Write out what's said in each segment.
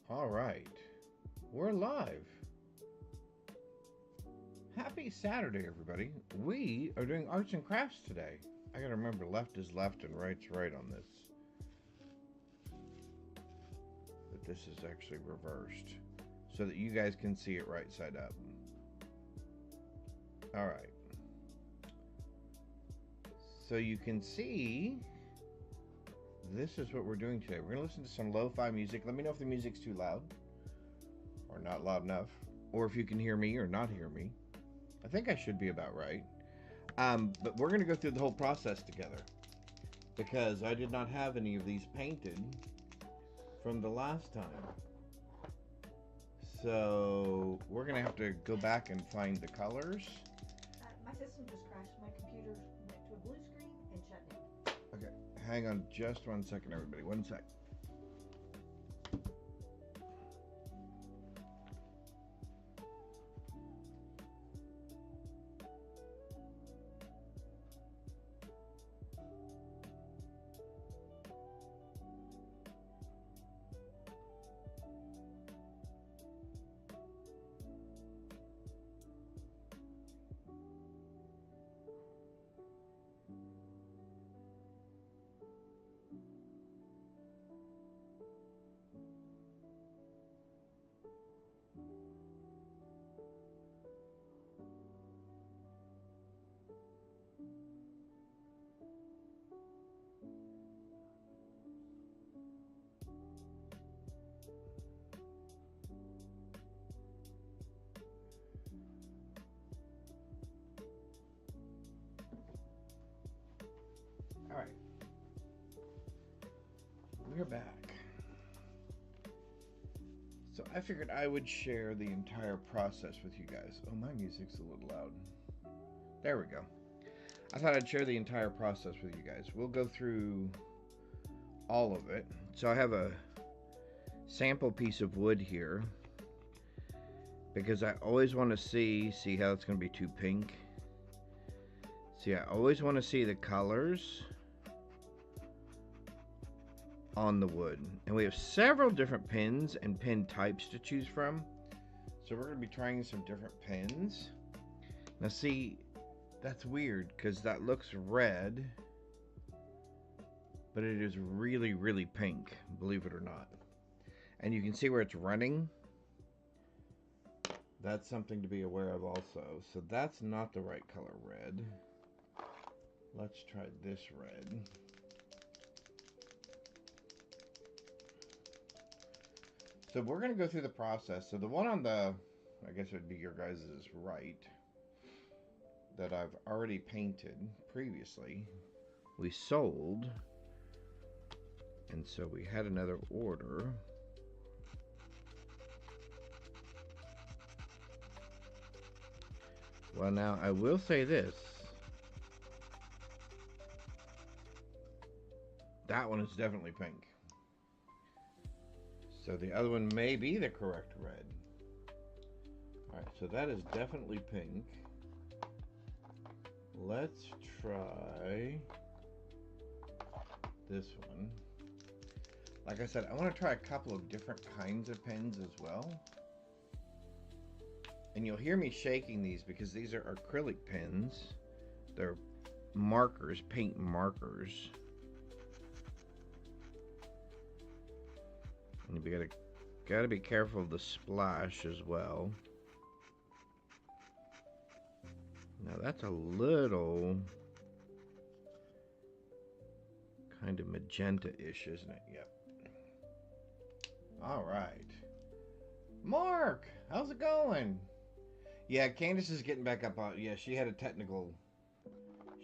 All right, we're live. Happy Saturday, everybody. We are doing arts and crafts today. I gotta remember left is left and right's right on this. But this is actually reversed so that you guys can see it right side up. All right. So you can see this is what we're doing today. We're going to listen to some lo-fi music. Let me know if the music's too loud or not loud enough, or if you can hear me or not hear me. I think I should be about right. But we're going to go through the whole process together because I did not have any of these painted from the last time. So we're going to have to go back and find the colors. My system just crashed. My computer went to a blue screen and shut down. Okay, hang on just 1 second, everybody. 1 sec. All right, we're back. So I figured I would share the entire process with you guys. Oh, my music's a little loud. There we go. I thought I'd share the entire process with you guys. We'll go through all of it. So I have a sample piece of wood here because I always want to see how it's going to be too pink. See, I always want to see the colors on the wood, and we have several different pins and pin types to choose from, so we're going to be trying some different pins. Now see, that's weird because that looks red, but it is really, really pink, believe it or not. And you can see where it's running. That's something to be aware of also. So that's not the right color red. Let's try this red. So we're going to go through the process. So the one on the, I guess it would be your guys' right, that I've already painted previously, we sold. And so we had another order. Well, now I will say this. That one is definitely pink. So the other one may be the correct red. Alright, so that is definitely pink. Let's try this one. Like I said, I want to try a couple of different kinds of pens as well. And you'll hear me shaking these because these are acrylic pens. They're markers, paint markers. And you gotta be careful of the splash as well. Now that's a little kind of magenta-ish, isn't it? Yep. All right. Mark, how's it going? Yeah, Candace is getting back up on. Yeah, she had a technical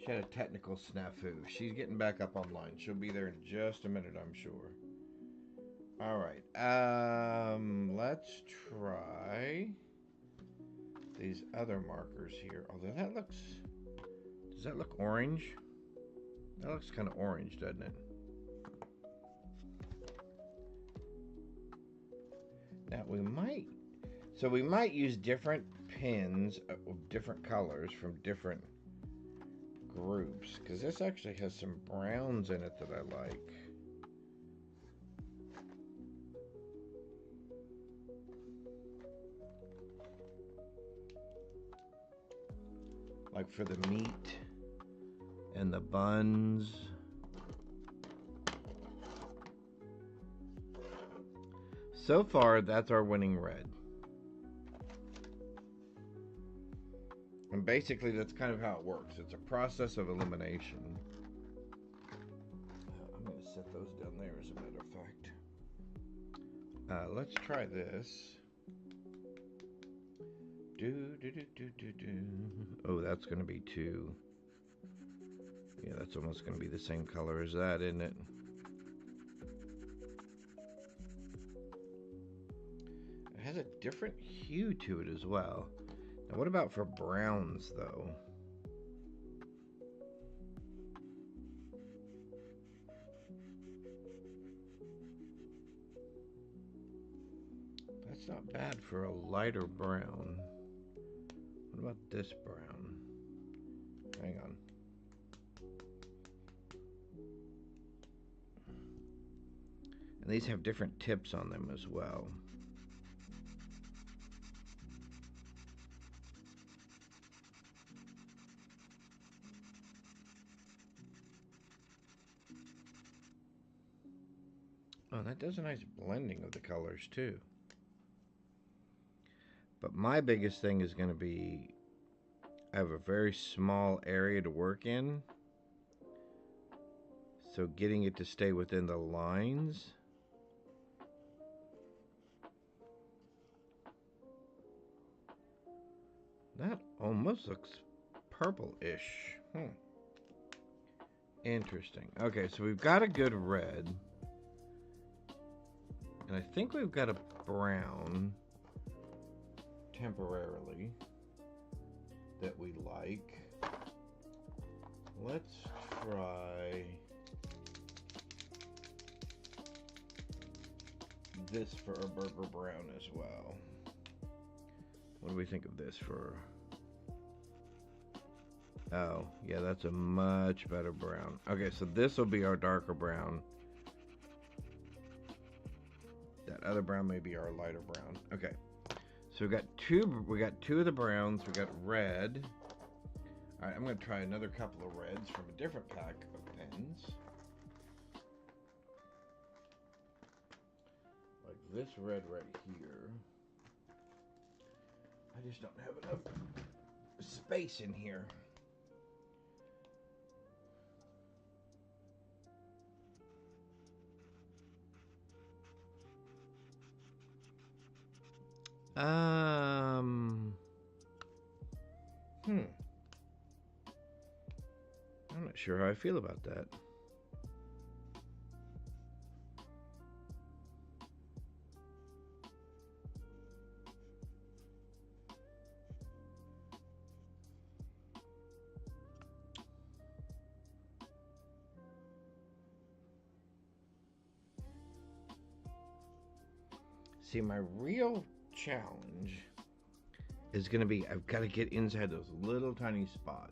snafu. She's getting back up online. She'll be there in just a minute, I'm sure. All right. Let's try these other markers here. Although does that look orange? That looks kind of orange, doesn't it? Now we might use different pins of different colors from different groups, because this actually has some browns in it that I like. Like for the meat and the buns. So far, that's our winning red. And basically, that's kind of how it works. It's a process of elimination. I'm going to set those down there as a matter of fact. Let's try this. Oh, that's going to be two. Yeah, that's almost going to be the same color as that, isn't it? It has a different hue to it as well. Now, what about for browns, though? That's not bad for a lighter brown. What about this brown? Hang on. And these have different tips on them as well. Oh, that does a nice blending of the colors too. But my biggest thing is going to be, I have a very small area to work in. So getting it to stay within the lines. That almost looks purple-ish. Interesting. Okay, so we've got a good red. And I think we've got a brown temporarily that we like. Let's try this for a burger brown as well. What do we think of this for? Oh, yeah, that's a much better brown. Okay, so this will be our darker brown. That other brown may be our lighter brown. Okay. So we got two of the browns. We got red. All right, I'm going to try another couple of reds from a different pack of pens. Like this red right here. I just don't have enough space in here. I'm not sure how I feel about that. See, my real challenge is going to be, I've got to get inside those little tiny spots.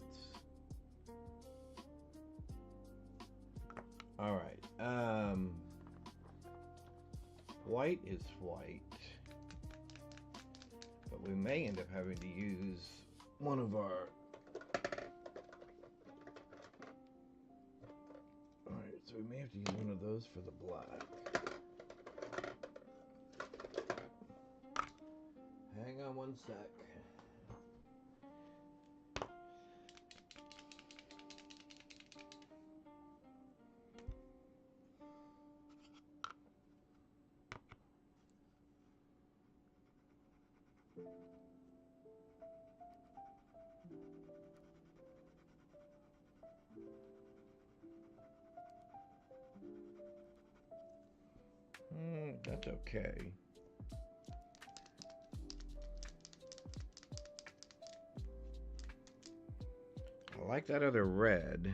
All right. White is white, but we may end up having to use one of our. All right, so we may have to use one of those for the black. Hang on one sec. That's okay. I like that other red.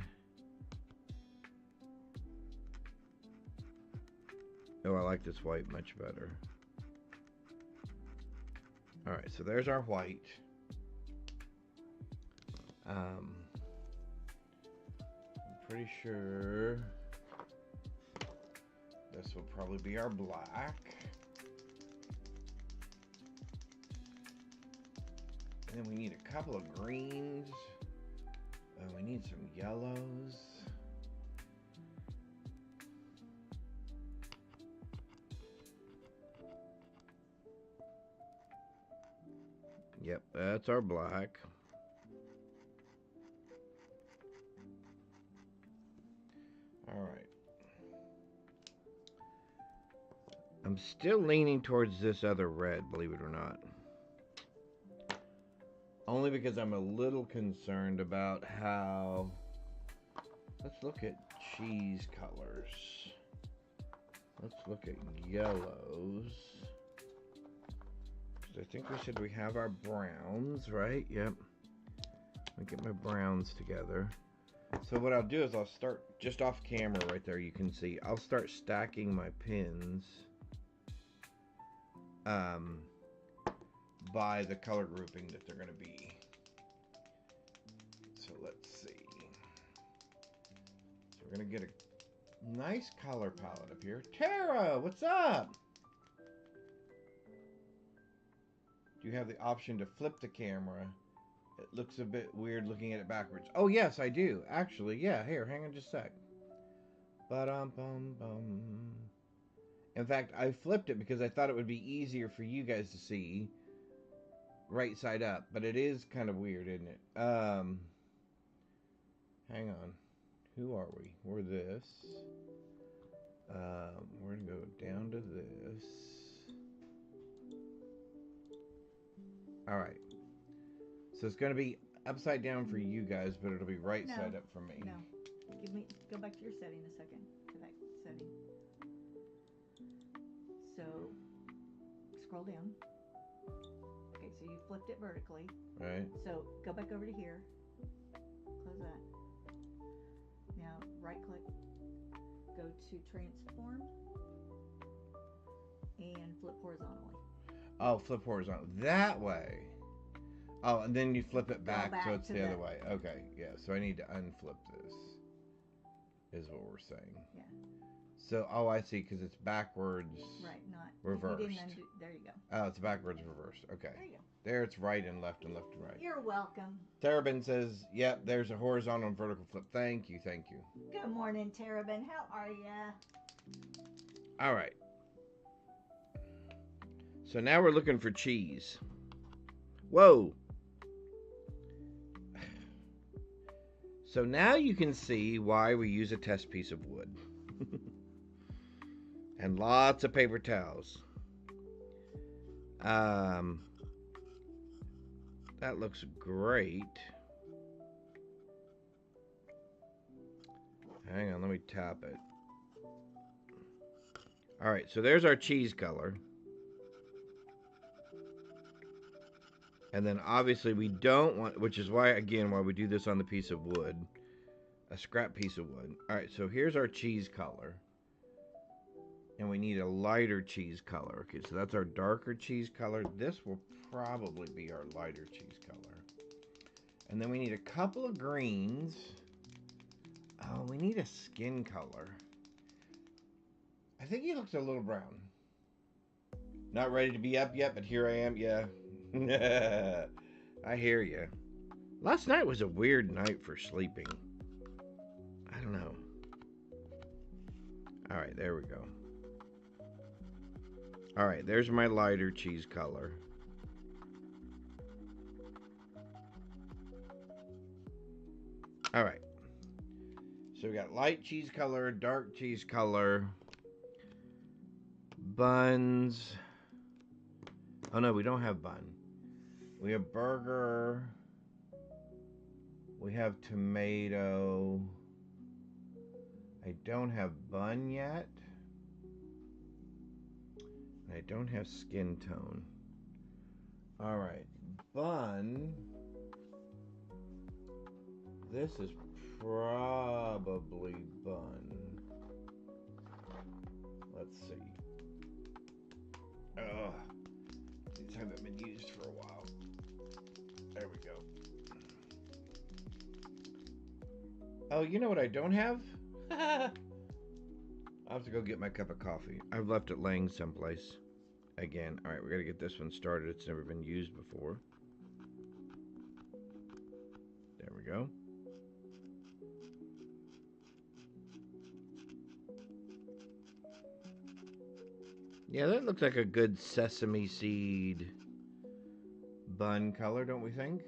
Oh, I like this white much better. All right, so there's our white. I'm pretty sure this will probably be our black. And then we need a couple of greens. We need some yellows. Yep, that's our black. All right. I'm still leaning towards this other red, believe it or not. Only because I'm a little concerned about how... Let's look at cheese colors. Let's look at yellows. I think we said we have our browns, right? Yep. Let me get my browns together. So what I'll do is I'll start just off camera right there. You can see I'll start stacking my pins by the color grouping that they're going to be. So let's see. So we're going to get a nice color palette up here. Tara, what's up? You have the option to flip the camera. It looks a bit weird looking at it backwards. Oh, yes, I do. Actually, yeah. Here, hang on just a sec. Ba-dum-bum-bum. In fact, I flipped it because I thought it would be easier for you guys to see right side up. But it is kind of weird, isn't it? Hang on. Who are we? We're this. We're going to go down to this. All right. So it's going to be upside down for you guys, but it'll be right side up for me. No. Go back to your setting a second. To that setting. So, scroll down. Okay, so you flipped it vertically. Right. So, go back over to here. Close that. Now, right click. Go to transform. And flip horizontally. Oh, flip horizontal. That way. Oh, and then you flip it back so it's the other way. Okay, yeah. So I need to unflip this, is what we're saying. Yeah. So, oh, I see, because it's backwards. Right, not reversed. You didn't undo, there you go. Oh, it's backwards reversed. Okay. There you go. There it's right and left and left and right. You're welcome. Terabin says, yep, there's a horizontal and vertical flip. Thank you, thank you. Good morning, Terabin. How are ya? All right. So now we're looking for cheese. Whoa. So now you can see why we use a test piece of wood. And lots of paper towels. That looks great. Hang on, let me tap it. All right, so there's our cheese color. And then obviously we don't want, which is why, again, why we do this on the piece of wood. A scrap piece of wood. All right, so here's our cheese color. And we need a lighter cheese color. Okay, so that's our darker cheese color. This will probably be our lighter cheese color. And then we need a couple of greens. Oh, we need a skin color. I think he looks a little brown. Not ready to be up yet, but here I am. Yeah. I hear you. Last night was a weird night for sleeping. I don't know. All right, there we go. All right, there's my lighter cheese color. All right. So we got light cheese color, dark cheese color, buns. Oh no, we don't have bun. We have burger. We have tomato. I don't have bun yet. And I don't have skin tone. All right, bun. This is probably bun. Let's see. Ugh. These haven't been used for a while. There we go. Oh, you know what I don't have? I'll have to go get my cup of coffee. I've left it laying someplace. Again. Alright, we gotta get this one started. It's never been used before. There we go. Yeah, that looks like a good sesame seed bun color, don't we think?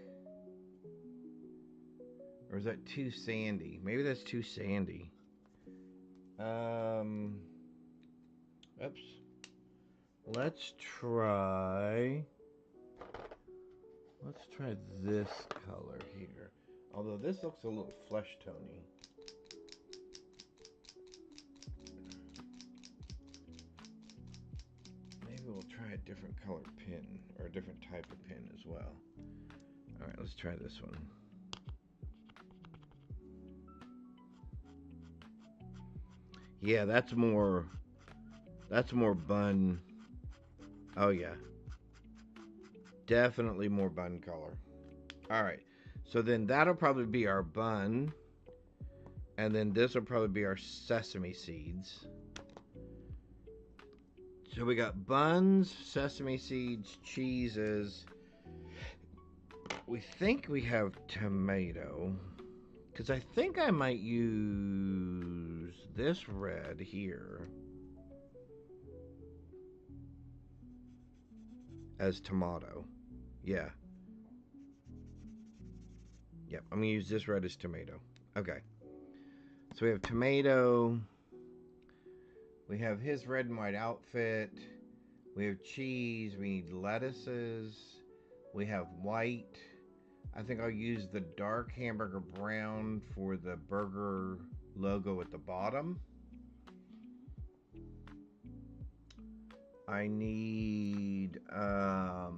Or is that too sandy? Maybe that's too sandy. Oops. Let's try this color here. Although this looks a little flesh tony. Maybe we'll try a different color pin, or a different type of pin as well. Alright, let's try this one. Yeah, that's more bun. Oh yeah. Definitely more bun color. Alright, so then that'll probably be our bun. And then this will probably be our sesame seeds. So we got buns, sesame seeds, cheeses. We think we have tomato. Because I think I might use this red here as tomato. Yeah. Yep, I'm going to use this red as tomato. Okay. So we have tomato. We have his red and white outfit. We have cheese. We need lettuces. We have white. I think I'll use the dark hamburger brown for the burger logo at the bottom. I need, I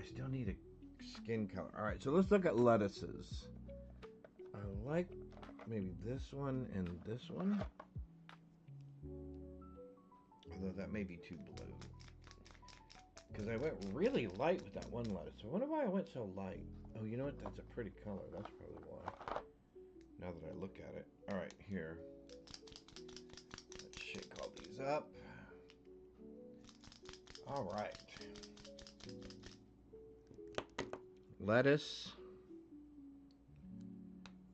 still need a skin color. All right, so let's look at lettuces. I like maybe this one and this one. Although that may be too blue. Because I went really light with that one lettuce. I wonder why I went so light. Oh, you know what? That's a pretty color. That's probably why. Now that I look at it. Alright, here. Let's shake all these up. Alright. Lettuce.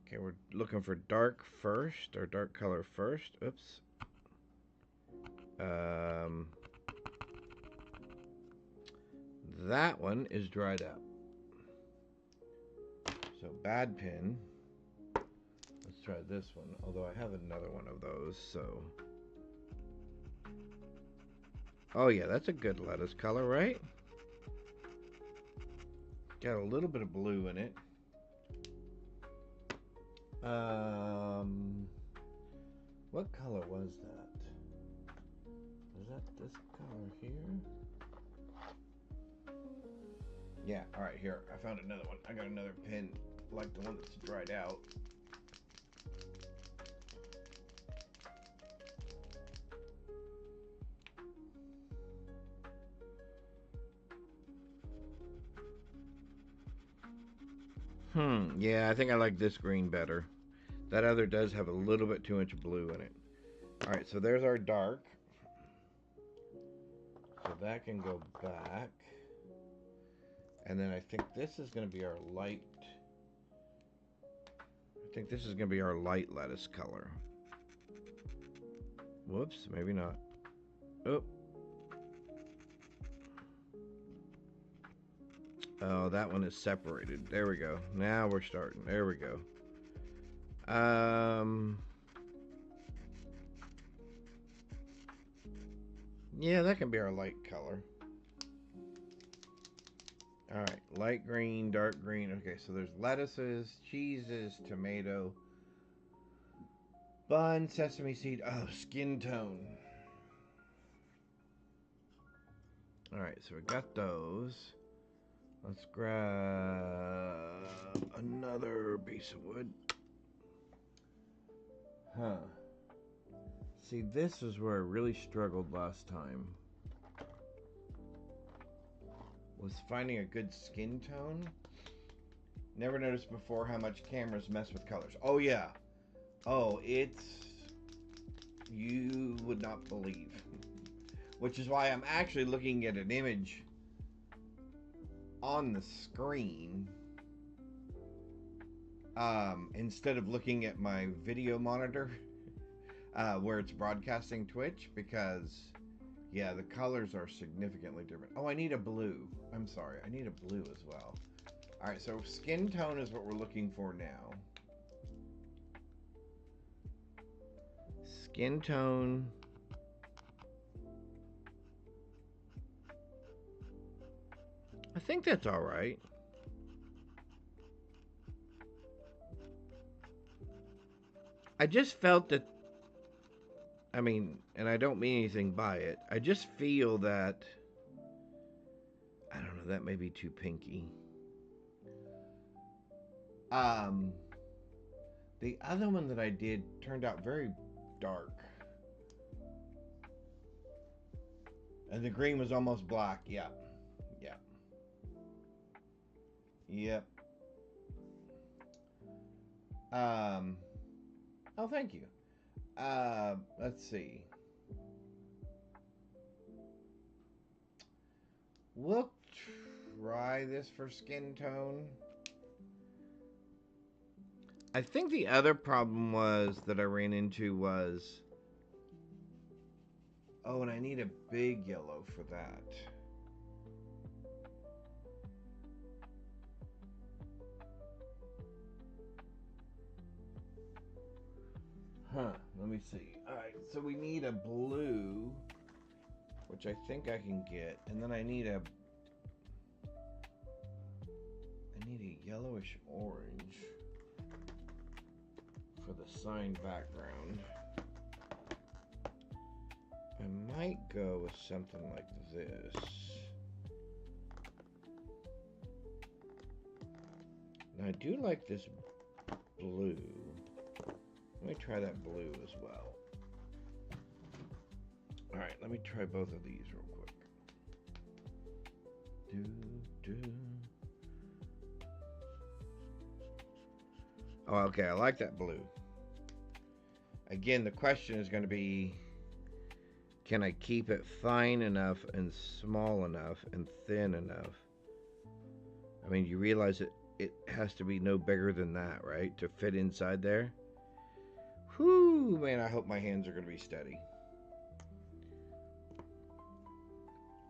Okay, we're looking for dark first, or dark color first. Oops. That one is dried up. So bad pin. Let's try this one, although I have another one of those, so. Oh yeah, that's a good lettuce color, right? Got a little bit of blue in it. What color was that? Was that this color here? Yeah, alright, here. I found another one. I got another pin like the one that's dried out. Yeah, I think I like this green better. That other does have a little bit too much blue in it. Alright, so there's our dark. So that can go back. And then I think this is going to be our light. I think this is going to be our light lettuce color. Whoops, maybe not. Oh. Oh, that one is separated. There we go. Now we're starting. There we go. Yeah, that can be our light color. Alright, light green, dark green. Okay, so there's lettuces, cheeses, tomato, bun, sesame seed. Oh, skin tone. Alright, so we got those. Let's grab another piece of wood. Huh. See, this is where I really struggled last time. Was finding a good skin tone. Never noticed before how much cameras mess with colors. Oh, yeah. Oh, it's... You would not believe. Which is why I'm actually looking at an image on the screen instead of looking at my video monitor where it's broadcasting Twitch, because yeah, the colors are significantly different. Oh, I need a blue. I'm sorry, I need a blue as well. Alright, so skin tone is what we're looking for now. Skin tone. I think that's alright. I just felt that, I mean, and I don't mean anything by it, I just feel that, I don't know, that may be too pinky. The other one that I did turned out very dark. And the green was almost black. Yep. Yep. Yep. Oh, thank you. Let's see. We'll try this for skin tone. I think the other problem was that I ran into was... Oh, and I need a big yellow for that. Huh, let me see. Alright, so we need a blue, which I think I can get, and then I need a yellowish orange for the sign background. I might go with something like this. Now I do like this blue. Let me try that blue as well. Alright, let me try both of these real quick. Oh, okay, I like that blue. Again, the question is going to be, can I keep it fine enough and small enough and thin enough? I mean, you realize it has to be no bigger than that, right? To fit inside there. Whew, man, I hope my hands are going to be steady.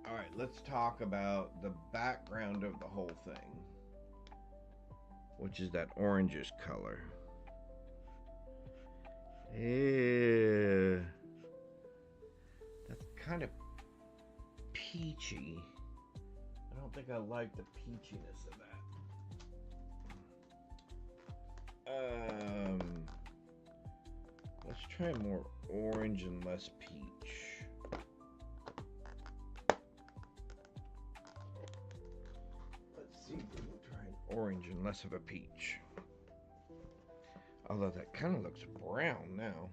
Alright, let's talk about the background of the whole thing, which is that orangish color. Yeah. That's kind of peachy. I don't think I like the peachiness of that. Let's try more orange and less peach. Let's see if we can try an orange and less of a peach. Although that kind of looks brown now.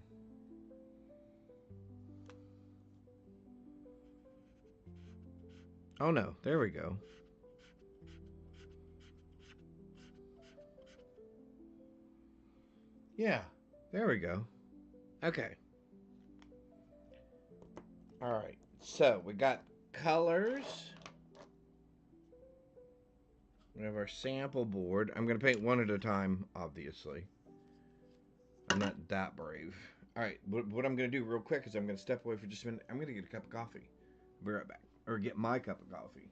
Oh no, there we go. Yeah, there we go. Okay. All right. So we got colors. We have our sample board. I'm going to paint one at a time, obviously. I'm not that brave. All right. What I'm going to do real quick is I'm going to step away for just a minute. I'm going to get a cup of coffee. I'll be right back. Or get my cup of coffee.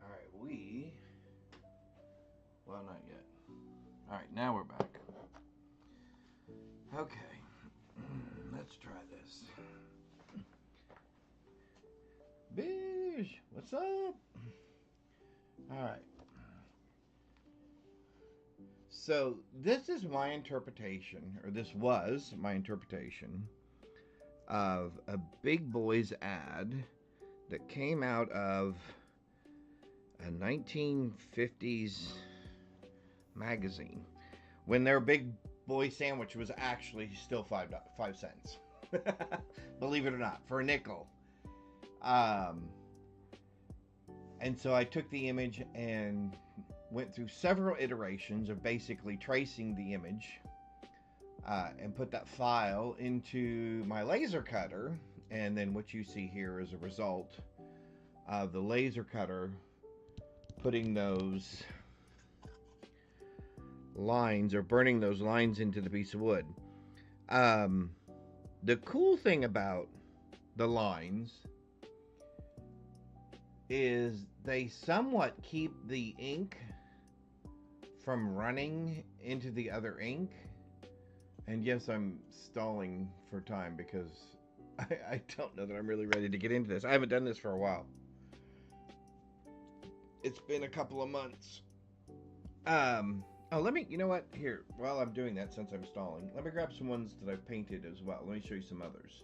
All right. Well, not yet. All right. Now we're back. Okay. Let's try this. Bish, what's up? All right. So this is my interpretation, or this was my interpretation of a Big Boys ad that came out of a 1950s magazine when their Big Boy sandwich was actually still 5 cents. Believe it or not, for a nickel. And so I took the image and went through several iterations of basically tracing the image and put that file into my laser cutter. And then what you see here is a result of the laser cutter putting those lines or burning those lines into the piece of wood. The cool thing about the lines is they somewhat keep the ink from running into the other ink. And yes, I'm stalling for time because I don't know that I'm really ready to get into this. I haven't done this for a while. It's been a couple of months. Let me, you know what? Here, while I'm doing that, since I'm stalling, let me grab some ones that I've painted as well. Let me show you some others.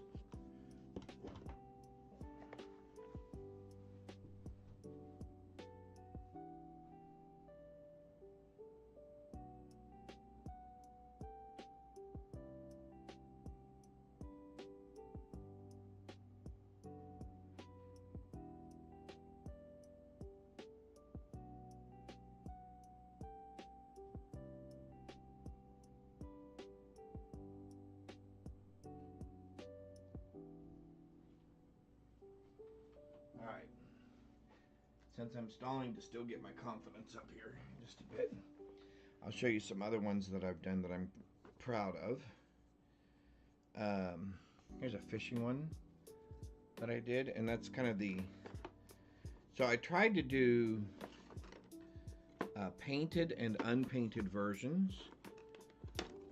Alright. Since I'm stalling to still get my confidence up here just a bit, I'll show you some other ones that I've done that I'm proud of. Here's a fishing one that I did, and that's kind of the... So I tried to do painted and unpainted versions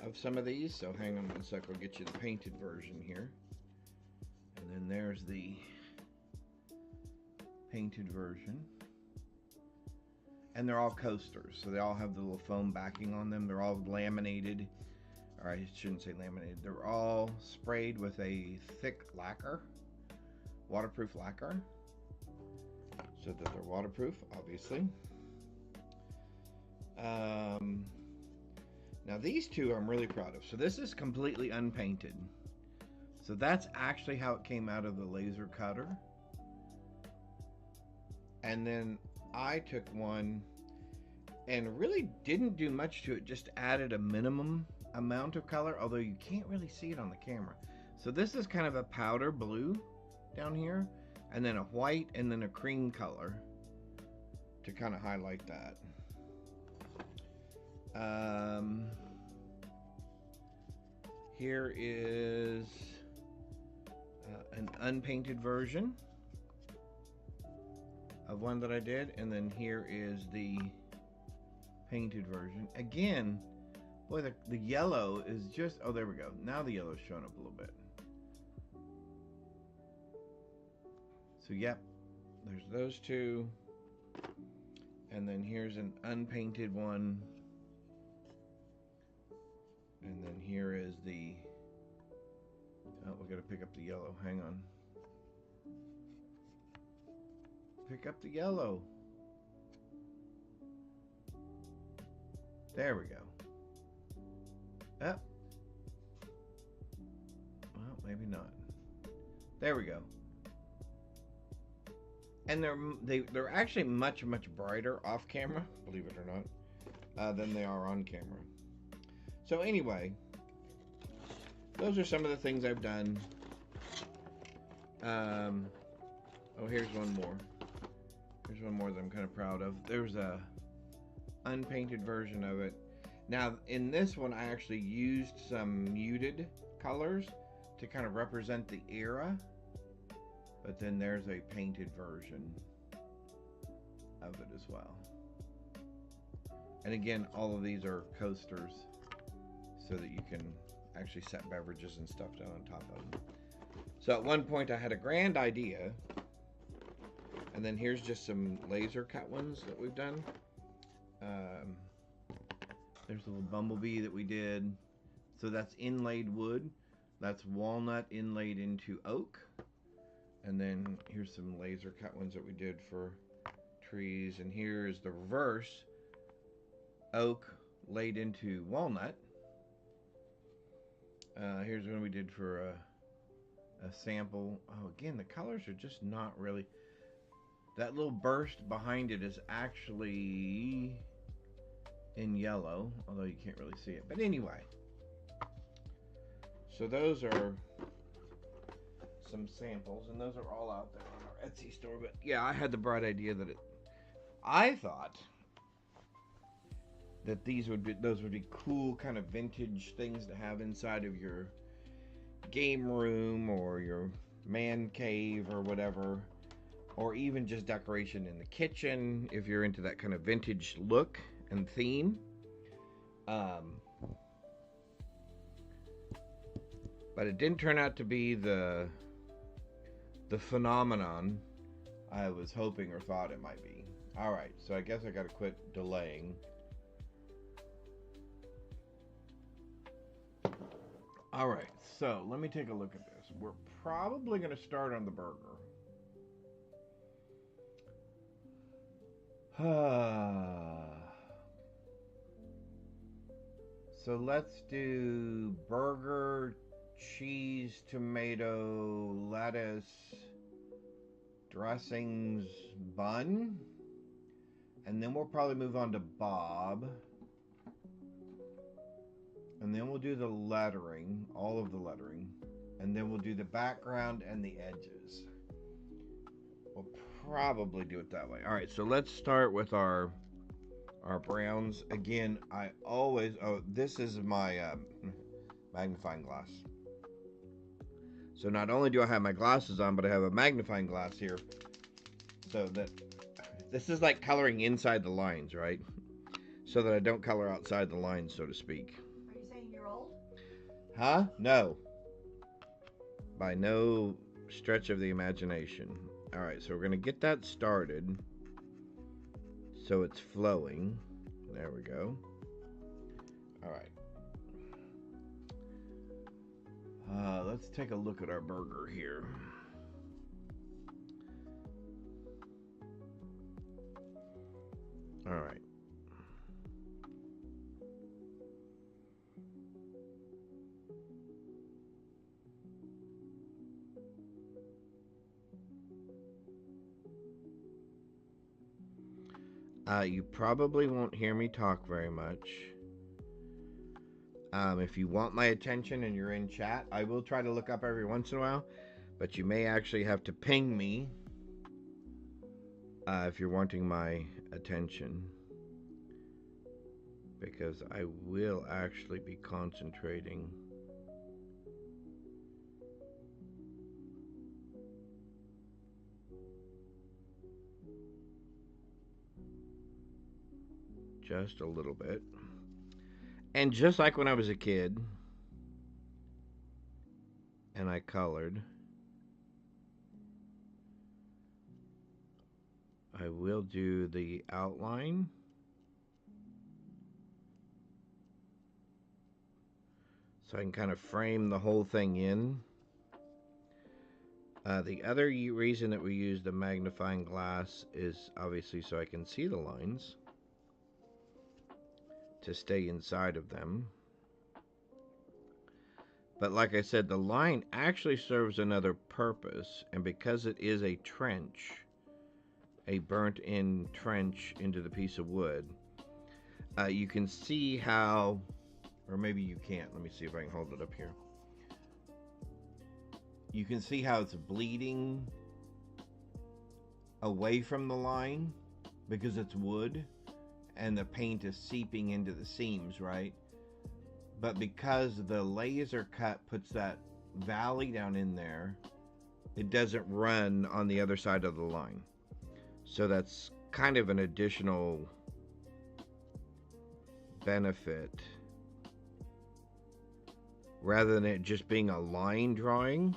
of some of these. So hang on one sec, I'll get you the painted version here. And then there's the painted version. And they're all coasters, so they all have the little foam backing on them. They're all laminated, or I shouldn't say laminated. They're all sprayed with a thick lacquer, waterproof lacquer, so that they're waterproof, obviously. Now these two I'm really proud of. So this is completely unpainted. So that's actually how it came out of the laser cutter. And then I took one and really didn't do much to it, just added a minimum amount of color, although you can't really see it on the camera. So this is kind of a powder blue down here, and then a white, and then a cream color to kind of highlight that. Here is an unpainted version of one that I did, and then here is the painted version. Again, boy, the yellow is just, oh, there we go. Now the yellow's showing up a little bit. So yep, there's those two, and then here's an unpainted one, and then here is the, oh, we gotta pick up the yellow, hang on. Pick up the yellow. There we go. Up. Well, maybe not. There we go. And they're actually much brighter off camera, believe it or not, than they are on camera. So anyway, those are some of the things I've done. Oh, here's one more. Here's one more that I'm kind of proud of. There's a unpainted version of it. Now, in this one, I actually used some muted colors to kind of represent the era. But then there's a painted version of it as well. And again, all of these are coasters so that you can actually set beverages and stuff down on top of them. So at one point I had a grand idea, and then here's just some laser cut ones that we've done. There's a little bumblebee that we did. So that's inlaid wood. That's walnut inlaid into oak. And then here's some laser cut ones that we did for trees. And here's the reverse. Oak laid into walnut. Here's one we did for a sample. Oh, again, the colors are just not really... That little burst behind it is actually in yellow, although you can't really see it. But anyway. So those are some samples, and those are all out there on our Etsy store. But yeah, I had the bright idea that I thought that those would be cool kind of vintage things to have inside of your game room or your man cave or whatever, or even just decoration in the kitchen if you're into that kind of vintage look and theme. But it didn't turn out to be the phenomenon I was hoping or thought it might be. Alright, so I guess I gotta quit delaying. Alright, so let me take a look at this. We're probably gonna start on the burger. So let's do burger, cheese, tomato, lettuce, dressings, bun. And then we'll probably move on to Bob. And then we'll do the lettering, all of the lettering. And then we'll do the background and the edges. We'll probably do it that way. All right, so let's start with our our browns. Again, I always, oh, this is my magnifying glass. So not only do I have my glasses on, but I have a magnifying glass here. So that this is like coloring inside the lines, right? So that I don't color outside the lines, so to speak. Are you saying you're old? Huh? No. By no stretch of the imagination. Alright, so we're going to get that started. So it's flowing. There we go. Alright. Let's take a look at our burger here. Alright. You probably won't hear me talk very much. If you want my attention and you're in chat, I will try to look up every once in a while, but you may actually have to ping me if you're wanting my attention, because I will actually be concentrating. Just a little bit. And just like when I was a kid and I colored, I will do the outline. So I can kind of frame the whole thing in. The other reason that we use the magnifying glass is obviously so I can see the lines, to stay inside of them. But like I said, the line actually serves another purpose, and because it is a trench, a burnt-in trench into the piece of wood, you can see how, or maybe you can't. Let me see if I can hold it up here. You can see how it's bleeding away from the line because it's wood and the paint is seeping into the seams, right? But because the laser cut puts that valley down in there, it doesn't run on the other side of the line. So that's kind of an additional benefit, rather than it just being a line drawing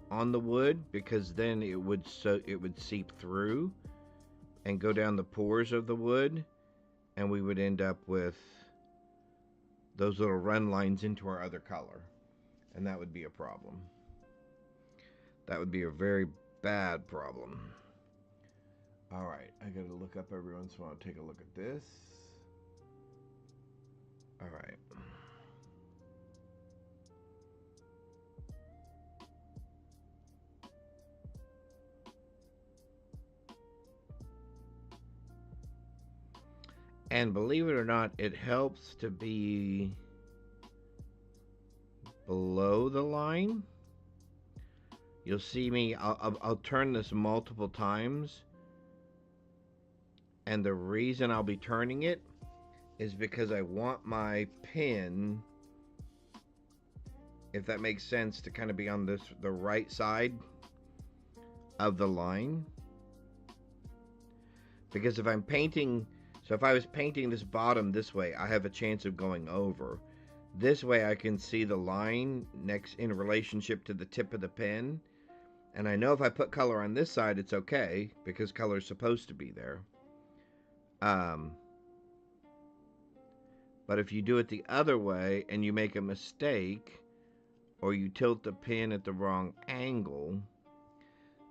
on the wood, because then it would seep through and go down the pores of the wood, and we would end up with those little run lines into our other color, and that would be a problem. That would be a very bad problem. All right, I gotta look up every once in a while. Take a look at this. All right. And believe it or not, it helps to be below the line. You'll see me, I'll turn this multiple times. And the reason I'll be turning it is because I want my pin, if that makes sense, to kind of be on the right side of the line. Because if I'm painting, so if I was painting this bottom this way, I have a chance of going over. This way I can see the line next in relationship to the tip of the pen. And I know if I put color on this side, it's okay, because color is supposed to be there. But if you do it the other way and you make a mistake, or you tilt the pen at the wrong angle,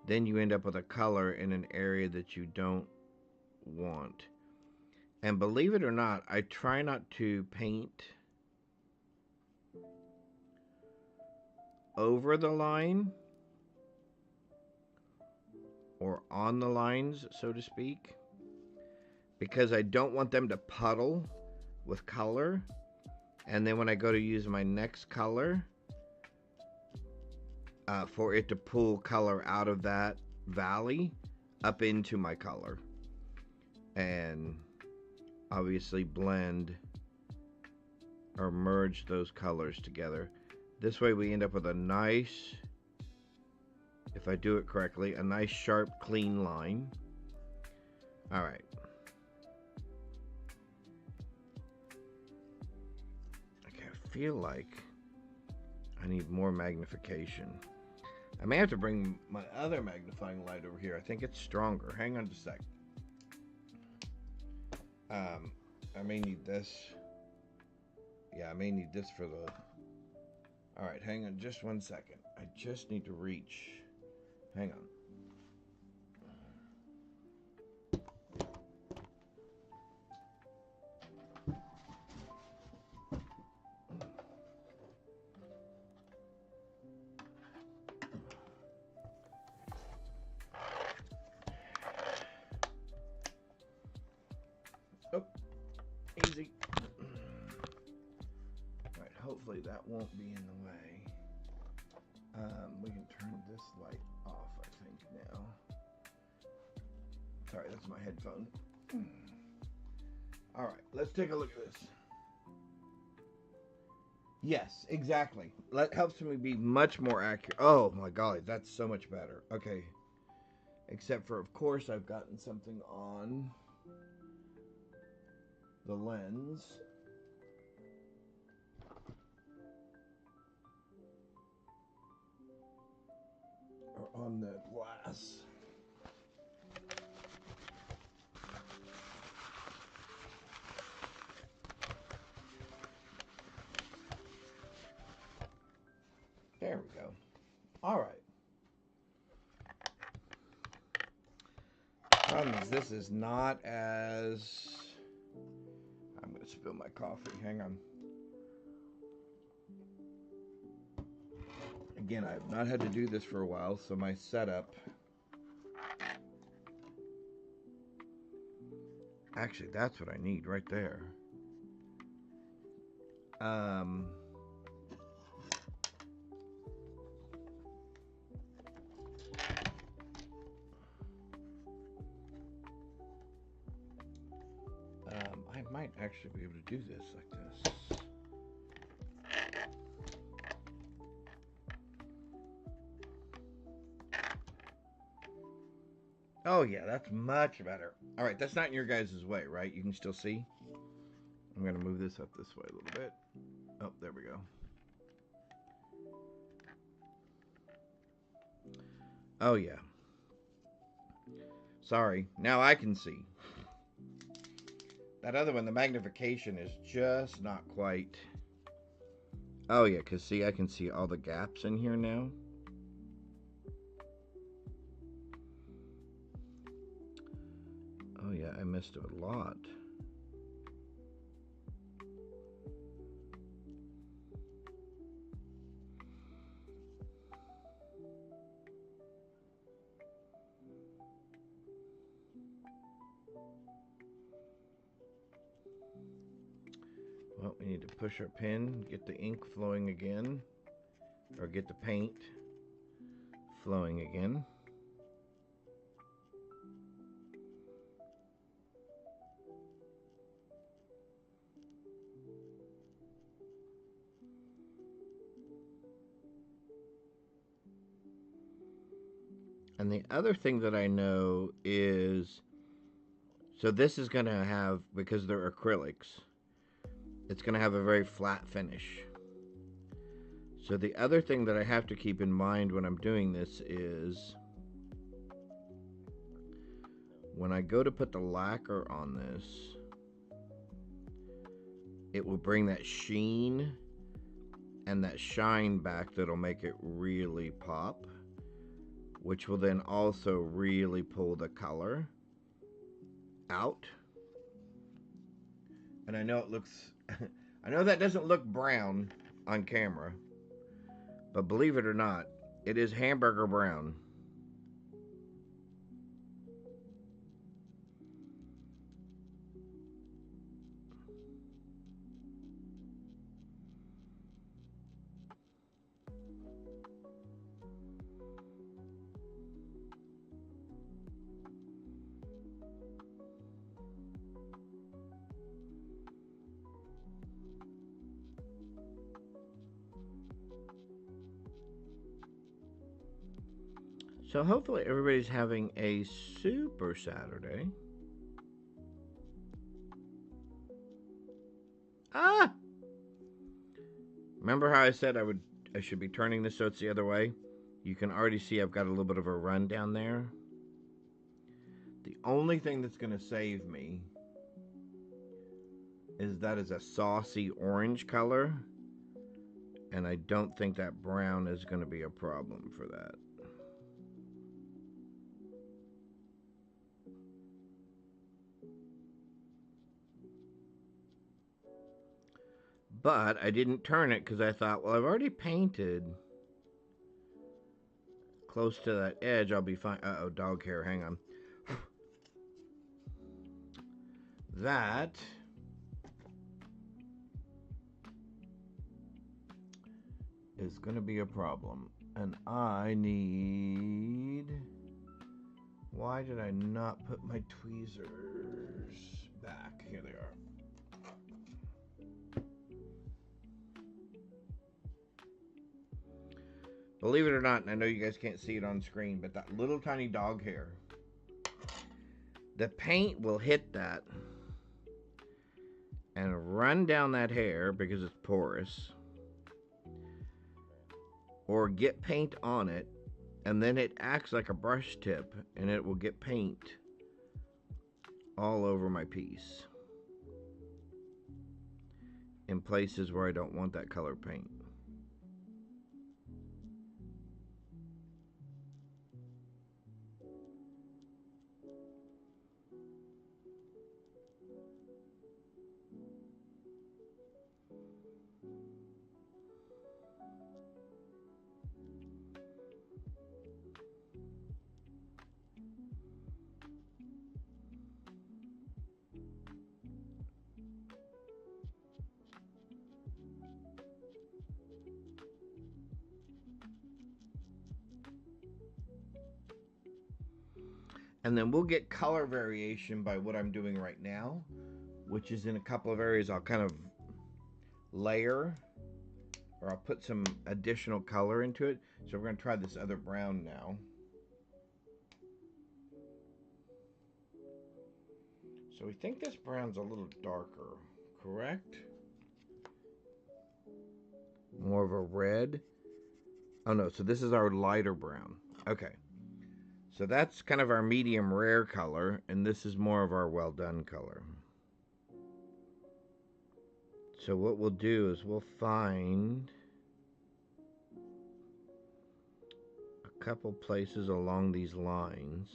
then you end up with a color in an area that you don't want. And believe it or not, I try not to paint over the line or on the lines, so to speak, because I don't want them to puddle with color, and then when I go to use my next color, for it to pull color out of that valley up into my color. And obviously blend or merge those colors together. This way we end up with a nice, if I do it correctly, a nice sharp clean line. All right. Okay, I feel like I need more magnification. I may have to bring my other magnifying light over here. I think it's stronger. Hang on just a sec. I may need this. Yeah, I may need this for the... Alright, hang on just 1 second. I just need to reach. Hang on. Oh, easy. Alright, hopefully that won't be in the way. We can turn this light off, I think, now. Sorry, that's my headphone. Alright, let's take a look at this. Yes, exactly. That helps me be much more accurate. Oh my golly, that's so much better. Okay. Except for, of course, I've gotten something on the lens. Or on the glass. There we go. All right. Problem is, this is not as... I'm going to spill my coffee. Hang on. Again, I've not had to do this for a while, so my setup... Actually, that's what I need right there. I might actually be able to do this like this. Oh yeah, that's much better. All right, that's not in your guys' way, right? You can still see? I'm going to move this up this way a little bit. Oh, there we go. Oh yeah. Sorry, now I can see. That other one, the magnification is just not quite. Oh yeah, because see, I can see all the gaps in here now. Oh yeah, I missed a lot. Well, we need to push our pen, get the ink flowing again, or get the paint flowing again. And the other thing that I know is, so this is going to have, because they're acrylics, it's going to have a very flat finish. So the other thing that I have to keep in mind when I'm doing this is, when I go to put the lacquer on this, it will bring that sheen and that shine back that'll make it really pop, which will then also really pull the color out. And I know it looks, I know that doesn't look brown on camera, but believe it or not, it is hamburger brown. So hopefully everybody's having a super Saturday. Ah! Remember how I said I should be turning this so it's the other way? You can already see I've got a little bit of a run down there. The only thing that's going to save me is that is a saucy orange color, and I don't think that brown is going to be a problem for that. But I didn't turn it because I thought, well, I've already painted close to that edge. I'll be fine. Uh-oh, dog hair. Hang on. That is going to be a problem. And I need... Why did I not put my tweezers back? Here they are. Believe it or not, and I know you guys can't see it on screen, but that little tiny dog hair, the paint will hit that and run down that hair because it's porous, or get paint on it, and then it acts like a brush tip and it will get paint all over my piece in places where I don't want that color paint. And then we'll get color variation by what I'm doing right now, which is in a couple of areas I'll kind of layer, or I'll put some additional color into it. So we're going to try this other brown now. So we think this brown's a little darker, correct? More of a red. Oh no, so this is our lighter brown. Okay. So that's kind of our medium rare color, and this is more of our well done color. So what we'll do is we'll find a couple places along these lines.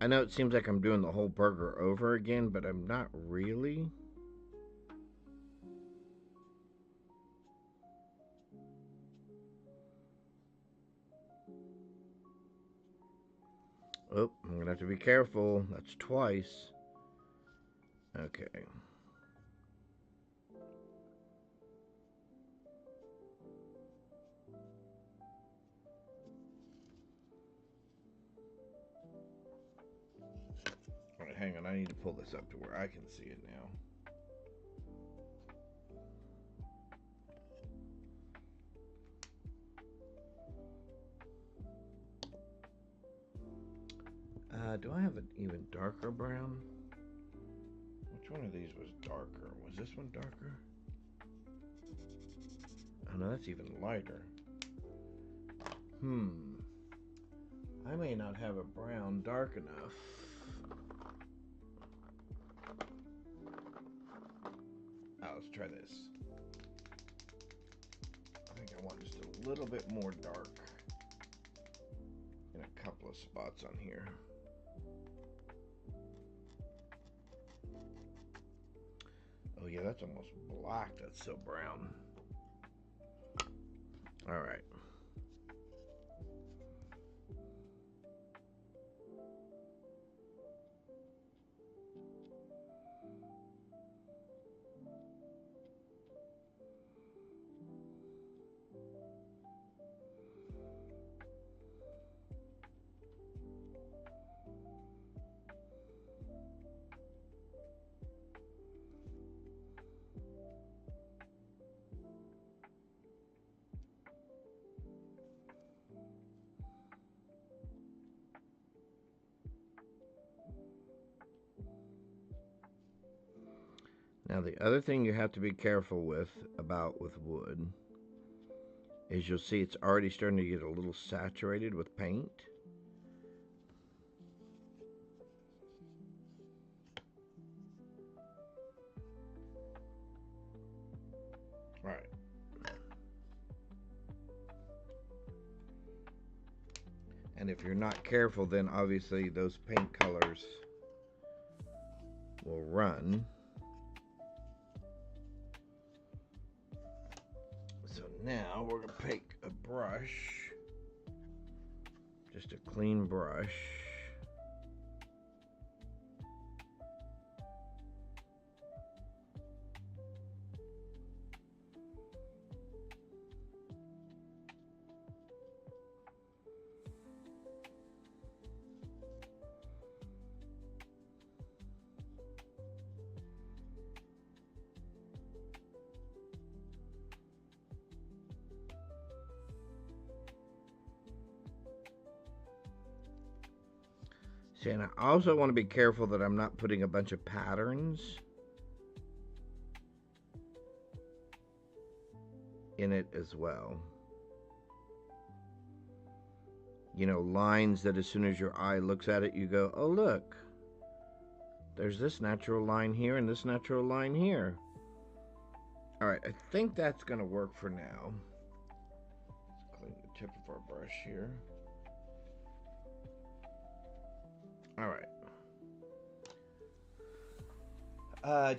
I know it seems like I'm doing the whole burger over again, but I'm not really. Oh, I'm going to have to be careful. That's twice. Okay. Alright, hang on. I need to pull this up to where I can see it now. Do I have an even darker brown? Which one of these was darker? Was this one darker? Oh no, that's even lighter. I may not have a brown dark enough. Let's try this. I think I want just a little bit more dark in a couple of spots on here. Oh yeah, that's almost black. That's so brown. All right. Now the other thing you have to be careful with wood is you'll see it's already starting to get a little saturated with paint. Right. And if you're not careful, then obviously those paint colors will run. So now we're going to take a brush, just a clean brush. See, and I also want to be careful that I'm not putting a bunch of patterns in it as well. You know, lines that as soon as your eye looks at it, you go, oh, look, there's this natural line here and this natural line here. All right, I think that's going to work for now. Let's clean the tip of our brush here. All right.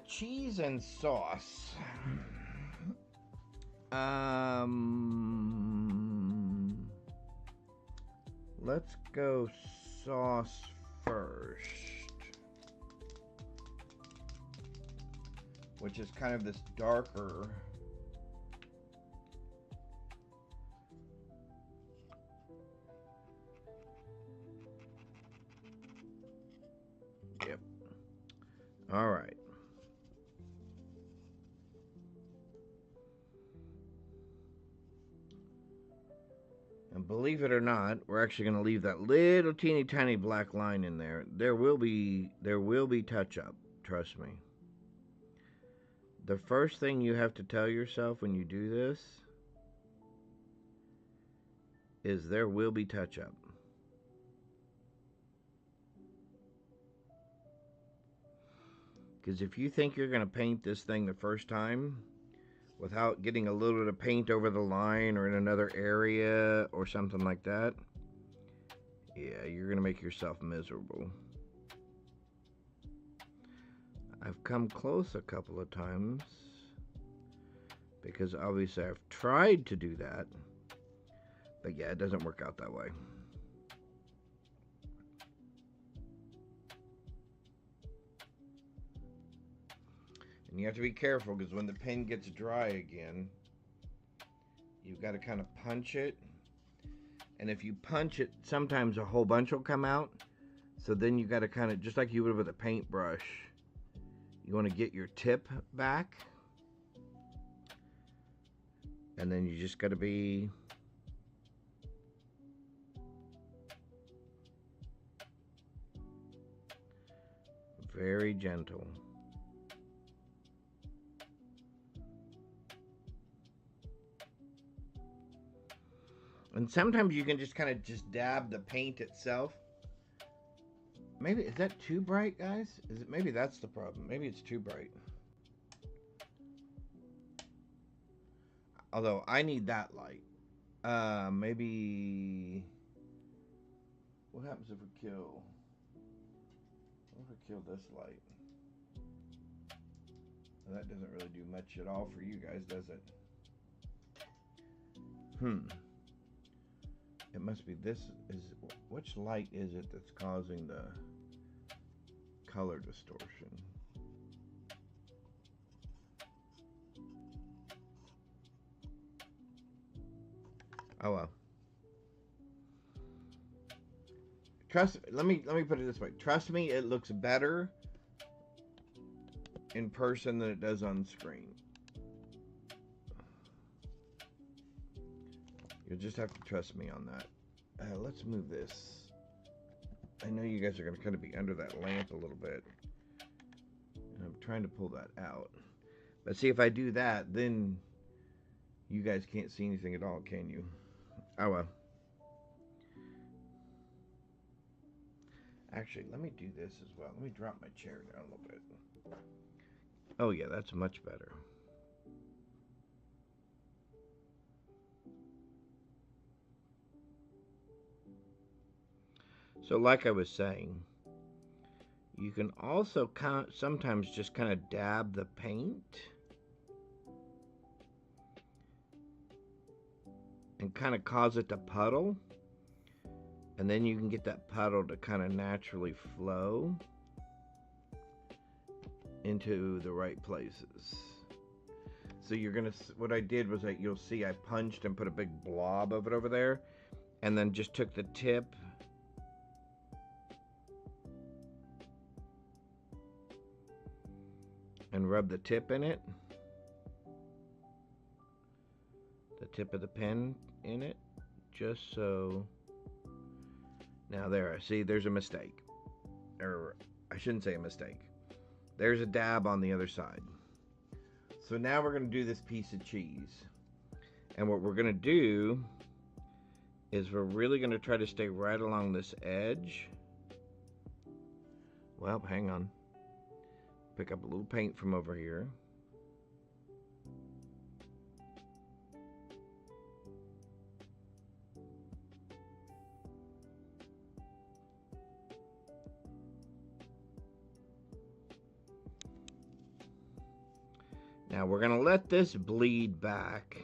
Cheese and sauce. Let's go sauce first, which is kind of this darker. Yep. All right. And believe it or not, we're actually going to leave that little teeny tiny black line in there. There will be touch up, trust me. The first thing you have to tell yourself when you do this is there will be touch up. Because if you think you're going to paint this thing the first time without getting a little bit of paint over the line or in another area or something like that, yeah, you're going to make yourself miserable. I've come close a couple of times because obviously I've tried to do that, but yeah, it doesn't work out that way. And you have to be careful because when the pen gets dry again, you've got to kind of punch it. And if you punch it, sometimes a whole bunch will come out. So then you got to kind of, just like you would with a paintbrush, you want to get your tip back. And then you just got to be very gentle. And sometimes you can just kind of just dab the paint itself. Maybe, is that too bright, guys? Is it, maybe that's the problem. Maybe it's too bright. Although I need that light. Maybe, what happens if we kill, what if we kill this light? Well, that doesn't really do much at all for you guys, does it? It must be this. Which light is it that's causing the color distortion? Oh well. Let me put it this way. Trust me, it looks better in person than it does on screen. You'll just have to trust me on that. Let's move this. I know you guys are going to kind of be under that lamp a little bit. And I'm trying to pull that out. But see, if I do that, then you guys can't see anything at all, can you? Oh well. Actually, let me do this as well. Let me drop my chair down a little bit. Oh yeah, that's much better. So like I was saying, you can also sometimes just kind of dab the paint and kind of cause it to puddle, and then you can get that puddle to kind of naturally flow into the right places. So you're gonna, what I did was that you'll see I punched and put a big blob of it over there, and then just took the tip and rub the tip in it, the tip of the pen in it, just so. Now there, see, there's a mistake, or I shouldn't say a mistake. There's a dab on the other side. So now we're going to do this piece of cheese, and what we're going to do is we're really going to try to stay right along this edge. Well, hang on. Pick up a little paint from over here. Now we're going to let this bleed back.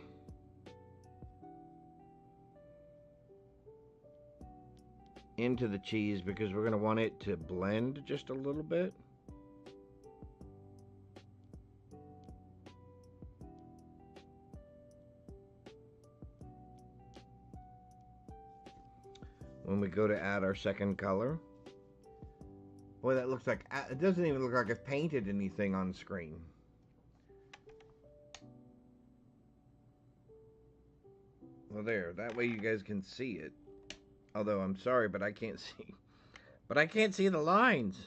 Into the cheese because we're going to want it to blend just a little bit. When we go to add our second color. Boy, that looks like, it doesn't even look like I've painted anything on screen. Well, there, that way you guys can see it. Although I'm sorry, but I can't see. But I can't see the lines.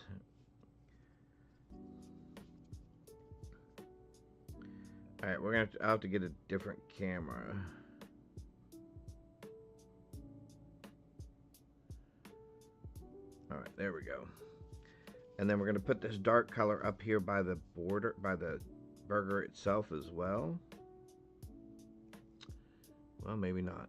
All right, I'll have to get a different camera. All right, there we go. And then we're going to put this dark color up here by the border, by the burger itself as well. Well, maybe not.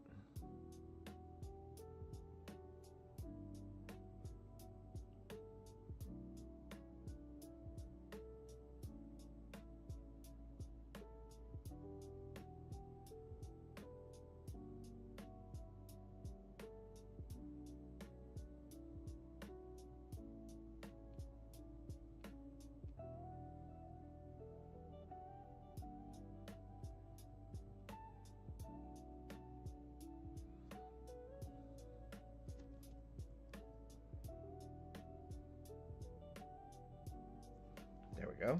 There we go.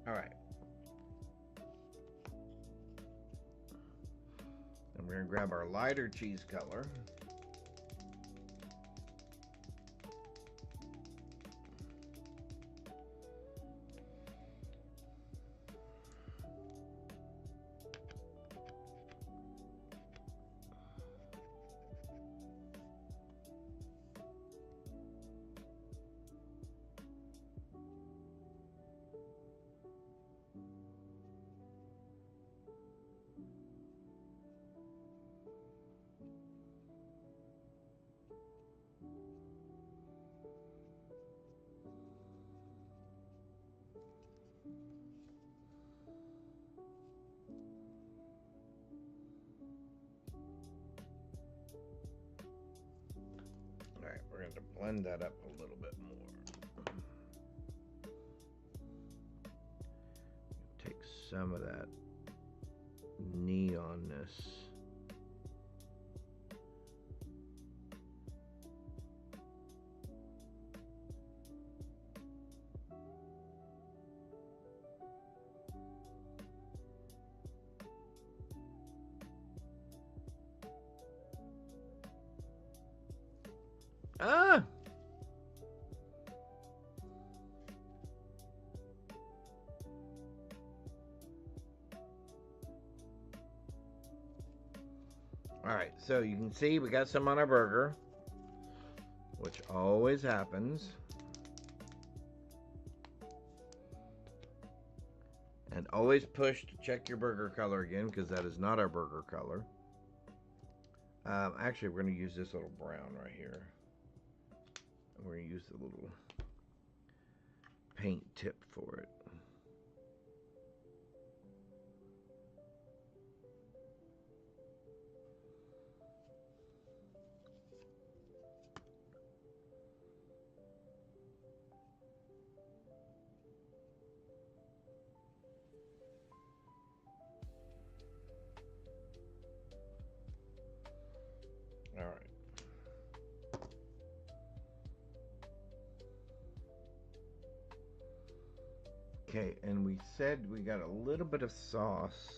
All right. And we're going to grab our lighter cheese color. Alright, we're going to blend that up a little bit more. Take some of that neonness. Ah! Alright, so you can see we got some on our burger, which always happens. And always push to check your burger color again, because that is not our burger color. Actually, we're going to use this little brown right here. We're going to use the little paint tip for it. All right. Okay, and we said we got a little bit of sauce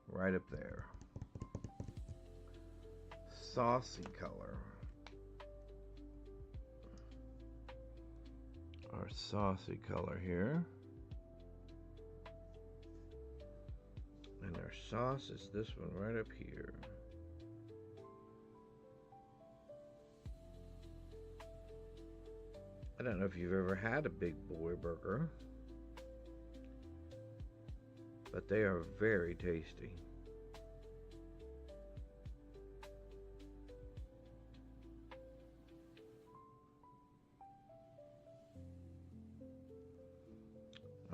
right up there. Saucy color. Our saucy color here. And our sauce is this one right up here. I don't know if you've ever had a big boy burger, but they are very tasty.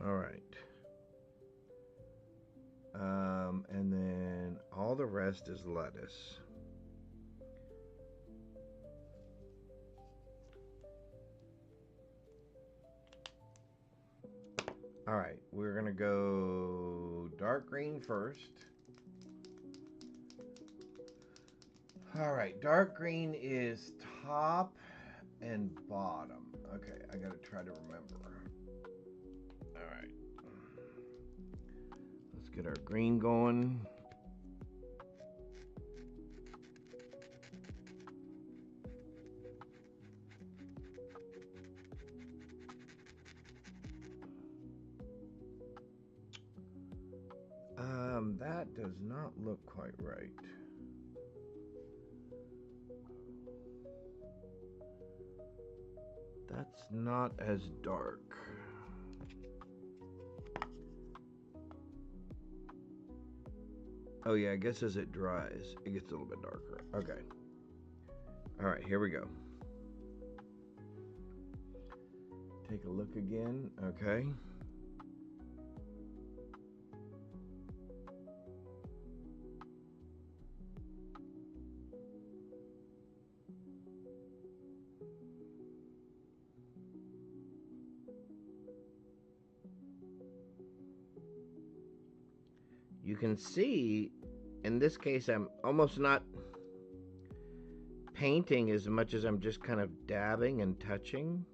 All right. And then all the rest is lettuce. All right, we're gonna go dark green first. All right, dark green is top and bottom. Okay, I gotta try to remember. All right, let's get our green going. That does not look quite right. That's not as dark. Oh yeah, I guess as it dries, it gets a little bit darker. Okay. All right, here we go. Take a look again. Okay. You can see, in this case, I'm almost not painting as much as I'm just kind of dabbing and touching.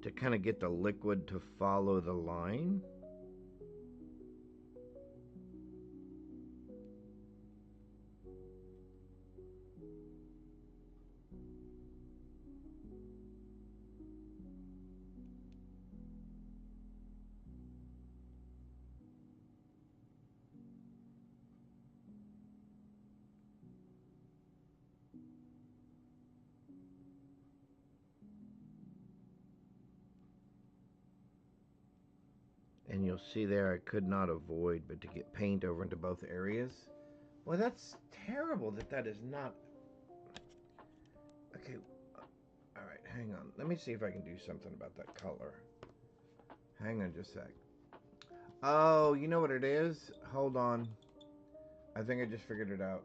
To kind of get the liquid to follow the line. And you'll see there I could not avoid but to get paint over into both areas. Well, that's terrible that that is not... Okay, all right, hang on. Let me see if I can do something about that color. Hang on just a sec. Oh, you know what it is? Hold on. I think I just figured it out.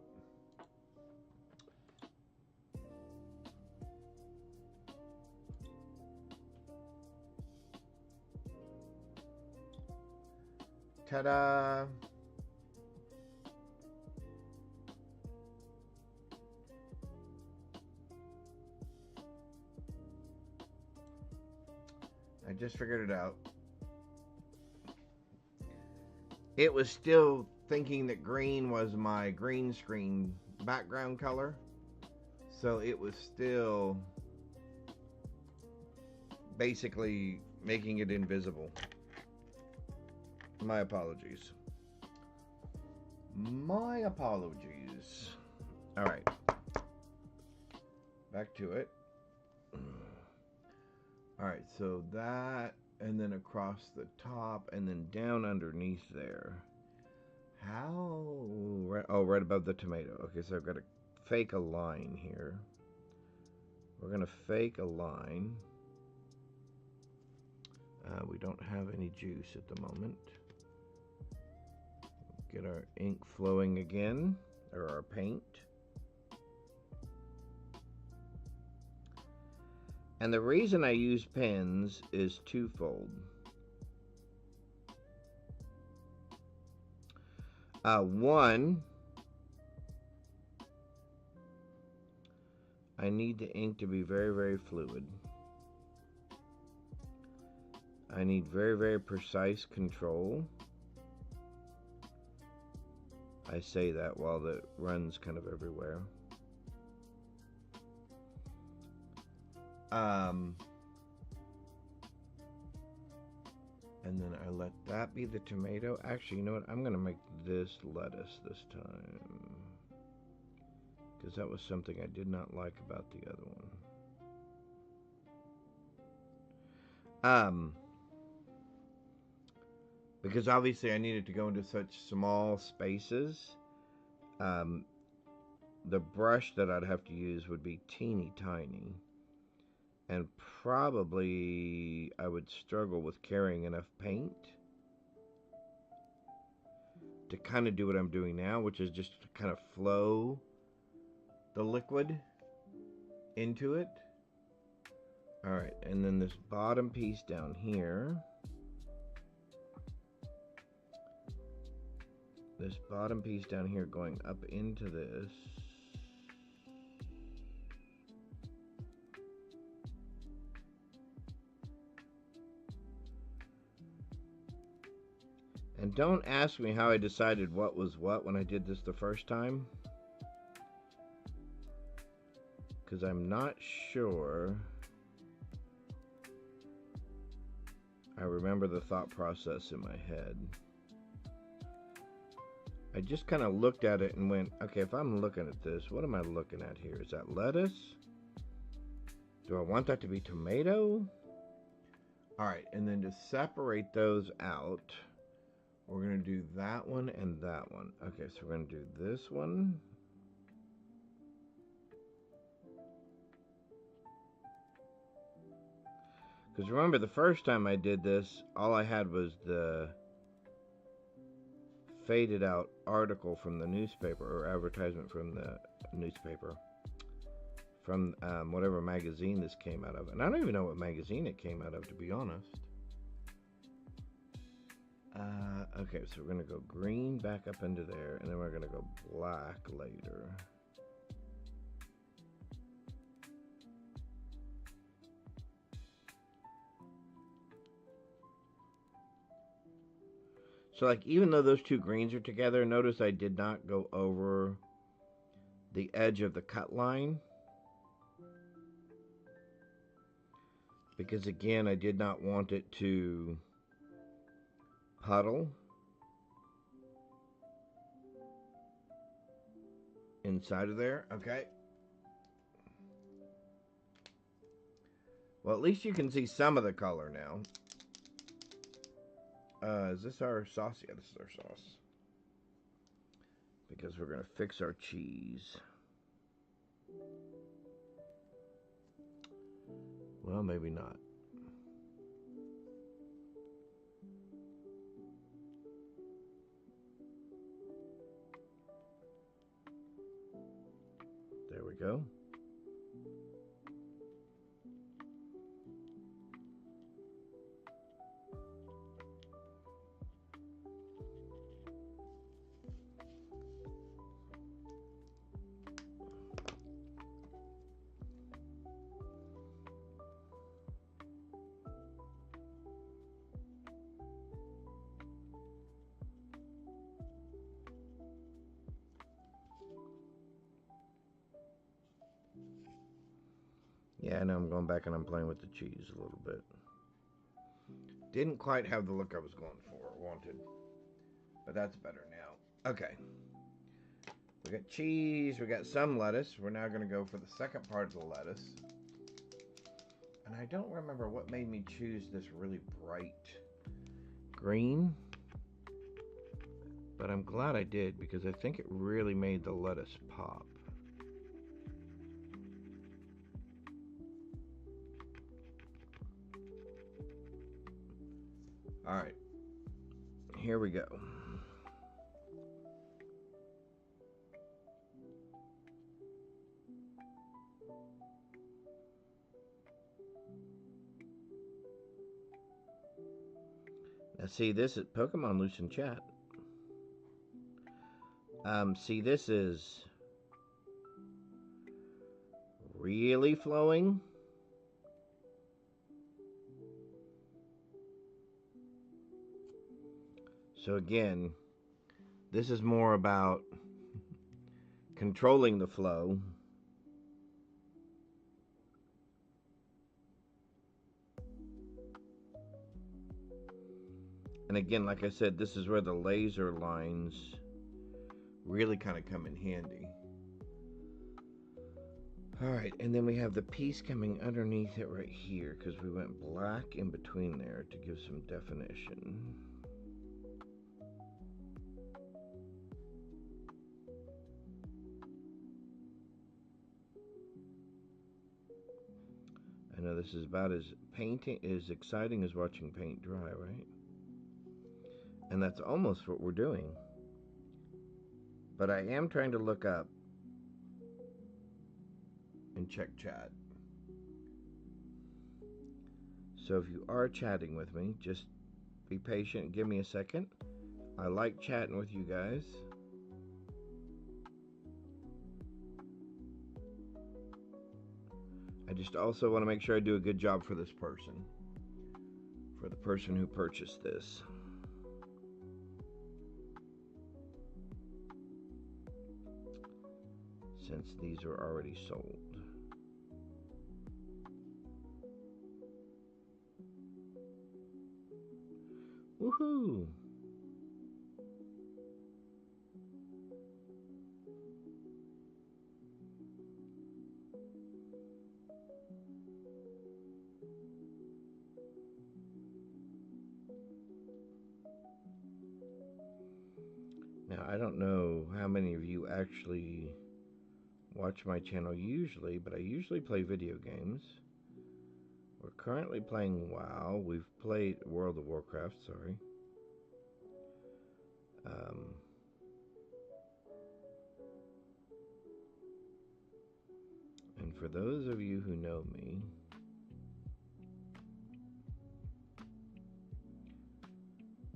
Ta-da! I just figured it out. It was still thinking that green was my green screen background color. So it was still basically making it invisible. My apologies. My apologies. All right. Back to it. All right, so that, and then across the top, and then down underneath there. How? Oh, right above the tomato. Okay, so I've got to fake a line here. We're going to fake a line. We don't have any juice at the moment. Get our ink flowing again, or our paint. And the reason I use pens is twofold. One, I need the ink to be very, very fluid. I need very, very precise control. I say that while it runs kind of everywhere. And then I let that be the tomato. Actually, you know what? I'm going to make this lettuce this time. Because that was something I did not like about the other one. Because obviously I needed to go into such small spaces. The brush that I'd have to use would be teeny tiny. And probably I would struggle with carrying enough paint to kind of do what I'm doing now, which is just to kind of flow the liquid into it. Alright, and then this bottom piece down here. This bottom piece down here going up into this. And don't ask me how I decided what was what when I did this the first time. Because I'm not sure I remember the thought process in my head. I just kind of looked at it and went, okay, if I'm looking at this, what am I looking at here? Is that lettuce? Do I want that to be tomato? All right, and then to separate those out, we're going to do that one and that one. Okay, so we're going to do this one. Because remember, the first time I did this, all I had was the faded out article from the newspaper, or advertisement from the newspaper, from whatever magazine this came out of. And I don't even know what magazine it came out of, to be honest. Okay, so we're going to go green back up into there, and then we're going to go black later. So, like, even though those two greens are together, notice I did not go over the edge of the cut line. Because, again, I did not want it to puddle inside of there. Okay. Well, at least you can see some of the color now. Is this our sauce? Yeah, this is our sauce. Because we're going to fix our cheese. Well, maybe not. we go. Yeah, I know I'm going back and I'm playing with the cheese a little bit. Didn't quite have the look I was going for or wanted, but that's better now. Okay. We got cheese, we got some lettuce. We're now going to go for the second part of the lettuce. And I don't remember what made me choose this really bright green. But I'm glad I did because I think it really made the lettuce pop. Alright, here we go. Now see, this is Pokemon Loose in chat. See, this is really flowing. So again, this is more about controlling the flow. And again, like I said, this is where the laser lines really kind of come in handy. Alright, and then we have the piece coming underneath it right here because we went black in between there to give some definition. I know this is about as exciting as watching paint dry, right? And that's almost what we're doing. But I am trying to look up and check chat. So if you are chatting with me, just be patient and give me a second. I like chatting with you guys. I just also want to make sure I do a good job for this person. For the person who purchased this. Since these are already sold. Woohoo! Now, I don't know how many of you actually watch my channel usually, but I usually play video games. We're currently playing WoW. We've played World of Warcraft, sorry. And for those of you who know me,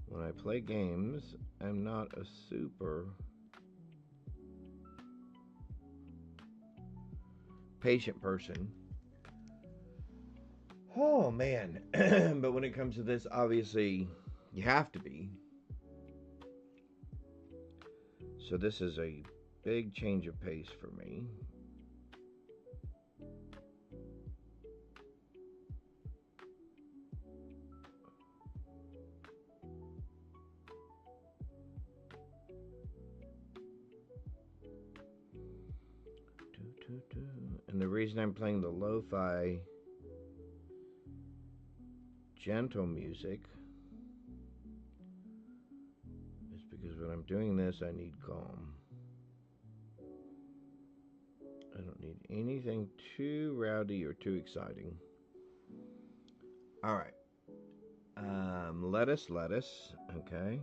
when I play games, I'm not a super patient person. Oh man. But when it comes to this, obviously you have to be. So this is a big change of pace for me. And the reason I'm playing the lo-fi gentle music is because when I'm doing this, I need calm. I don't need anything too rowdy or too exciting. All right. Lettuce, okay.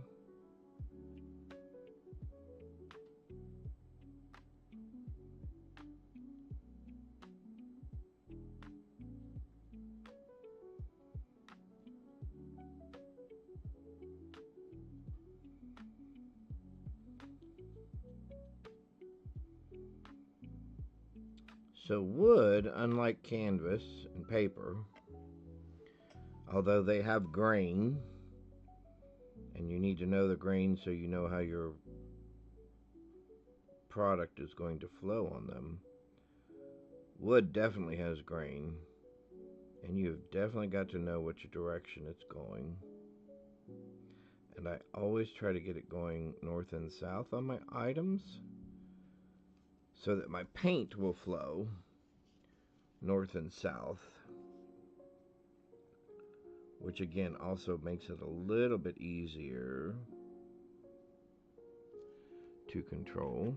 So wood, unlike canvas and paper, although they have grain, and you need to know the grain so you know how your product is going to flow on them, wood definitely has grain, and you've definitely got to know which direction it's going. And I always try to get it going north and south on my items so that my paint will flow north and south, which again also makes it a little bit easier to control.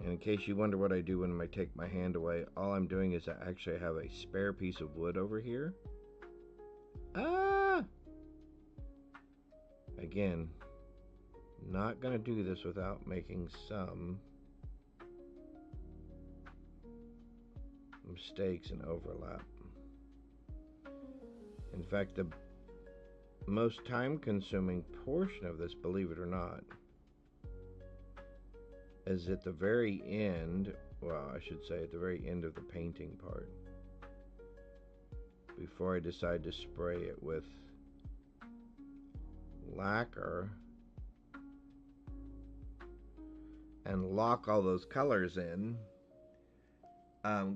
And in case you wonder what I do when I take my hand away, all I'm doing is I actually have a spare piece of wood over here. Ah! Again, not going to do this without making some mistakes and overlap. In fact, the most time-consuming portion of this, believe it or not, is at the very end, well, I should say at the very end of the painting part, before I decide to spray it with lacquer and lock all those colors in,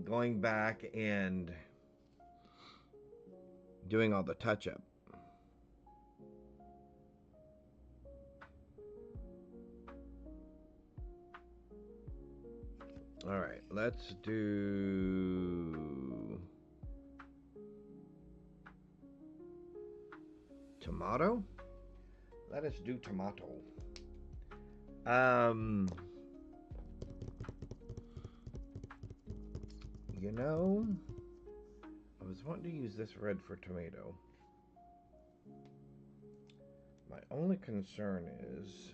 going back and doing all the touch-up. All right, let's do tomato. Let us do tomato. You know, I was wanting to use this red for tomato. My only concern is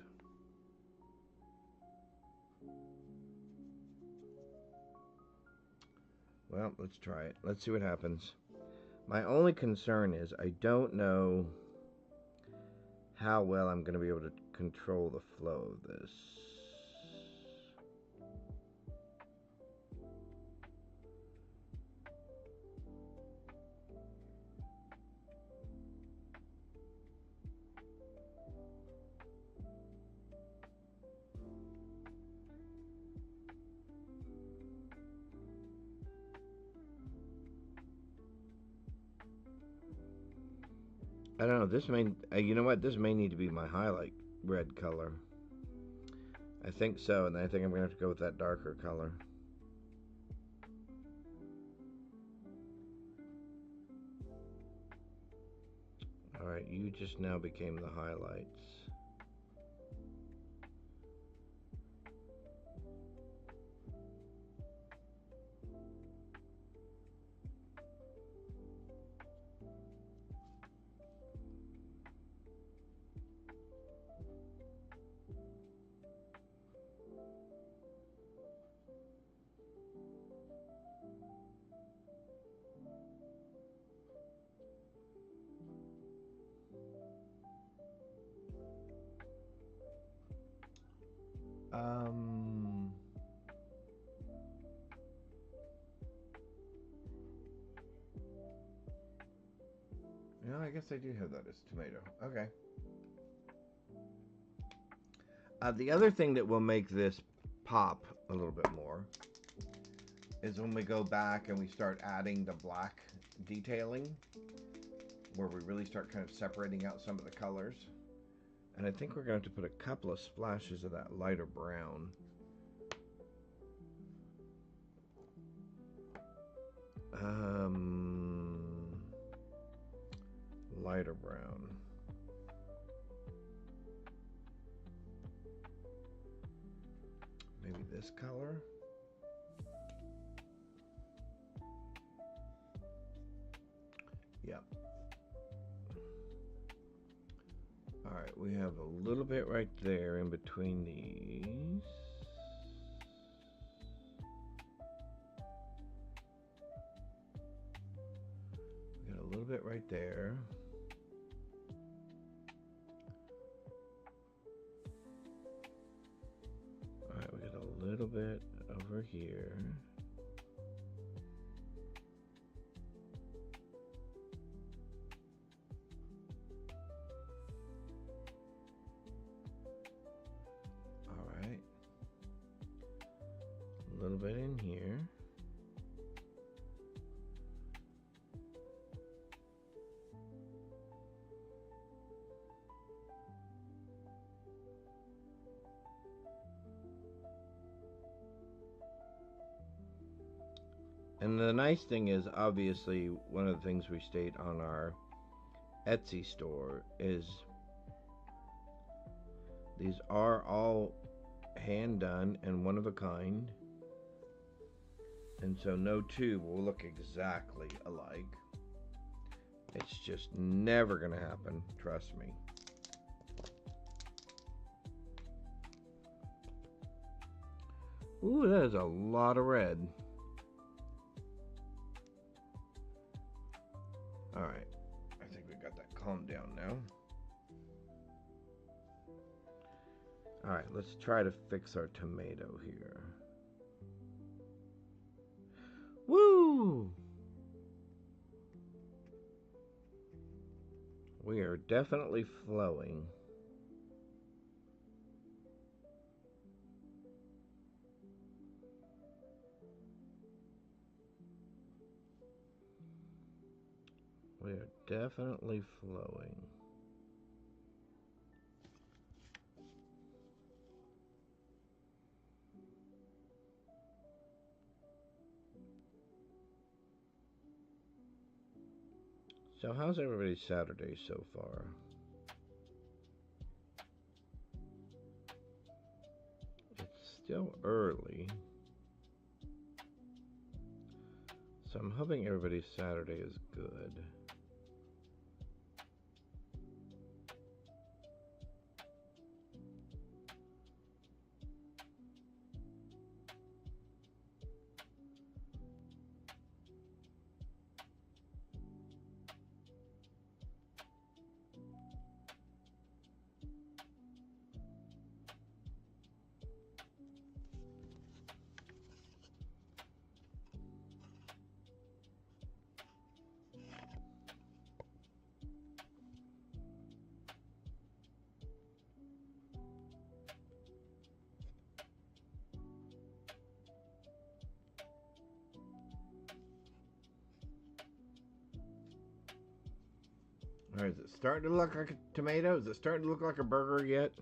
well, let's try it. Let's see what happens. My only concern is I don't know how well I'm going to be able to control the flow of this. I don't know, this may, you know what, this may need to be my highlight red color. I think so, and I think I'm going to have to go with that darker color. Alright, you just now became the highlights. You know, I guess I do have that as tomato. Okay. The other thing that will make this pop a little bit more is when we go back and we start adding the black detailing, where we really start kind of separating out some of the colors. And I think we're going to have to put a couple of splashes of that lighter brown. Lighter brown. Maybe this color. Yep. All right, we have a little bit right there in between these. We got a little bit right there. All right, we got little bit over here. All right. A little bit in here. And the nice thing is, obviously, one of the things we state on our Etsy store is these are all hand done and one of a kind. And so no two will look exactly alike. It's just never going to happen, trust me. Ooh, that is a lot of red. Alright, I think we got that calmed down now. Alright, let's try to fix our tomato here. Woo! We are definitely flowing. We are definitely flowing. So how's everybody's Saturday so far? It's still early. So I'm hoping everybody's Saturday is good. Or is it starting to look like a tomato? Is it starting to look like a burger yet?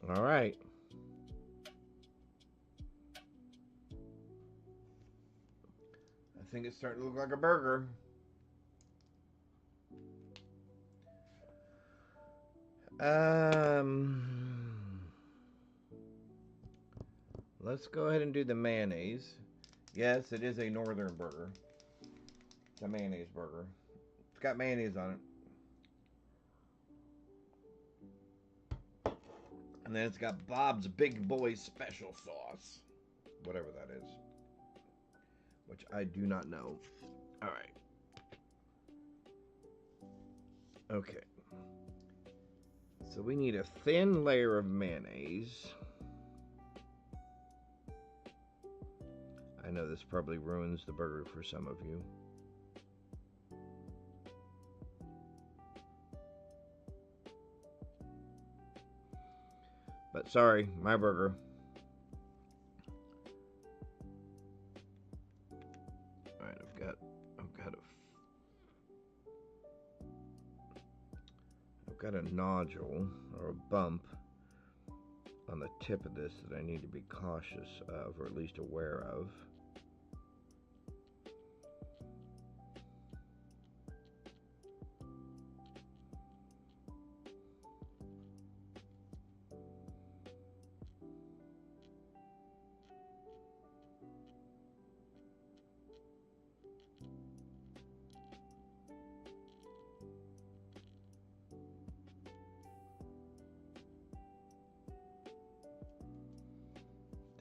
All right. I think it's starting to look like a burger. Let's go ahead and do the mayonnaise. Yes, it is a northern burger. It's a mayonnaise burger. It's got mayonnaise on it. And then it's got Bob's Big Boy Special Sauce. Whatever that is. Which I do not know. Alright. Okay. So we need a thin layer of mayonnaise. I know this probably ruins the burger for some of you. But sorry, my burger. All right, I've got a nodule or a bump on the tip of this that I need to be cautious of, or at least aware of.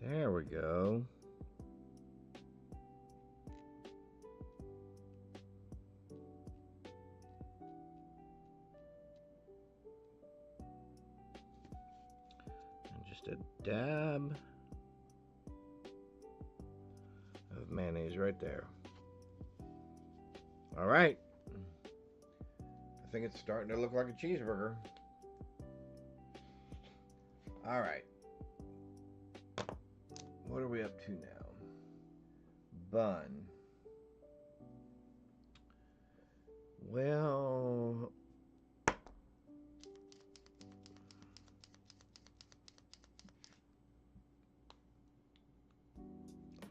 There we go. And just a dab of mayonnaise right there. All right. I think it's starting to look like a cheeseburger. All right. What are we up to now? Bun. Well, I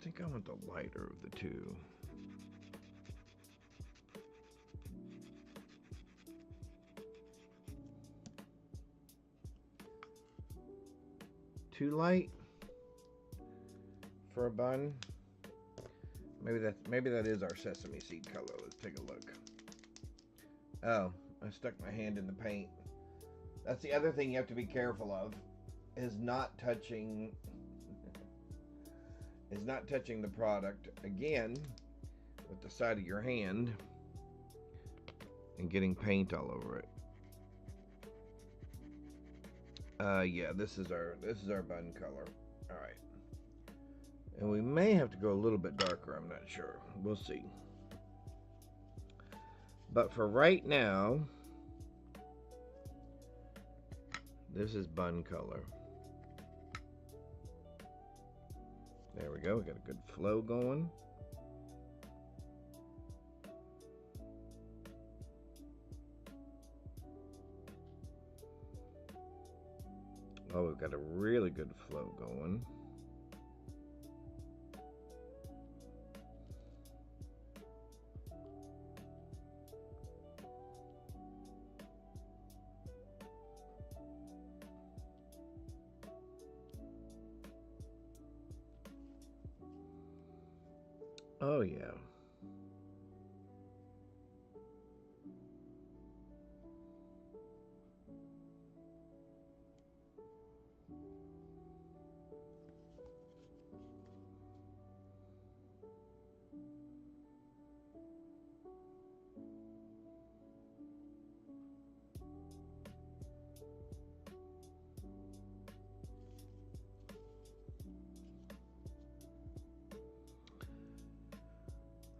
think I want the lighter of the two. Too light for a bun? Maybe that is our sesame seed color. Let's take a look. Oh, I stuck my hand in the paint. That's the other thing you have to be careful of, is not touching the product again with the side of your hand and getting paint all over it. Yeah, this is our bun color. All right. And we may have to go a little bit darker, I'm not sure. We'll see. But for right now, this is bun color. There we go. We got a good flow going. Oh, we've got a really good flow going. Oh, yeah.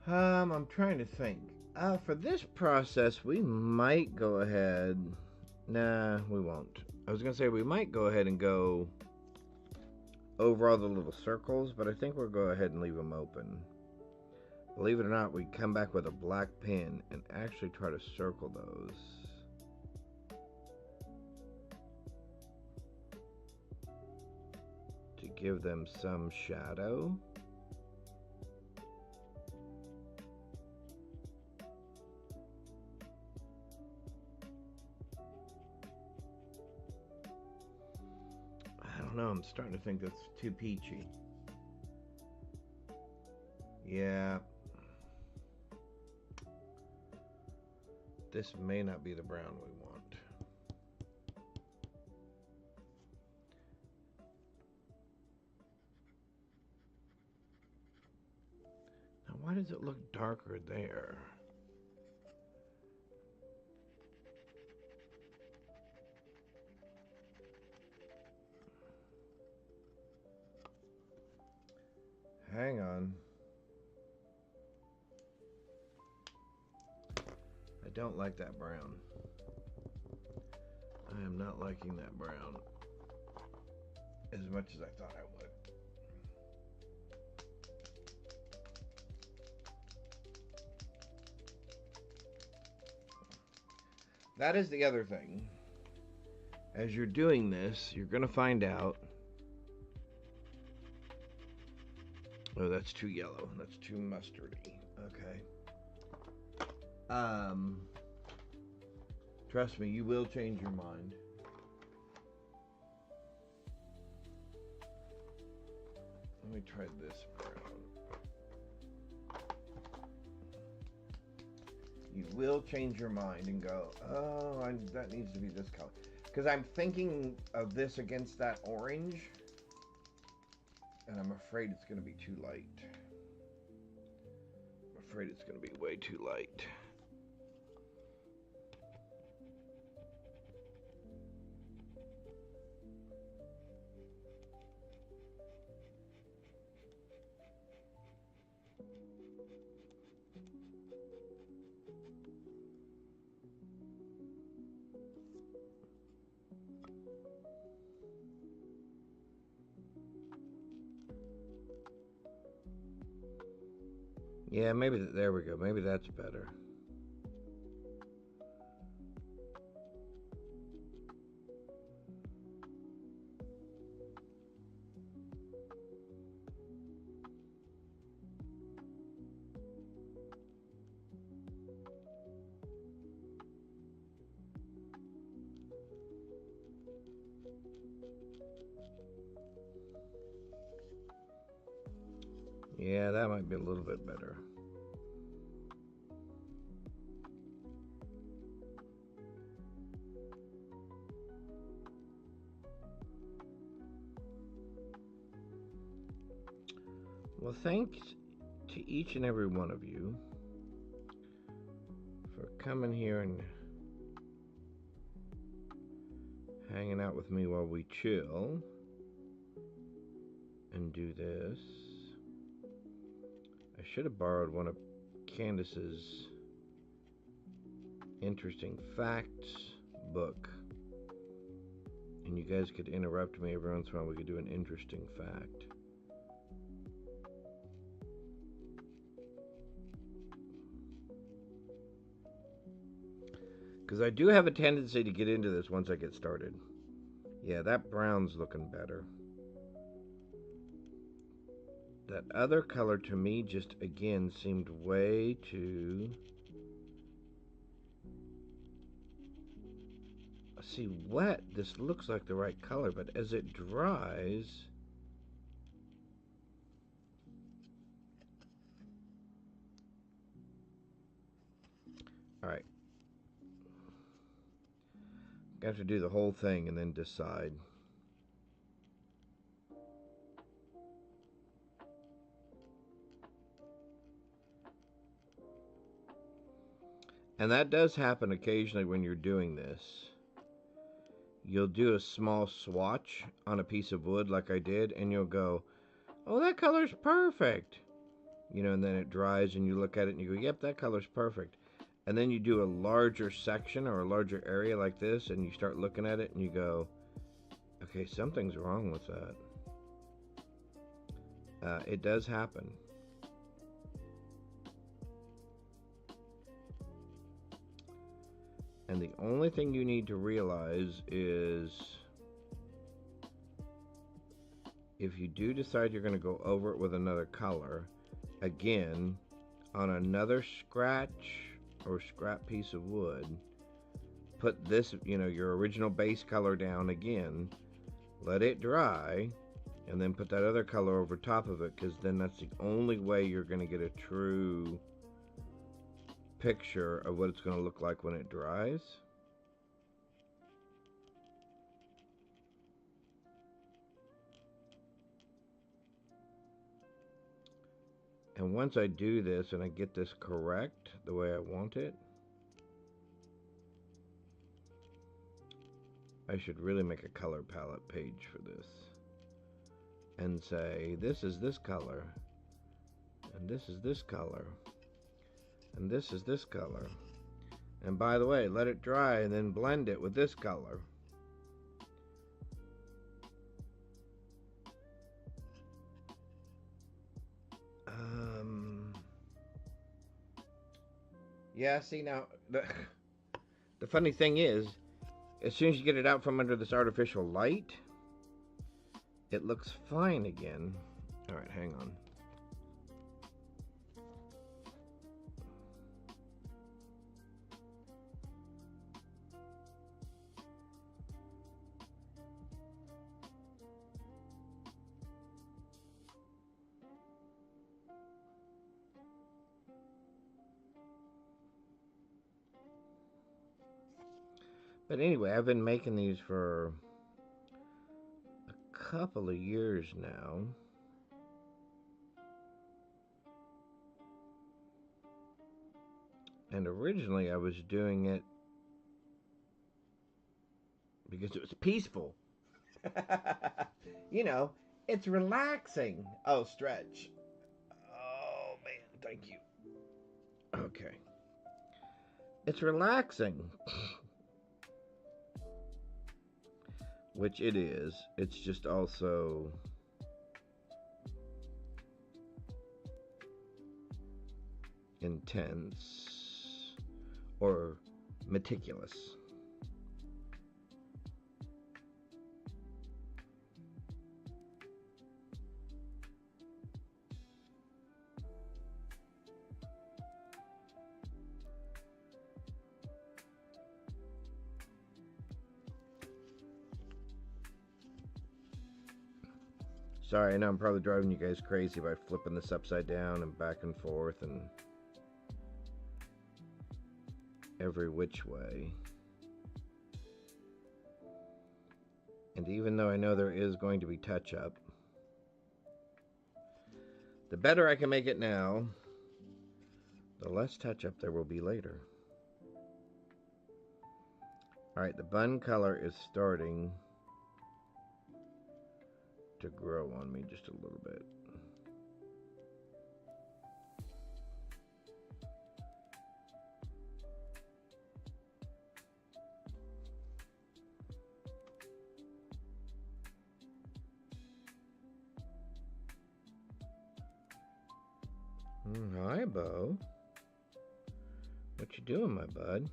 I'm trying to think. For this process, we might go ahead. Nah, we won't. I was gonna say we might go ahead and go over all the little circles, but I think we'll go ahead and leave them open. Believe it or not, we come back with a black pen and actually try to circle those. To give them some shadow. I don't know, I'm starting to think that's too peachy. Yeah. This may not be the brown we want. Now, why does it look darker there? Hang on. I don't like that brown. I am not liking that brown. as much as I thought I would. That is the other thing. As you're doing this, you're going to find out. Oh, that's too yellow. That's too mustardy. Okay. Trust me, you will change your mind. Let me try this brown. You will change your mind and go, oh, that needs to be this color. Because I'm thinking of this against that orange, and I'm afraid it's going to be too light. I'm afraid it's going to be way too light. Yeah, maybe, there we go. Maybe that's better. Yeah, that might be a little bit better. Well, thanks to each and every one of you for coming here and hanging out with me while we chill and do this. I should have borrowed one of Candace's interesting facts book, and you guys could interrupt me every once in a while. We could do an interesting fact. Because I do have a tendency to get into this once I get started. Yeah, that brown's looking better. That other color to me just, again, seemed way too... See, wet, this looks like the right color, but as it dries... Alright. I have to do the whole thing and then decide. And that does happen occasionally when you're doing this. You'll do a small swatch on a piece of wood like I did, and you'll go, oh, that color's perfect. You know, and then it dries and you look at it and you go, yep, that color's perfect. And then you do a larger section or a larger area like this, and you start looking at it and you go, okay, something's wrong with that. It does happen. And the only thing you need to realize is if you do decide you're going to go over it with another color, again, on another scratch or scrap piece of wood, put this, you know, your original base color down again, let it dry, and then put that other color over top of it, because then that's the only way you're going to get a true picture of what it's going to look like when it dries. And once I do this and I get this correct the way I want it, I should really make a color palette page for this and say, this is this color, and this is this color, and this is this color. And by the way, let it dry and then blend it with this color. Yeah, see now, the funny thing is, as soon as you get it out from under this artificial light, it looks fine again. All right, hang on. But anyway, I've been making these for a couple of years now. And originally I was doing it because it was peaceful. You know, it's relaxing. Oh, stretch. Oh, man, thank you. Okay. It's relaxing. Which it is. It's just also intense or meticulous. Sorry, I know I'm probably driving you guys crazy by flipping this upside down and back and forth and every which way. And even though I know there is going to be touch-up, the better I can make it now, the less touch-up there will be later. Alright, the bun color is starting to grow on me just a little bit. Hi, Bo. What you doing, my bud?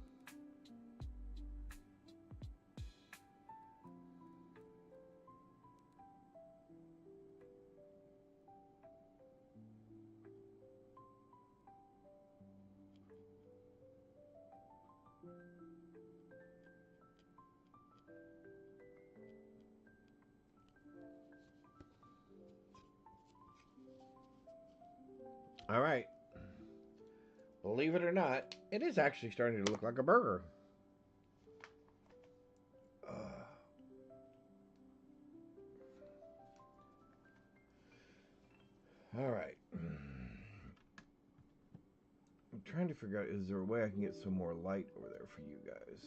All right. Believe it or not, it is actually starting to look like a burger. All right. I'm trying to figure out, is there a way I can get some more light over there for you guys?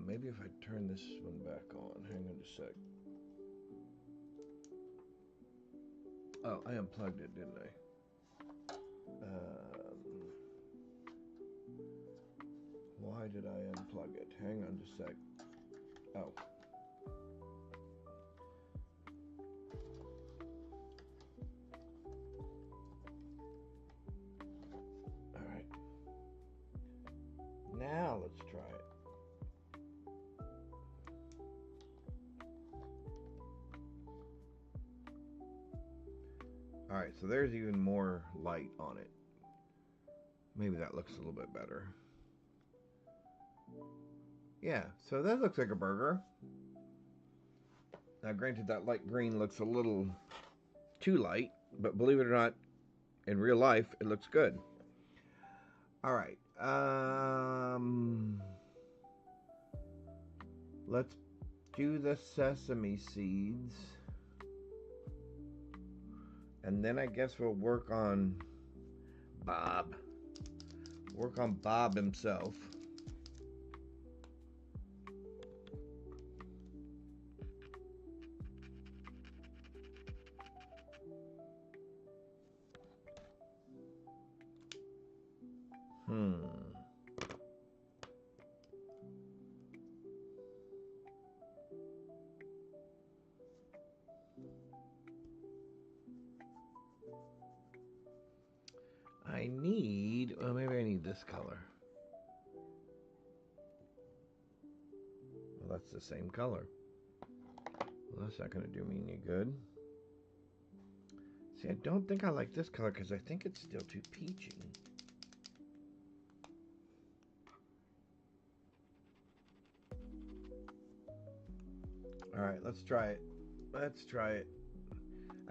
Maybe if I turn this one back on. Hang on just a sec. Oh, I unplugged it, didn't I? Why did I unplug it? Hang on just a sec. Oh. Alright. Now let's try it. Alright, so there's even more light on it. Maybe that looks a little bit better. Yeah, so that looks like a burger. Now, granted, that light green looks a little too light, but believe it or not, in real life, it looks good. All right. Let's do the sesame seeds. And then I guess we'll work on Bob. Work on Bob himself. I need need, well, maybe I need this color. Well, that's the same color. Well, that's not going to do me any good. See, I don't think I like this color because I think it's still too peachy. Alright, let's try it. Let's try it.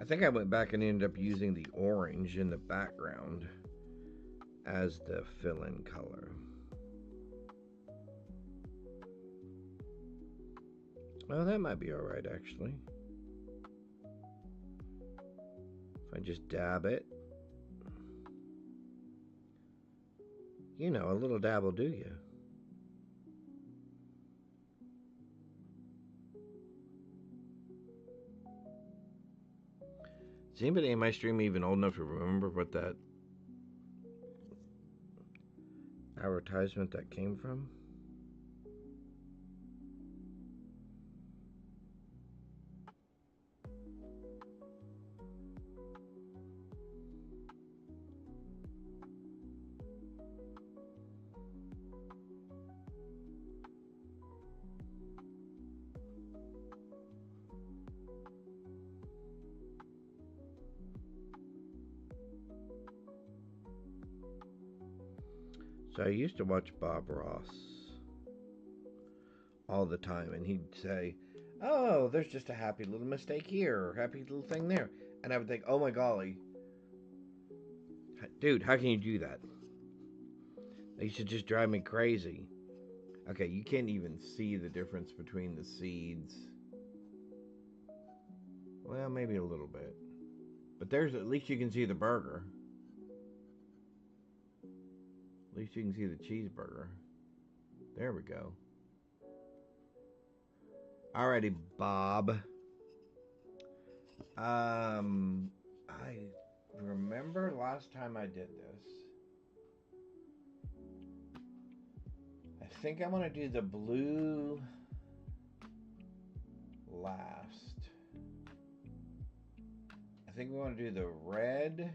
I think I went back and ended up using the orange in the background as the fill-in color. Well, that might be alright, actually. If I just dab it. You know, a little dab will do you. Is anybody in my stream even old enough to remember what that advertisement that came from? So I used to watch Bob Ross all the time, and he'd say, "Oh, there's just a happy little mistake here, or happy little thing there," and I would think, "Oh my golly, dude, how can you do that? They should just drive me crazy." Okay, you can't even see the difference between the seeds. Well, maybe a little bit, but there's at least you can see the burger. At least you can see the cheeseburger. There we go. Alrighty, Bob. I remember last time I did this. I think I want to do the blue last. I think we want to do the red.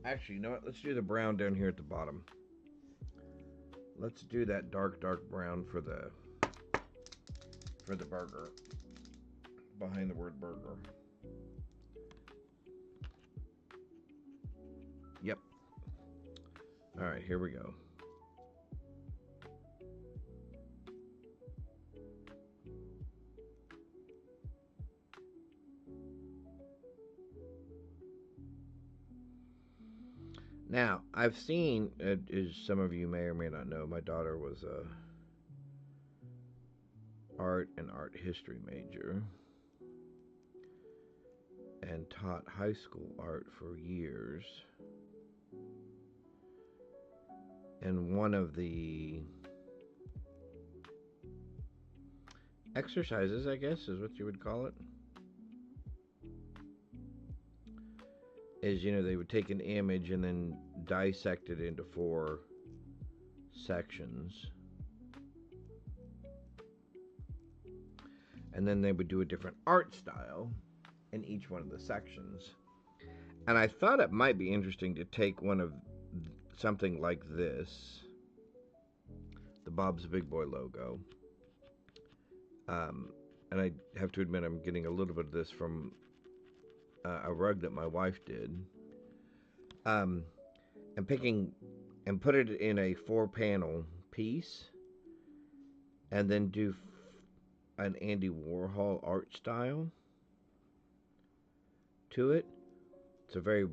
Actually, you know what? Let's do the brown down here at the bottom. Let's do that dark brown for the burger. Behind the word burger. Yep. Alright, here we go. Now, I've seen, as some of you may or may not know, my daughter was a art and art history major and taught high school art for years. And one of the exercises, I guess, is what you would call it, is, you know, they would take an image and then dissect it into 4 sections. And then they would do a different art style in each one of the sections. And I thought it might be interesting to take one of something like this, the Bob's Big Boy logo. And I have to admit I'm getting a little bit of this from a rug that my wife did. And put it in a 4-panel piece, and then do an Andy Warhol art style to it. It's a very,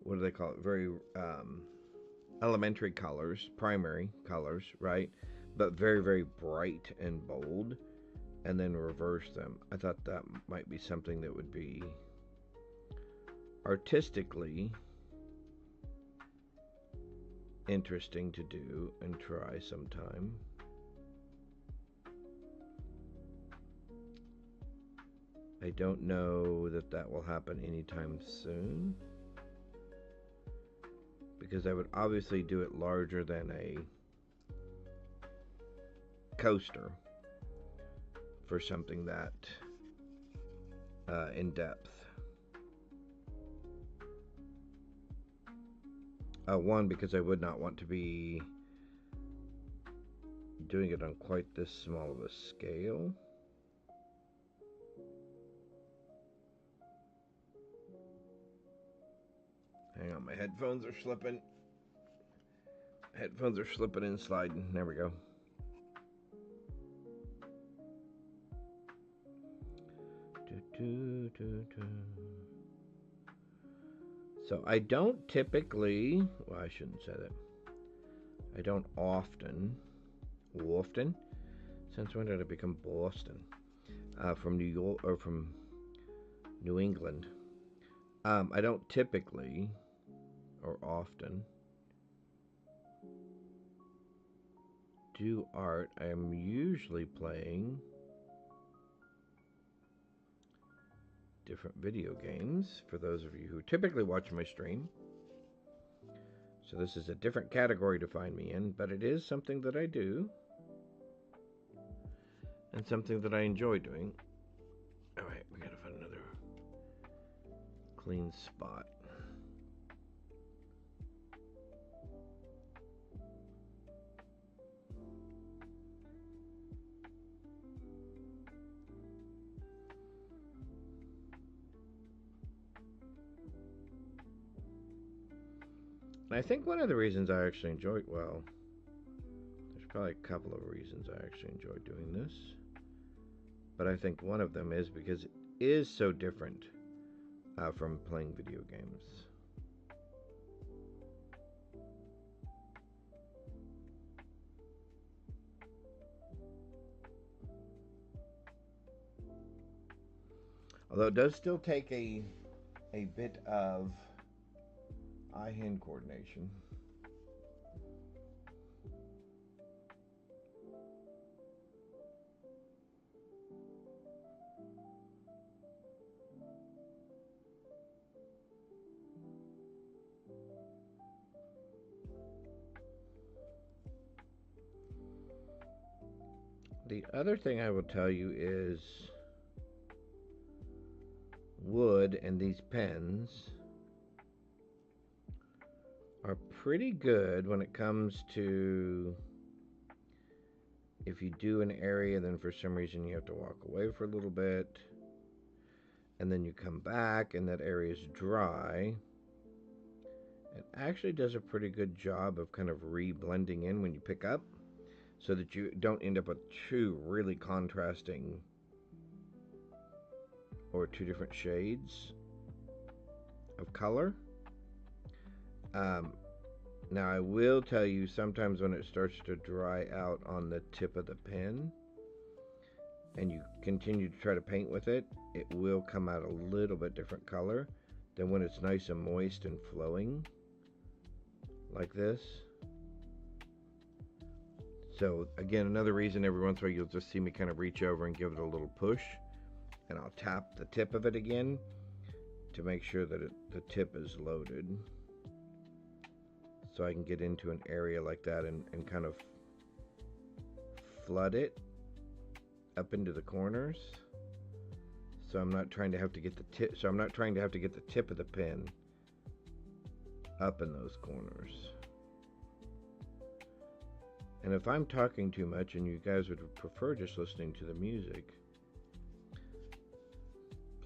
what do they call it? Very elementary colors, primary colors, right? But very, very bright and bold, and then reverse them. I thought that might be something that would be artistically interesting to do and try sometime. I don't know that that will happen anytime soon, because I would obviously do it larger than a coaster for something that in depth. One, because I would not want to be doing it on quite this small of a scale. Hang on, my headphones are slipping. Headphones are slipping and sliding. There we go. So I don't typically, well, I shouldn't say that. I don't often, since when did I become Boston? From New York, or from New England. I don't typically, or often, do art. I am usually playing different video games, for those of you who typically watch my stream. So this is a different category to find me in, but it is something that I do, and something that I enjoy doing. Alright, we gotta find another clean spot. And I think one of the reasons I actually enjoy, well, there's probably a couple of reasons I actually enjoy doing this, but I think one of them is because it is so different from playing video games. Although it does still take a bit of eye-hand coordination. The other thing I will tell you is wood and these pens are pretty good when it comes to, if you do an area, then for some reason you have to walk away for a little bit, and then you come back and that area is dry. It actually does a pretty good job of kind of re-blending in when you pick up, so that you don't end up with two really contrasting or two different shades of color. Now I will tell you, sometimes when it starts to dry out on the tip of the pen and you continue to try to paint with it, it will come out a little bit different color than when it's nice and moist and flowing like this. So again, another reason every once in a while you'll just see me kind of reach over and give it a little push, and I'll tap the tip of it again to make sure that the tip is loaded, so I can get into an area like that and kind of flood it up into the corners. So I'm not trying to have to get the tip. So I'm not trying to have to get the tip of the pen up in those corners. And if I'm talking too much and you guys would prefer just listening to the music,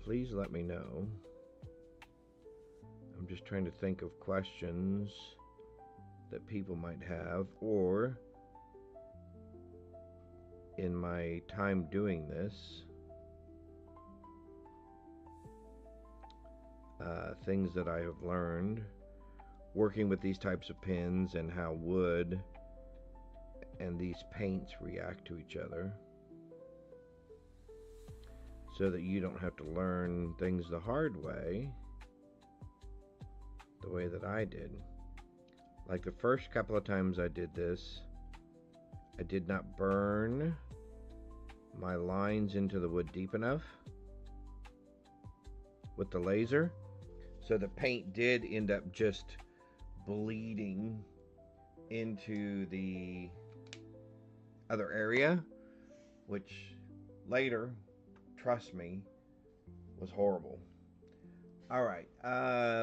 please let me know. I'm just trying to think of questions that people might have, or in my time doing this, things that I have learned working with these types of pens and how wood and these paints react to each other, so that you don't have to learn things the hard way, the way that I did. Like the first couple of times I did this, I did not burn my lines into the wood deep enough with the laser, so the paint did end up just bleeding into the other area, which later, trust me, was horrible. All right,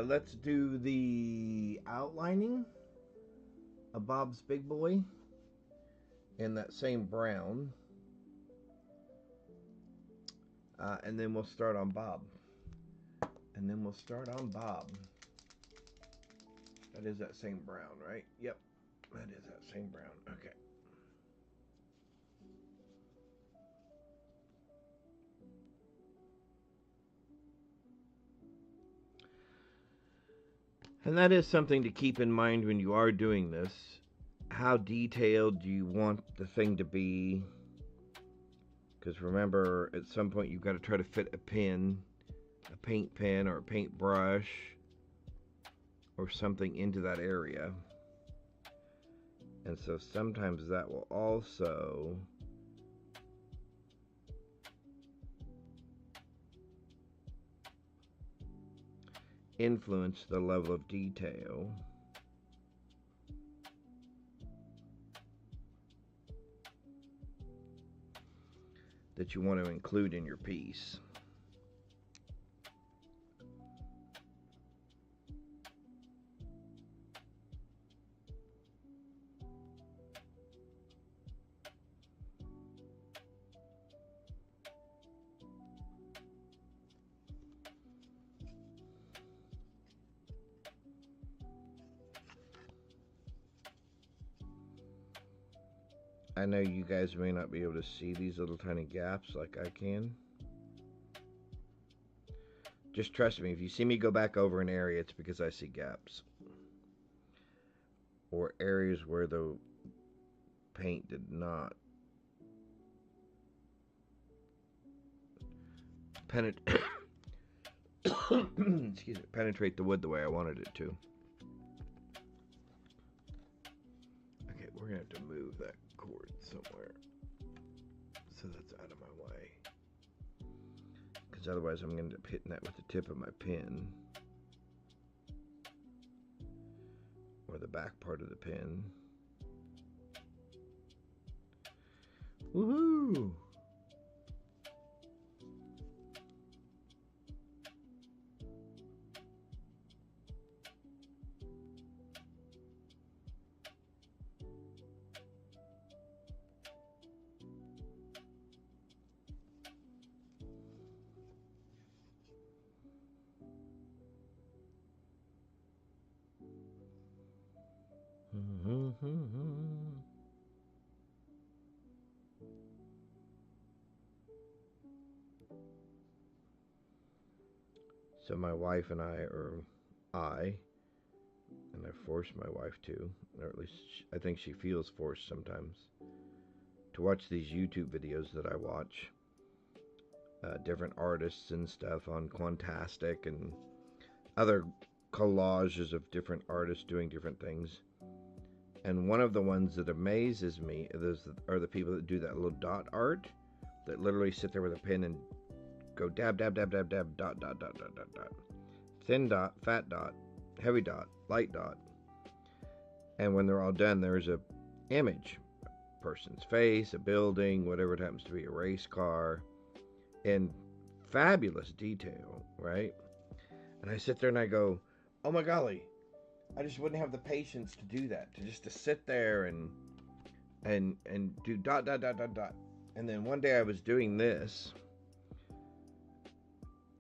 let's do the outlining of Bob's Big Boy in that same brown. And then we'll start on Bob. That is that same brown, right? Yep, that is that same brown. Okay. And that is something to keep in mind when you are doing this. How detailed do you want the thing to be? Because remember, at some point you've got to try to fit a pen, a paint pen or a paintbrush or something into that area. And so sometimes that will also influence the level of detail that you want to include in your piece. I know you guys may not be able to see these little tiny gaps like I can. Just trust me, if you see me go back over an area, it's because I see gaps. Or areas where the paint did not penetrate the wood the way I wanted it to. Okay, we're gonna have to move that cord somewhere so that's out of my way, because otherwise I'm gonna end up hitting that with the tip of my pen or the back part of the pen. Woohoo! So my wife and I force my wife to, or at least I think she feels forced sometimes, to watch these YouTube videos that I watch. Different artists and stuff on Quantastic and other collages of different artists doing different things. And one of the ones that amazes me are the people that do that little dot art, that literally sit there with a pen and go dab, dab, dab, dab, dab, dot, dot, dot, dot, dot, dot. Thin dot, fat dot, heavy dot, light dot. And when they're all done, there's a image, a person's face, a building, whatever it happens to be, a race car, in fabulous detail, right? And I sit there and I go, oh my golly, I just wouldn't have the patience to do that, to sit there and do dot, dot, dot, dot, dot. And then one day I was doing this,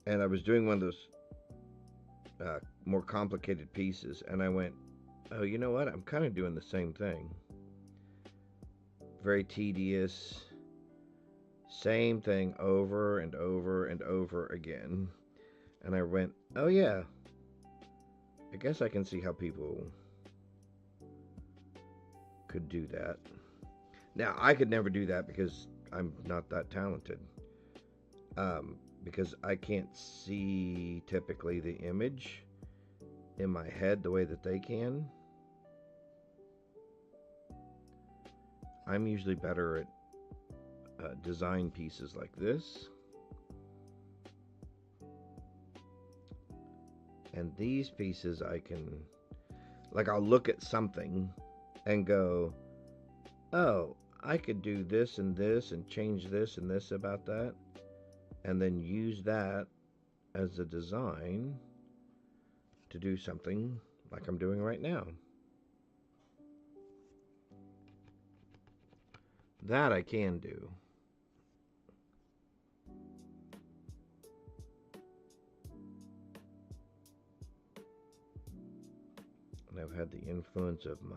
and I was doing one of those more complicated pieces, and I went, oh, you know what? I'm kind of doing the same thing. Very tedious. Same thing over and over and over again. And I went, oh yeah, I guess I can see how people could do that. Now, I could never do that because I'm not that talented. Because I can't see typically the image in my head the way that they can. I'm usually better at design pieces like this. And these pieces I can, like, I'll look at something and go, oh, I could do this and change this and this about that, and then use that as a design to do something like I'm doing right now. That I can do. And I've had the influence of my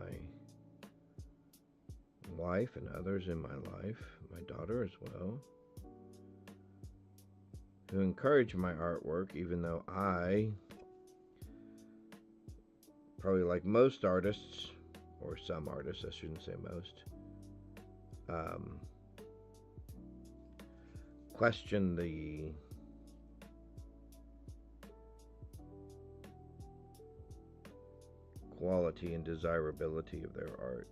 wife and others in my life, my daughter as well, who encourage my artwork, even though I, probably like most artists, or some artists, I shouldn't say most, question the quality and desirability of their art.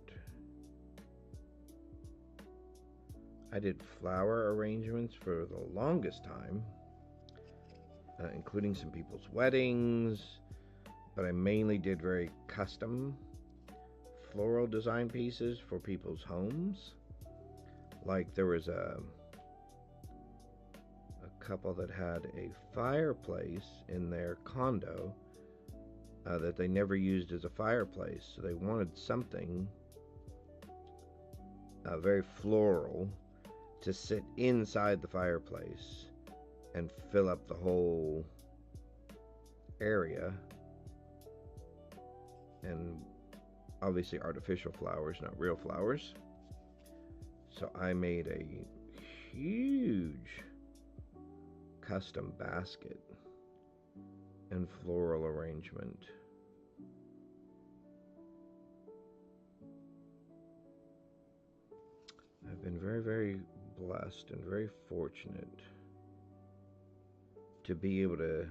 I did flower arrangements for the longest time, including some people's weddings, but I mainly did very custom floral design pieces for people's homes. Like there was a couple that had a fireplace in their condo that they never used as a fireplace, so they wanted something very floral to sit inside the fireplace and fill up the whole area. And obviously artificial flowers, not real flowers. So I made a huge custom basket and floral arrangement. I've been very, very blessed and very fortunate to be able to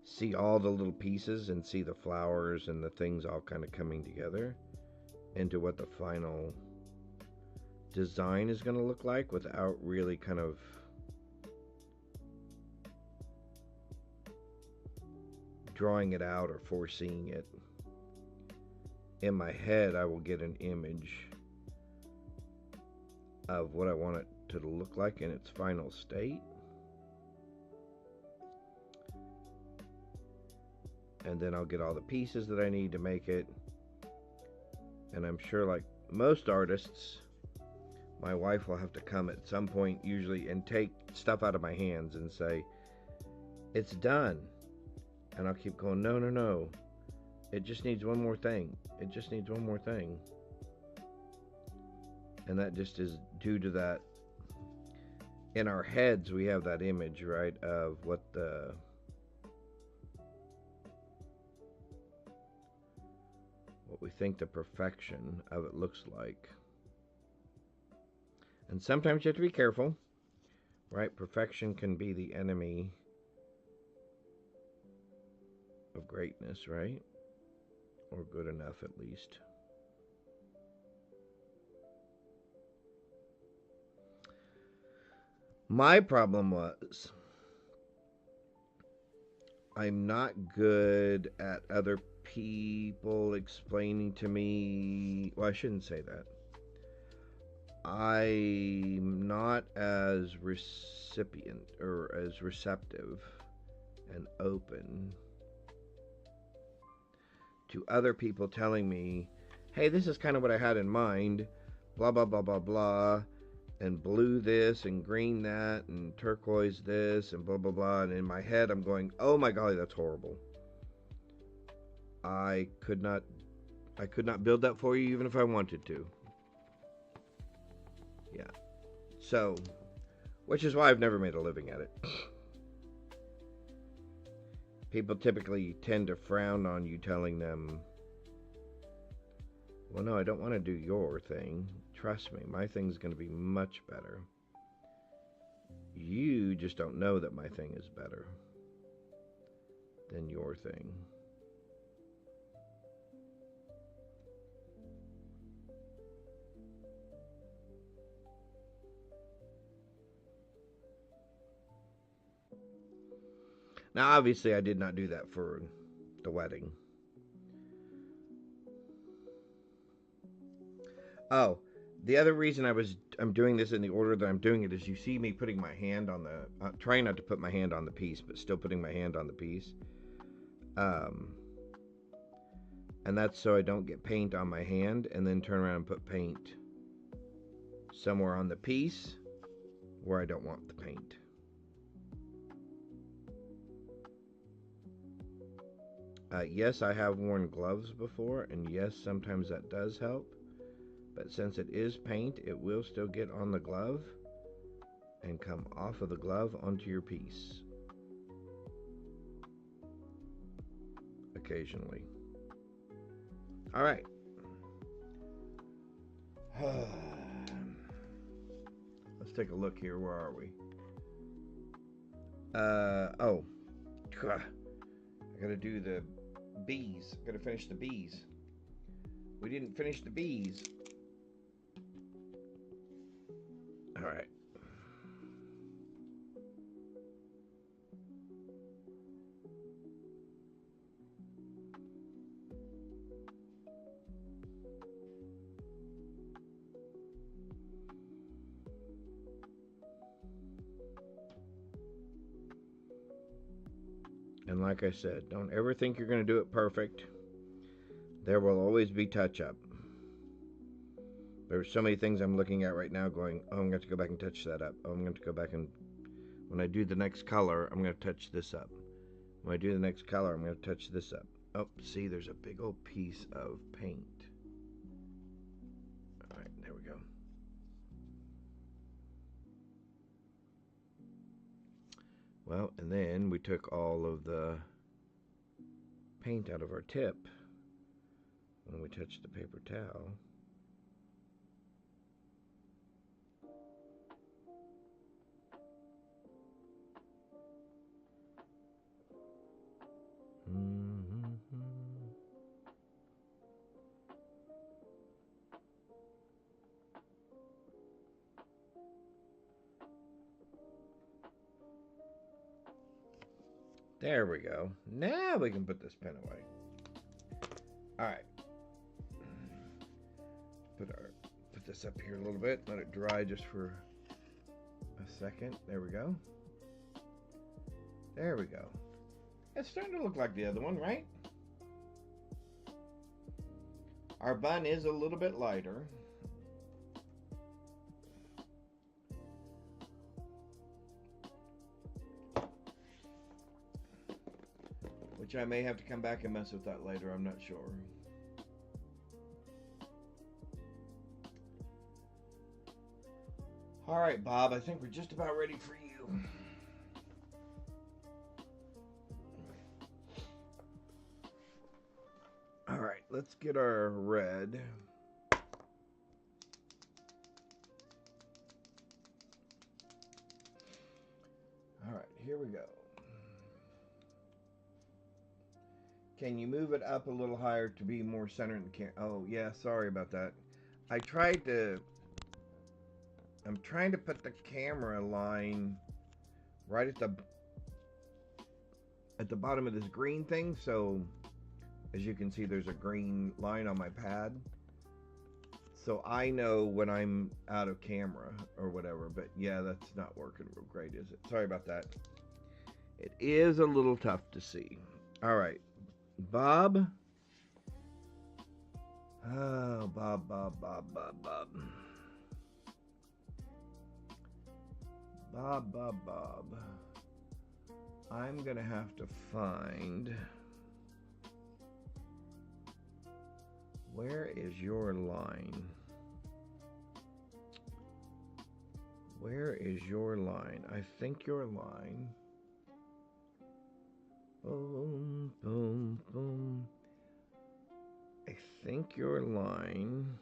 see all the little pieces and see the flowers and the things all kind of coming together into what the final design is going to look like without really kind of drawing it out or foreseeing it. In my head, I will get an image of what I want it to look like in its final state. And then I'll get all the pieces that I need to make it. And I'm sure, like most artists, my wife will have to come at some point usually and take stuff out of my hands and say, it's done. And I'll keep going, no, no, no. It just needs one more thing. It just needs one more thing. And that just is due to that. In our heads, we have that image, right, of what we think the perfection of it looks like. And sometimes you have to be careful, right? Perfection can be the enemy of greatness, right? Or good enough, at least. My problem was I'm not good at other people explaining to me. Well, I shouldn't say that. I'm not as recipient or as receptive and open to other people telling me, hey, this is kind of what I had in mind, blah, blah, blah, blah, blah, and blue this, and green that, and turquoise this, and blah, blah, blah, and in my head I'm going, oh my golly, that's horrible. I could not build that for you even if I wanted to. Yeah. So, which is why I've never made a living at it. People typically tend to frown on you telling them, well, no, I don't want to do your thing. Trust me, my thing's going to be much better. You just don't know that my thing is better than your thing. Now, obviously, I did not do that for the wedding. Oh, The other reason I'm doing this in the order that I'm doing it is you see me putting my hand on the trying not to put my hand on the piece, but still putting my hand on the piece. And that's so I don't get paint on my hand and then turn around and put paint somewhere on the piece where I don't want the paint. Yes, I have worn gloves before, and yes, sometimes that does help. But since it is paint, it will still get on the glove and come off of the glove onto your piece occasionally. All right. Let's take a look here. Where are we? Oh. I gotta do the bees. I gotta finish the bees. We didn't finish the bees. All right. And like I said, don't ever think you're going to do it perfect. There will always be touch-up. There's so many things I'm looking at right now going, oh, I'm going to go back and touch that up. Oh, I'm going to go back and, when I do the next color, I'm going to touch this up. When I do the next color, I'm going to touch this up. Oh, see, there's a big old piece of paint. All right, there we go. Well, and then we took all of the paint out of our tip when we touched the paper towel. There we go. Now we can put this pen away. All right. Put this up here a little bit. Let it dry just for a second. There we go. There we go. It's starting to look like the other one, right? Our bun is a little bit lighter. Which I may have to come back and mess with that later. I'm not sure. All right, Bob, I think we're just about ready for you. All right, let's get our red. All right, here we go. Can you move it up a little higher to be more centered in the camera? Oh, yeah, sorry about that. I'm trying to put the camera line right at the bottom of this green thing, so as you can see there's a green line on my pad. So I know when I'm out of camera or whatever, but yeah, that's not working real great, is it? Sorry about that. It is a little tough to see. All right. Bob. Oh, Bob. Bob. I'm gonna have to find, where is your line? Where is your line? I think your line. Boom, boom, boom. I think your line.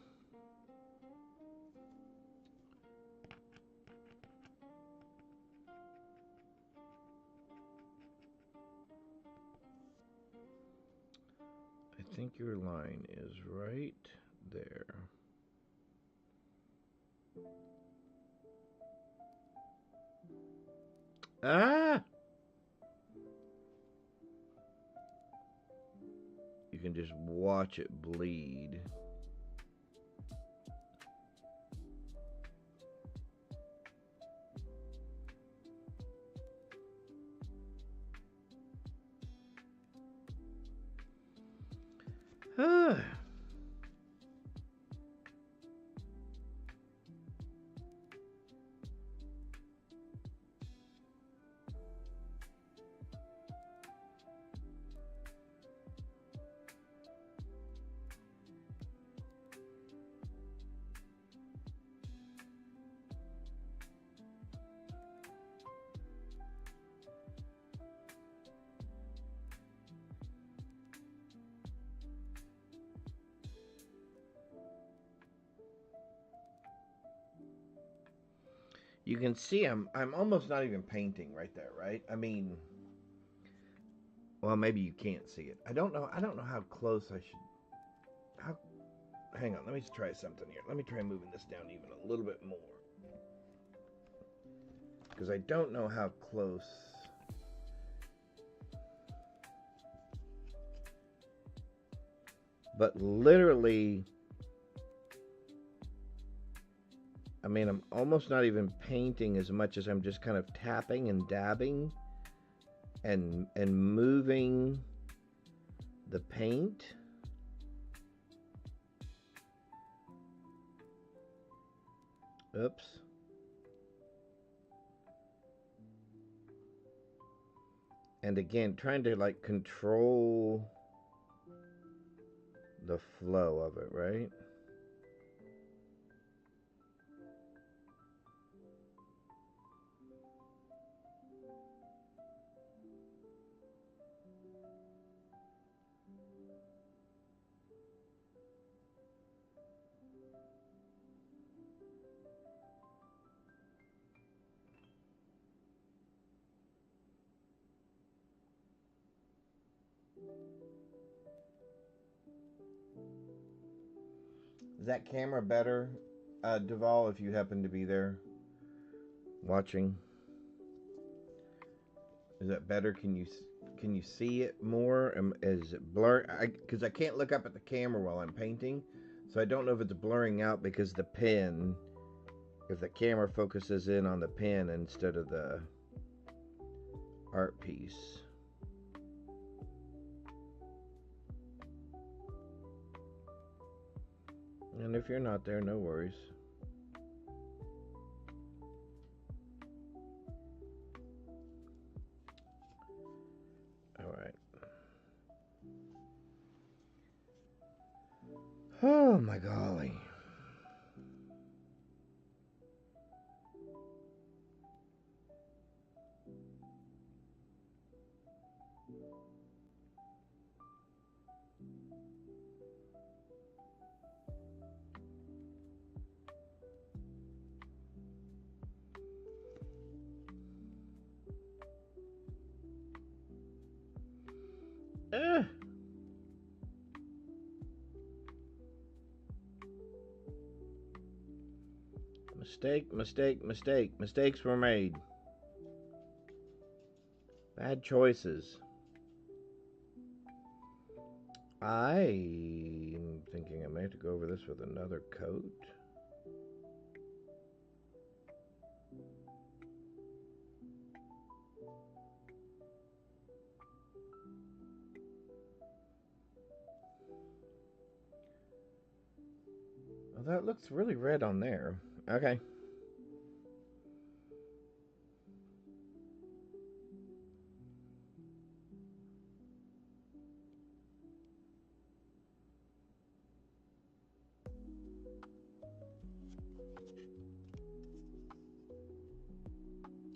I think your line is right there. Ah! You can just watch it bleed. you can see I'm almost not even painting right there, right? I mean, well, maybe you can't see it. I don't know how close I should. How? Hang on. Let me try something here. Let me try moving this down even a little bit more, because I don't know how close. But literally, I mean, I'm almost not even painting as much as I'm just kind of tapping and dabbing and moving the paint. Oops. And again, trying to like control the flow of it, right? Is that camera better, Duval, if you happen to be there watching? Is that better? Can you see it more? Is it blur? Because I can't look up at the camera while I'm painting, so I don't know if it's blurring out because the pen, if the camera focuses in on the pen instead of the art piece. And if you're not there, no worries. All right. Oh my golly. Uh. Mistake. Mistakes were made. Bad choices. I'm thinking I may have to go over this with another coat. Well, that looks really red on there. Okay.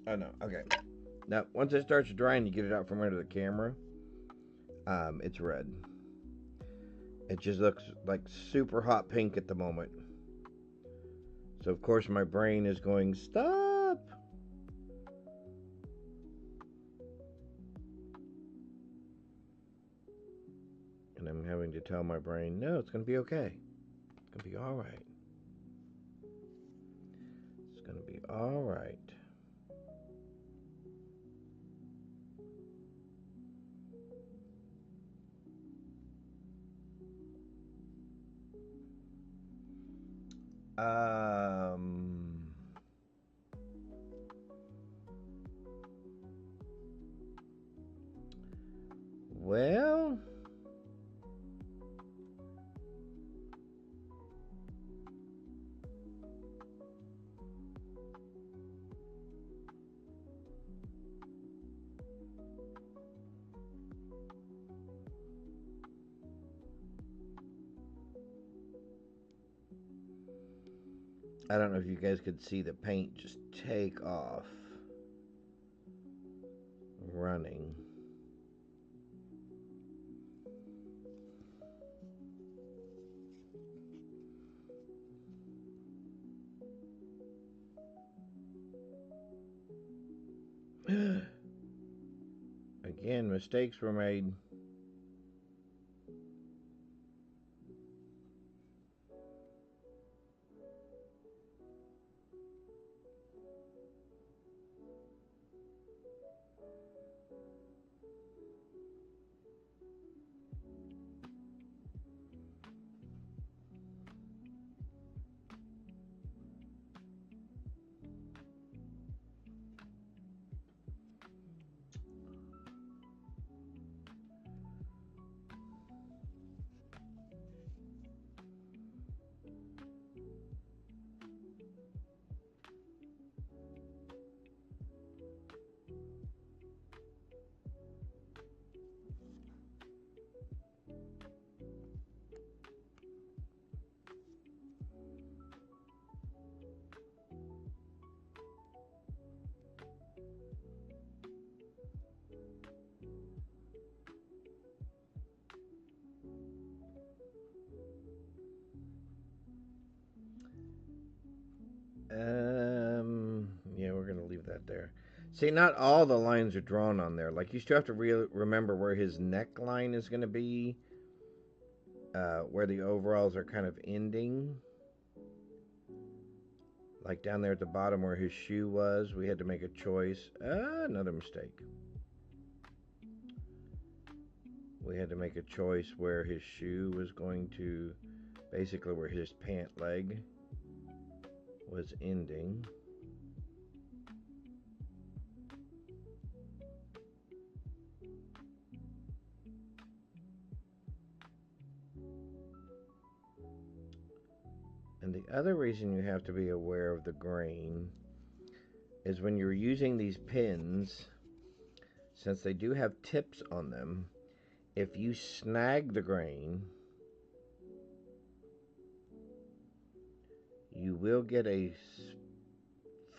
Oh no, okay. Now, once it starts drying, you get it out from under the camera. It's red. It just looks like super hot pink at the moment. So of course my brain is going, stop! And I'm having to tell my brain, no, it's gonna be okay. It's gonna be alright. It's gonna be alright. Well, I don't know if you guys could see the paint just take off running. Again, mistakes were made. Yeah, we're gonna leave that there. See, not all the lines are drawn on there. Like, you still have to remember where his neckline is gonna be, where the overalls are kind of ending. Like down there at the bottom where his shoe was, we had to make a choice. Another mistake. We had to make a choice where his shoe was going to, basically where his pant leg was ending. And the other reason you have to be aware of the grain is when you're using these pins, since they do have tips on them, if you snag the grain, you will get a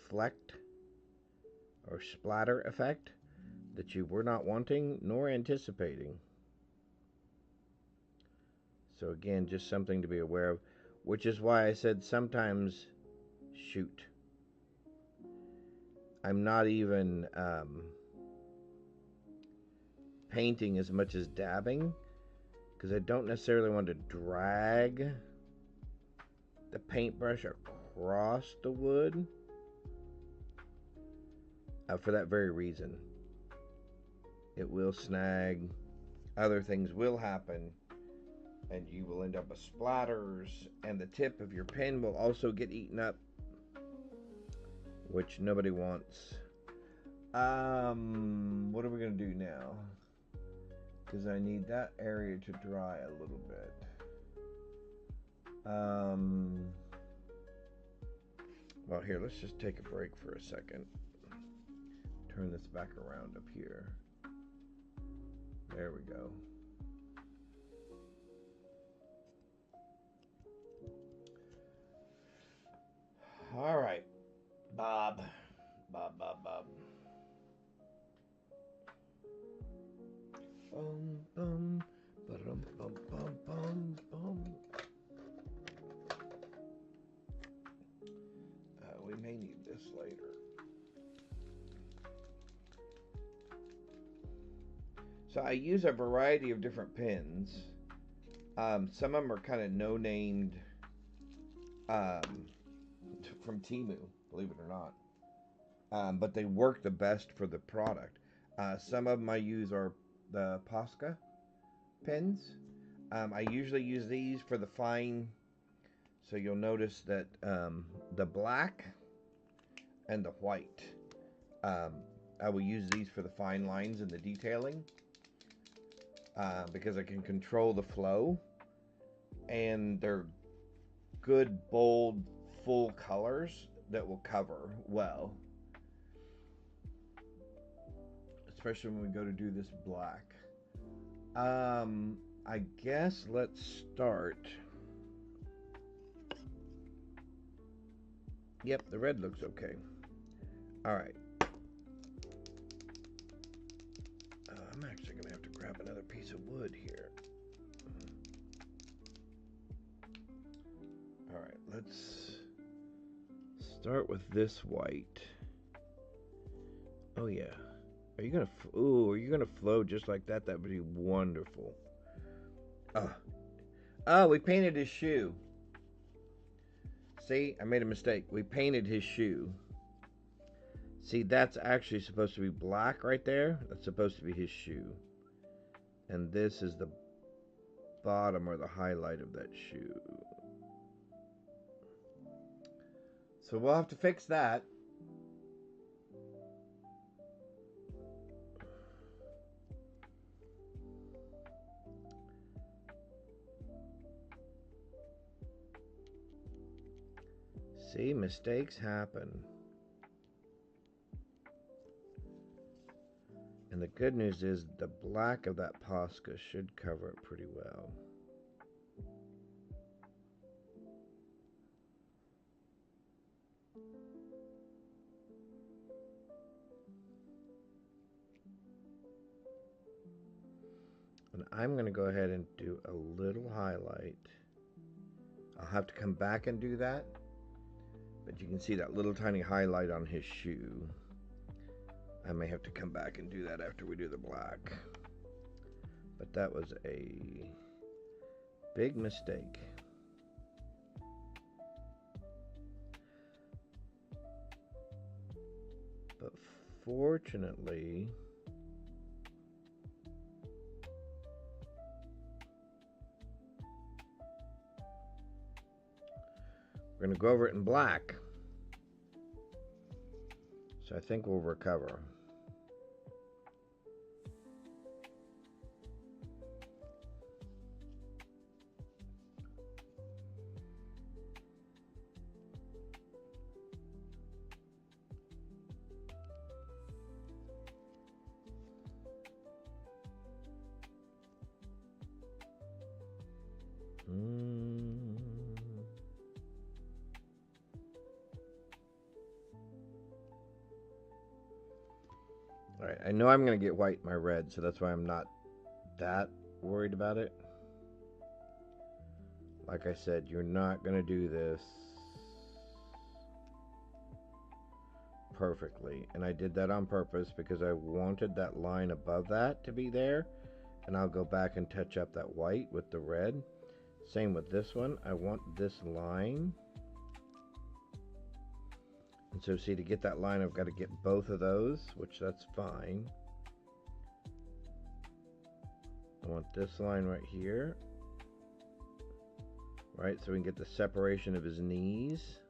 flecked or splatter effect that you were not wanting nor anticipating. So again, just something to be aware of, which is why I said sometimes shoot. I'm not even painting as much as dabbing, because I don't necessarily want to drag the paintbrush across the wood for that very reason. It will snag, other things will happen, and you will end up with splatters, and the tip of your pen will also get eaten up, which nobody wants. What are we going to do now? Because I need that area to dry a little bit. Well, here, let's just take a break for a second. Turn this back around up here. There we go. All right, Bob. Bob. Bum, ba-dum, bum. We may need this later. So I use a variety of different pens. Some of them are kind of no-named from Temu, believe it or not. But they work the best for the product. Some of them I use are the Posca pens. I usually use these for the fine. So you'll notice that the black and the white, I will use these for the fine lines and the detailing, because I can control the flow, and they're good, bold, full colors that will cover well, especially when we go to do this black. I guess let's start. Yep, the red looks okay. All right. I'm actually going to have to grab another piece of wood here. All right, let's start with this white. Oh yeah. Are you gonna? Ooh, are you gonna flow just like that? That would be wonderful. Oh, oh, we painted his shoe. See, I made a mistake. We painted his shoe. See, that's actually supposed to be black right there. That's supposed to be his shoe. And this is the bottom or the highlight of that shoe. So we'll have to fix that. See, mistakes happen. And the good news is the black of that Posca should cover it pretty well. And I'm going to go ahead and do a little highlight. I'll have to come back and do that. But you can see that little tiny highlight on his shoe. I may have to come back and do that after we do the black. But that was a big mistake. But fortunately, we're going to go over it in black. So I think we'll recover. Alright, I know I'm going to get white in my red, so that's why I'm not that worried about it. Like I said, you're not going to do this perfectly. And I did that on purpose because I wanted that line above that to be there. And I'll go back and touch up that white with the red. Same with this one. I want this line. And so see, to get that line, I've got to get both of those, which that's fine. I want this line right here. Right, so we can get the separation of his knees.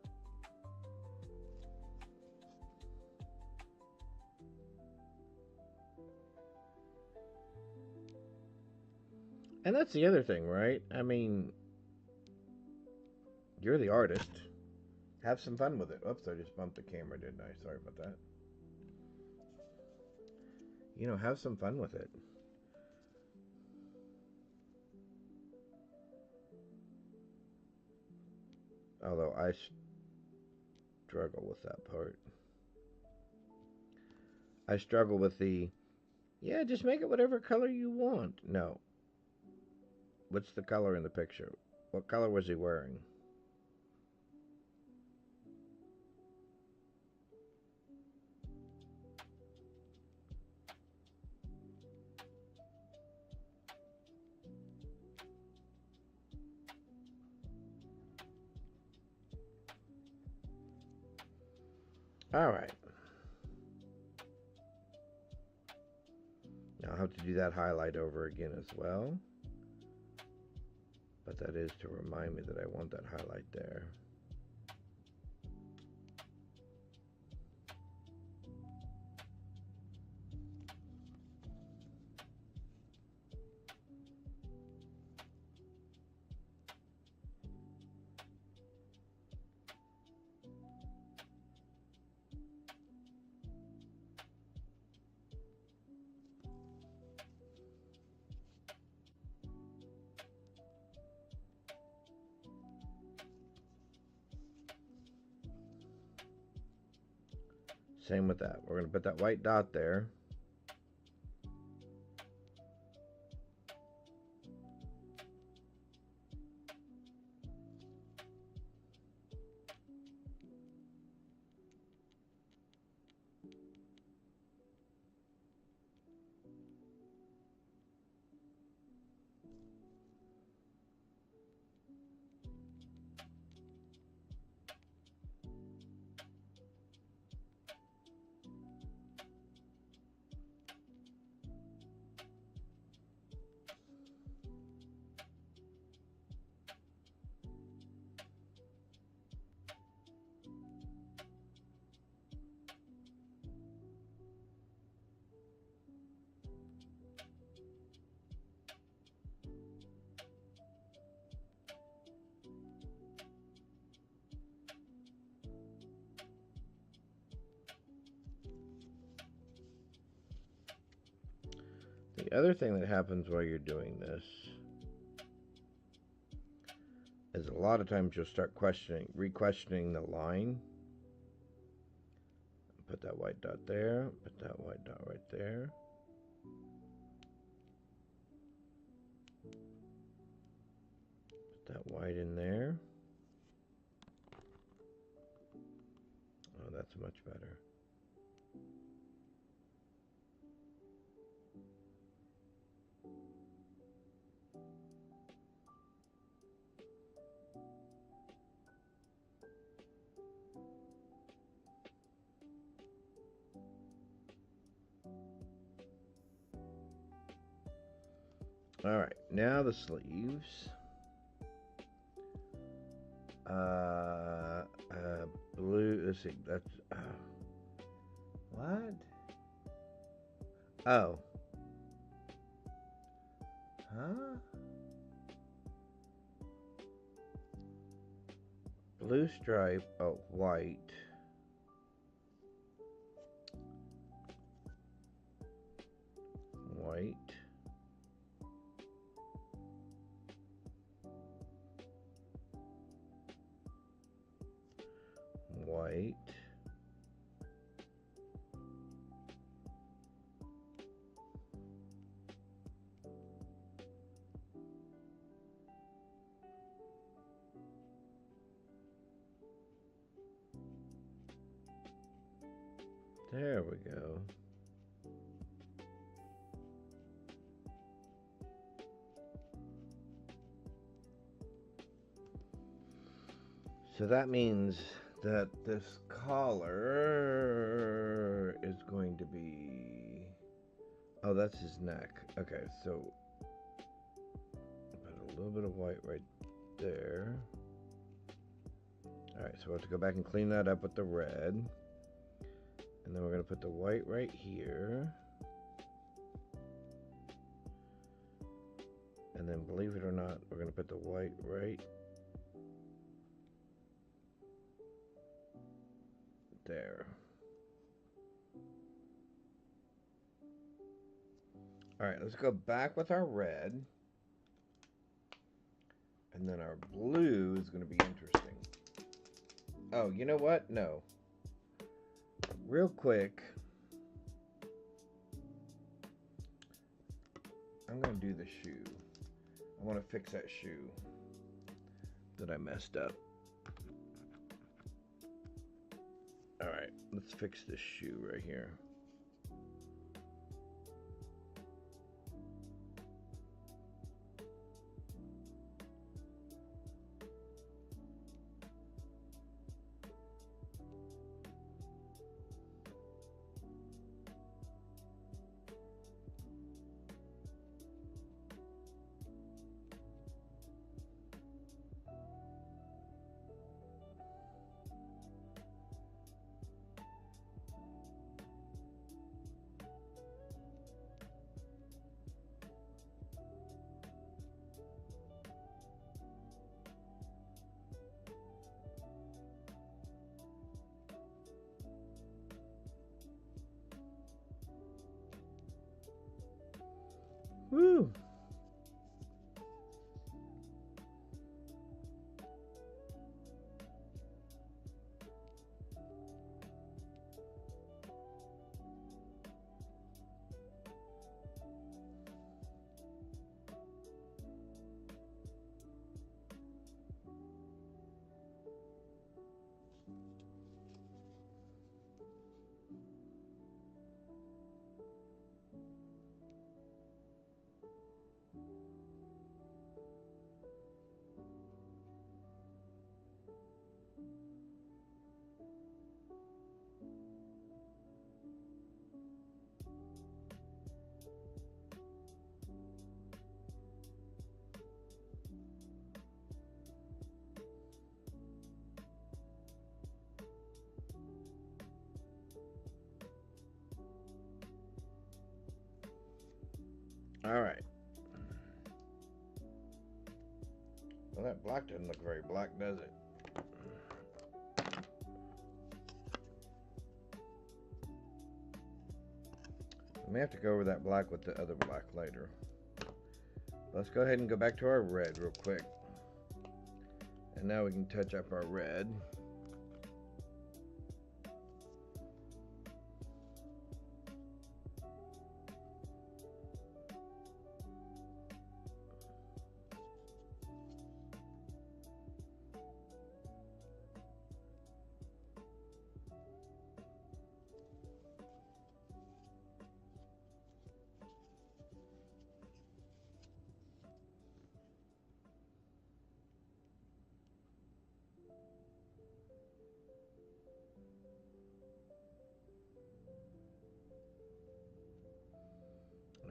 And that's the other thing, right? I mean, you're the artist. Have some fun with it. Oops, I just bumped the camera, didn't I? Sorry about that. You know, have some fun with it. Although I struggle with that part. I struggle with the, yeah, just make it whatever color you want. No. What's the color in the picture? What color was he wearing? All right. Now I'll have to do that highlight over again as well. But that is to remind me that I want that highlight there. Same with that. We're going to put that white dot there. The other thing that happens while you're doing this is a lot of times you'll start re-questioning the line. Put that white dot there, put that white dot right there. Put that white in there. Oh, that's much better. All right, now the sleeves. Blue. Let's see. That's what? Oh. Huh? Blue stripe. Oh, white. White. White. There we go. So that means that this collar is going to be... Oh, that's his neck. Okay, so put a little bit of white right there. Alright, so we'll have to go back and clean that up with the red. And then we're going to put the white right here. And then, believe it or not, we're going to put the white right there. Alright, let's go back with our red. And then our blue is going to be interesting. Oh, you know what? No. Real quick, I'm going to do the shoe. I want to fix that shoe that I messed up. Alright, let's fix this shoe right here. Woo! All right. Well, that black doesn't look very black, does it? may have to go over that black with the other black later. Let's go ahead and go back to our red real quick. And now we can touch up our red.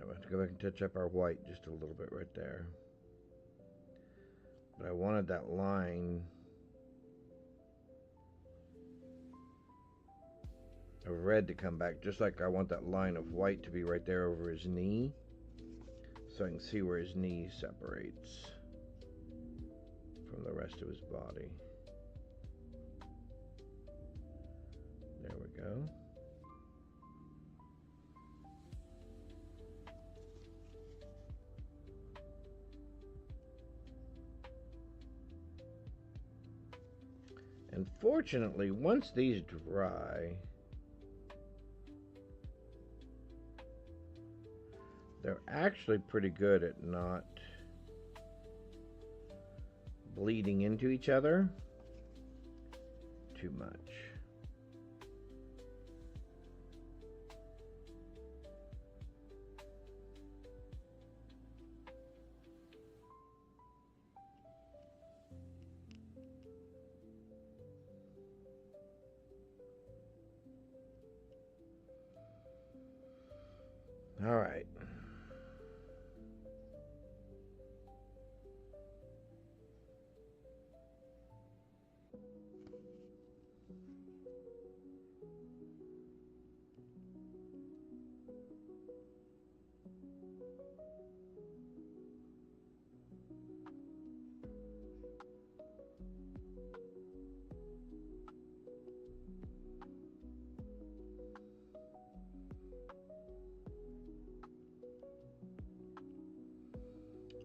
I have to go back and touch up our white just a little bit right there. But I wanted that line of red to come back, just like I want that line of white to be right there over his knee, so I can see where his knee separates from the rest of his body. There we go. And fortunately, once these dry, they're actually pretty good at not bleeding into each other too much. All right.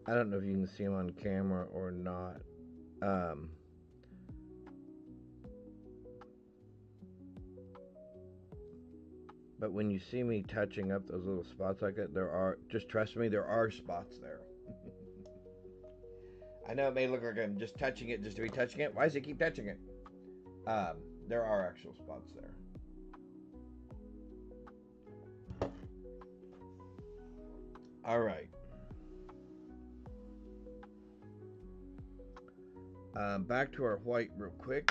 I don't know if you can see him on camera or not. But when you see me touching up those little spots like that, just trust me, there are spots there. I know it may look like I'm just touching it just to be touching it. Why does he keep touching it? There are actual spots there. All right. Back to our white real quick.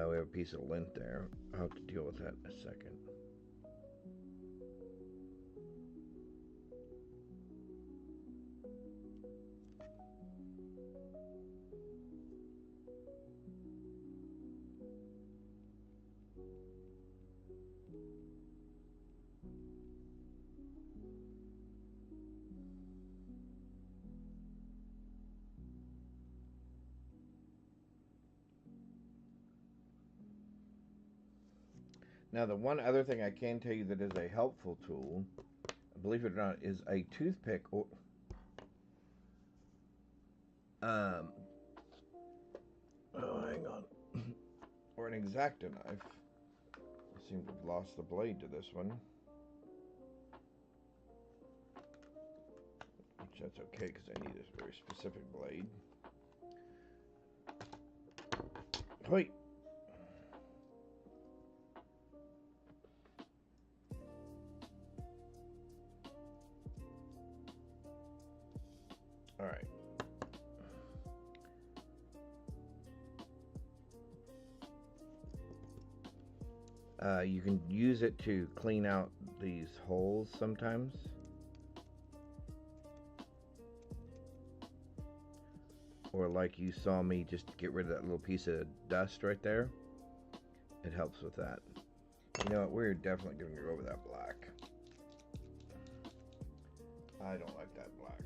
We have a piece of lint there. I'll have to deal with that in a second. Now, the one other thing I can tell you that is a helpful tool, believe it or not, is a toothpick or oh, hang on, or an X-Acto knife. I seem to have lost the blade to this one, which that's okay because I need a very specific blade. Wait. All right. You can use it to clean out these holes sometimes. or like you saw me just get rid of that little piece of dust right there, it helps with that. You know what, we're definitely going to go over that black. I don't like that black.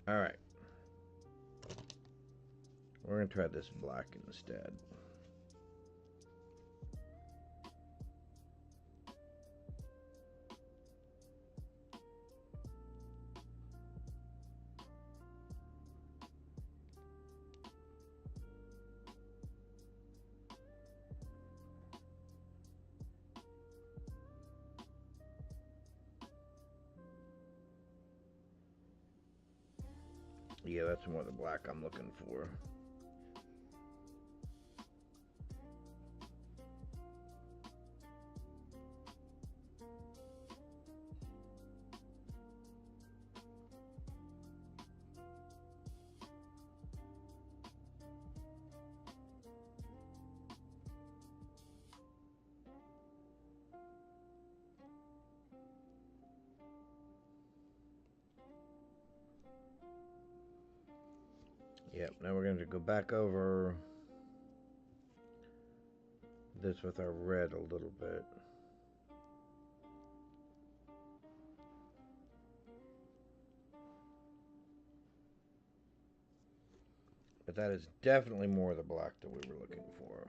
All right. We're going to try this black instead. Yeah, that's more the black I'm looking for. Yep, now we're going to go back over this with our red a little bit. But that is definitely more the black that we were looking for.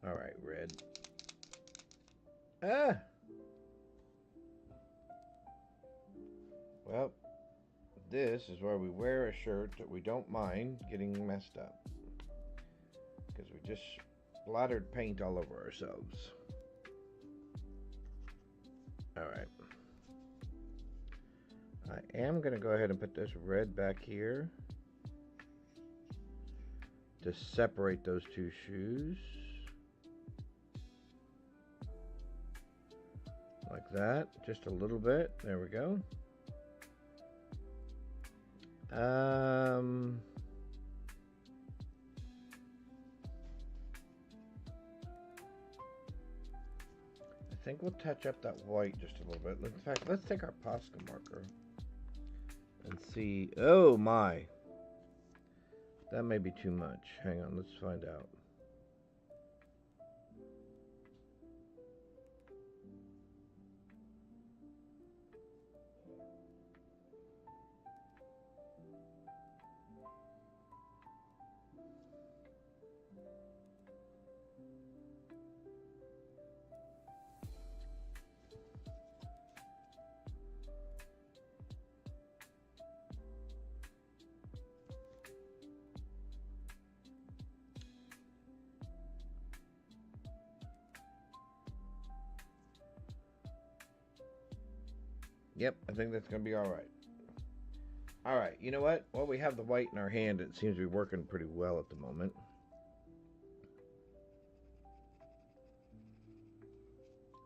Alright, red. Ah! Well, this is where we wear a shirt that we don't mind getting messed up. Because we just splattered paint all over ourselves. Alright. I am going to go ahead and put this red back here to separate those two shoes. Like that, just a little bit. There we go. I think we'll touch up that white just a little bit. In fact, let's take our Posca marker and see. Oh my, that may be too much. Hang on, let's find out. Yep, I think that's going to be alright. Alright, you know what? Well, we have the white in our hand. It seems to be working pretty well at the moment.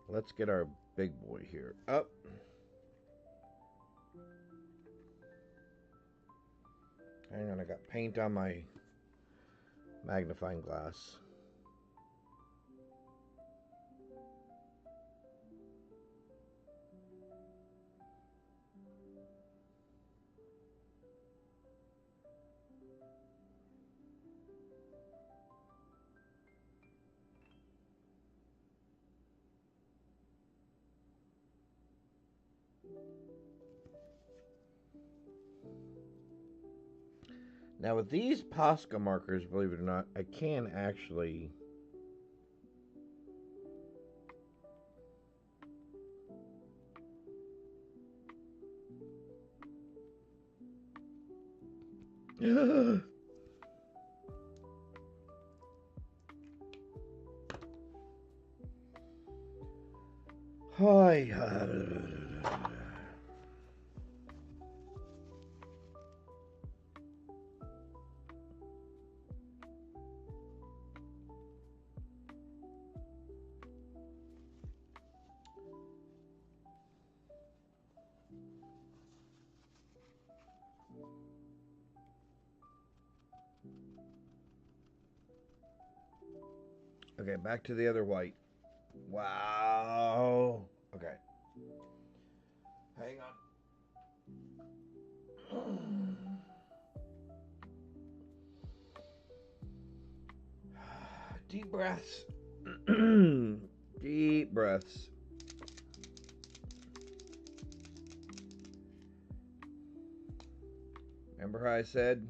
Let's get our big boy here up. Hang on, I got paint on my magnifying glass. Now with these Posca markers, believe it or not, I can actually Hi. Okay, back to the other white. Wow. Okay. Hang on. Deep breaths. Deep breaths. Remember how I said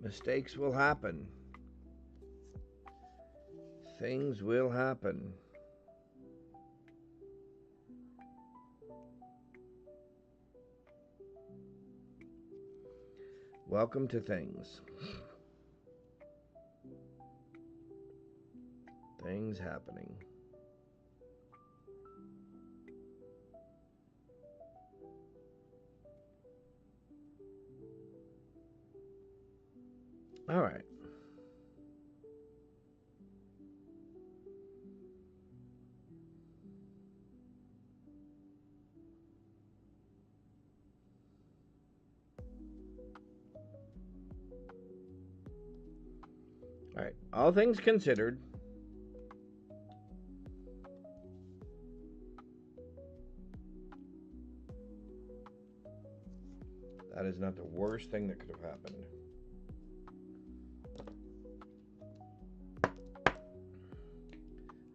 mistakes will happen? Things will happen. Welcome to things. Things happening. All right. All right. All things considered, that is not the worst thing that could have happened.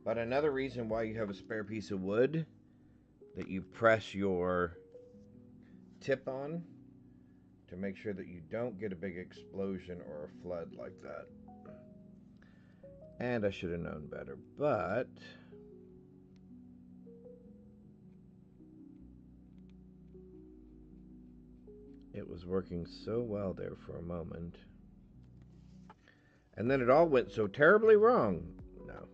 But another reason why you have a spare piece of wood that you press your tip on to make sure that you don't get a big explosion or a flood like that. And I should have known better, but it was working so well there for a moment. And then it all went so terribly wrong. No.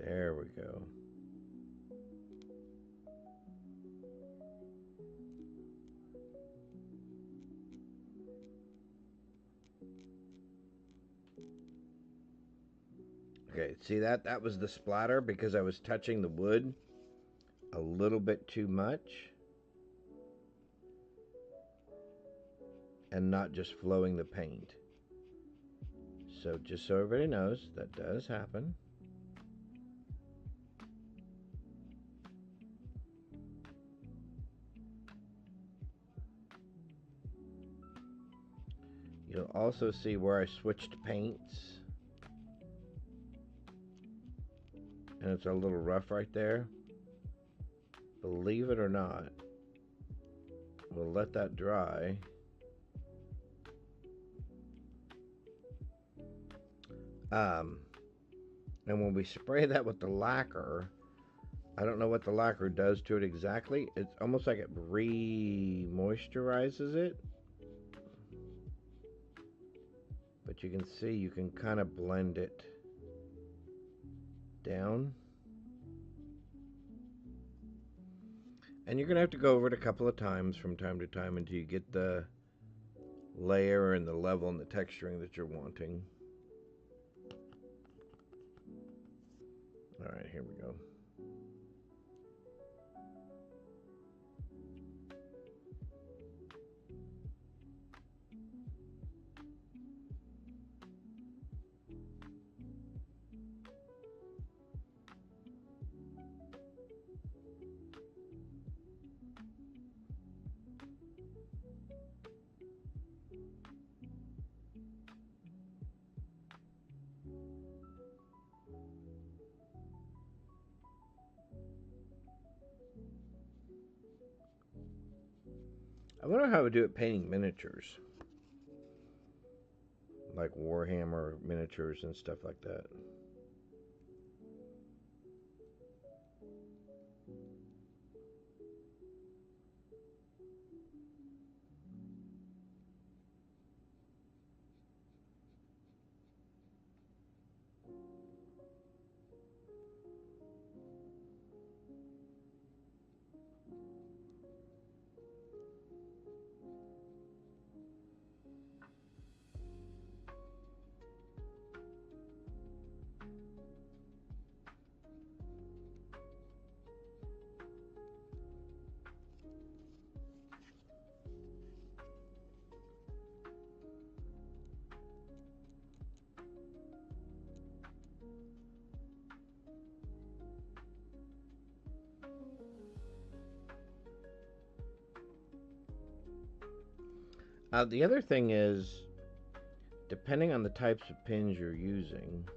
There we go. Okay, see that? That was the splatter because I was touching the wood a little bit too much and not just flowing the paint. So just so everybody knows, that does happen. You'll also see where I switched paints. And it's a little rough right there. Believe it or not, we'll let that dry. And when we spray that with the lacquer, I don't know what the lacquer does to it exactly. It's almost like it re-moisturizes it. But you can see, you can kind of blend it down. And you're going to have to go over it a couple of times from time to time until you get the layer and the level and the texturing that you're wanting. All right, here we go. I wonder how I would do it painting miniatures. Like Warhammer miniatures and stuff like that. The other thing is, depending on the types of pins you're using,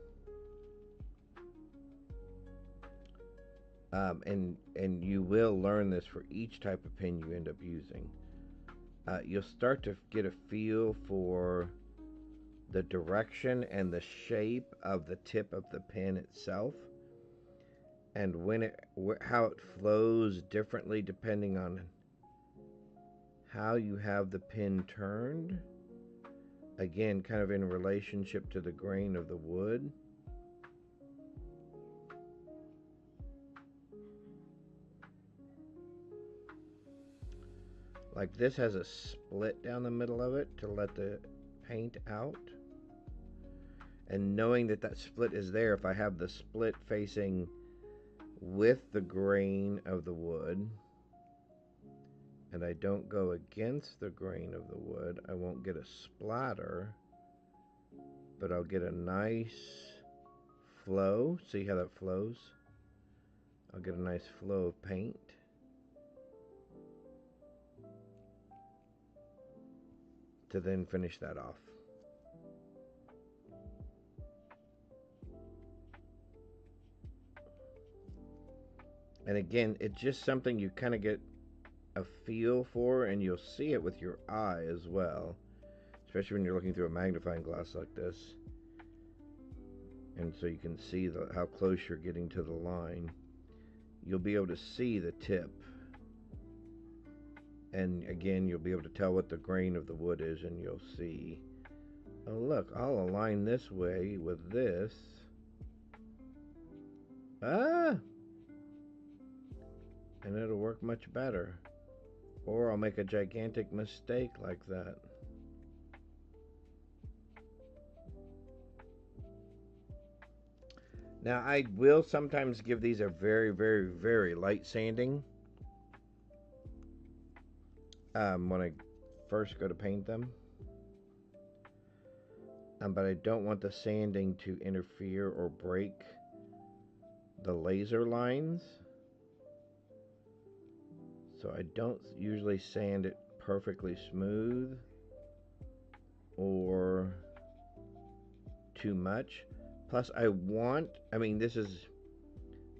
and you will learn this for each type of pin you end up using, you'll start to get a feel for the direction and the shape of the tip of the pin itself, and how it flows differently depending on how you have the pin turned. Again, kind of in relationship to the grain of the wood. Like this has a split down the middle of it to let the paint out. And knowing that that split is there, if I have the split facing with the grain of the wood, and I don't go against the grain of the wood, I won't get a splatter, but I'll get a nice flow. See how that flows? I'll get a nice flow of paint. To then finish that off. And again, it's just something you kind of get a feel for, and you'll see it with your eye as well, especially when you're looking through a magnifying glass like this. And so you can see how close you're getting to the line. You'll be able to see the tip. And again, you'll be able to tell what the grain of the wood is, and you'll see, oh look, I'll align this way with this. And it'll work much better. Or I'll make a gigantic mistake like that. Now, I will sometimes give these a very, very, very light sanding when I first go to paint them. But I don't want the sanding to interfere or break the laser lines. So I don't usually sand it perfectly smooth or too much. Plus this is,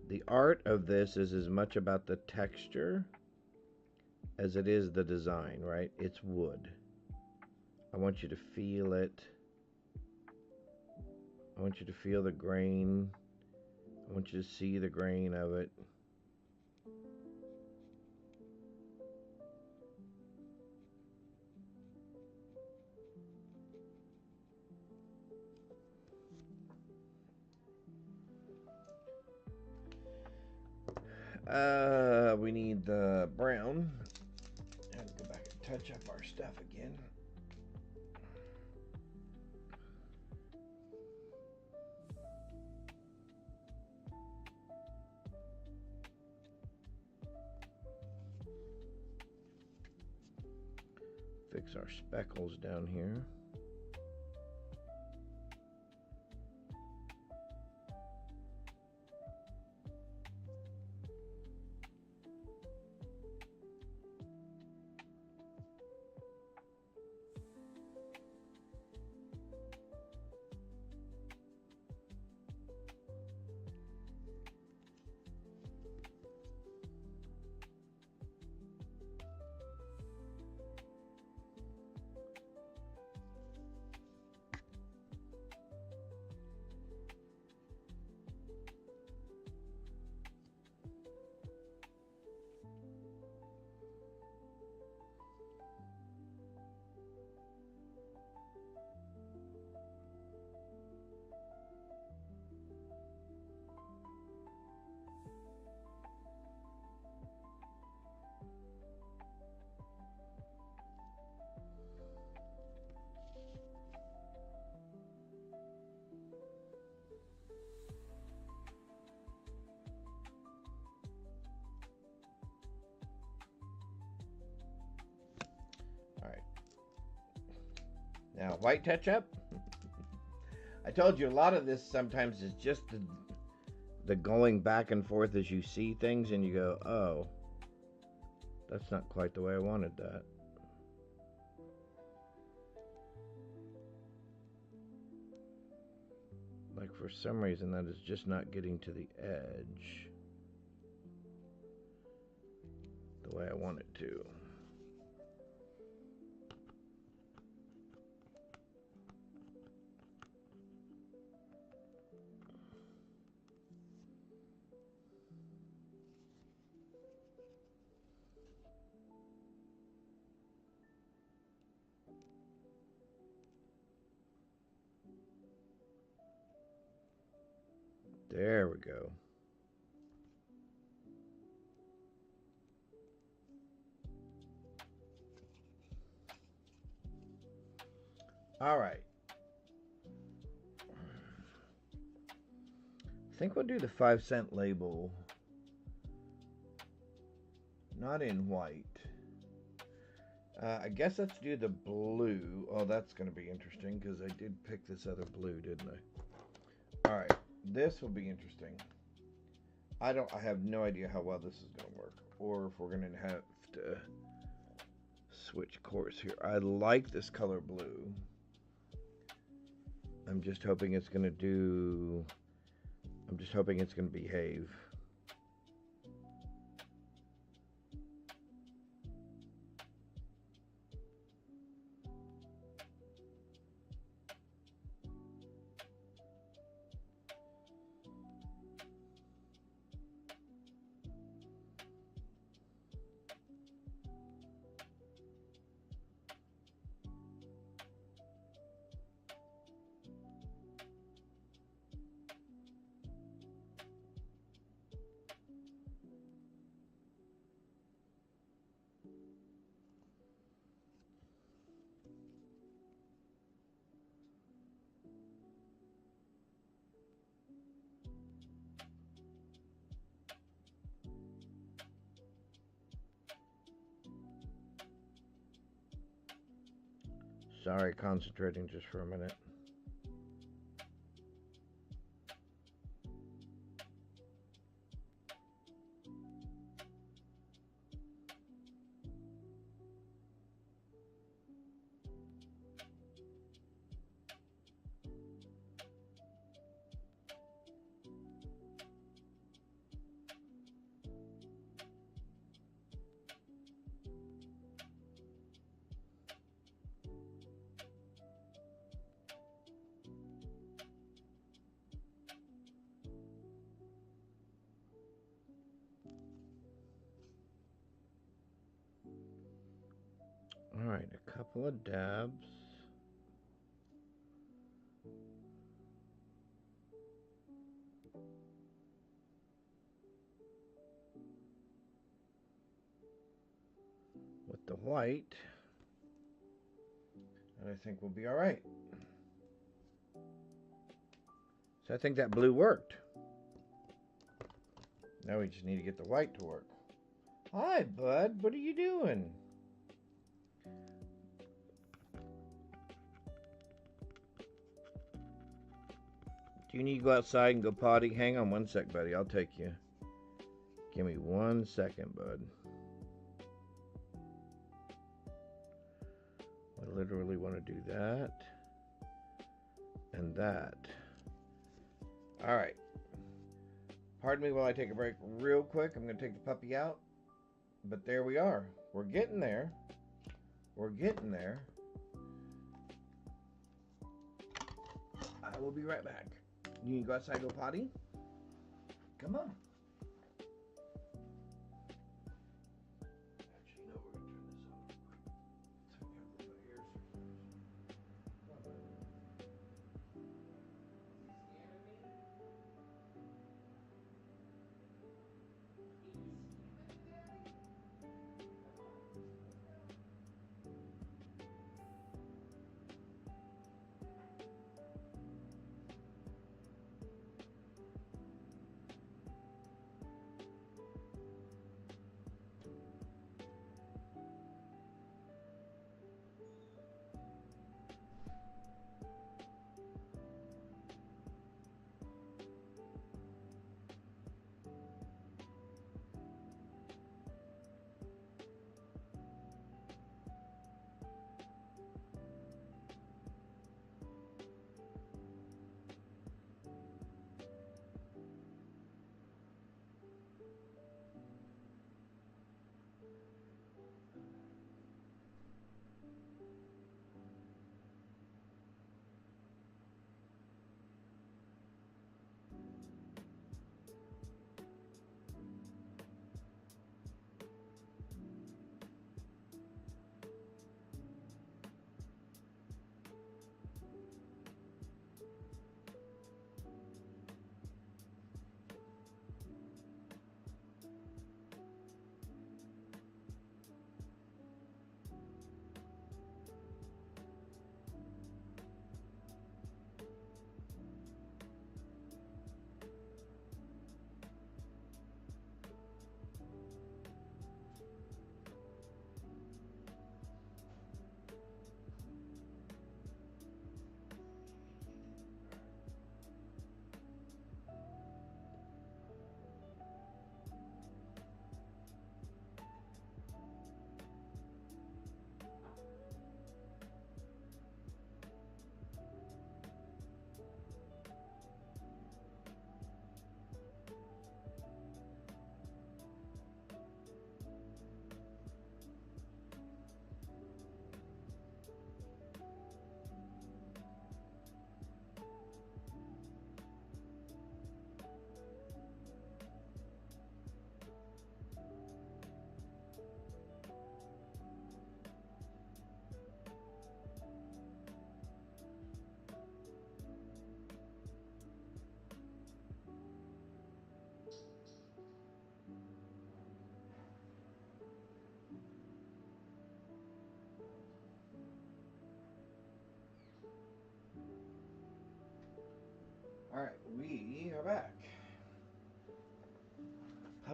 the art of this is as much about the texture as it is the design, right? It's wood. I want you to feel it. I want you to feel the grain. I want you to see the grain of it. We need the brown. And go back and touch up our stuff again. Fix our speckles down here. Now, white touch-up. I told you a lot of this sometimes is just the going back and forth as you see things and you go, oh, that's not quite the way I wanted that. for some reason that is just not getting to the edge the way I want it to. There we go. All right. I think we'll do the 5-cent label. Not in white. I guess let's do the blue. Oh, that's going to be interesting because I did pick this other blue, didn't I? All right. This will be interesting. I have no idea how well this is going to work, or if we're going to have to switch course here. I like this color blue. I'm just hoping it's going to behave. Sorry, concentrating just for a minute. All right, a couple of dabs. With the white, and I think we'll be all right. So I think that blue worked. Now we just need to get the white to work. Hi, bud. What are you doing? Do you need to go outside and go potty? Hang on one sec, buddy. I'll take you. Give me 1 second, bud. I literally want to do that and that. All right. Pardon me while I take a break real quick. I'm going to take the puppy out. But there we are. We're getting there. We're getting there. I will be right back. You need to go outside and go potty? Come on. Actually, no, we're going to turn this off. So we have a little air circulation. Come on, buddy. Is he scamming me?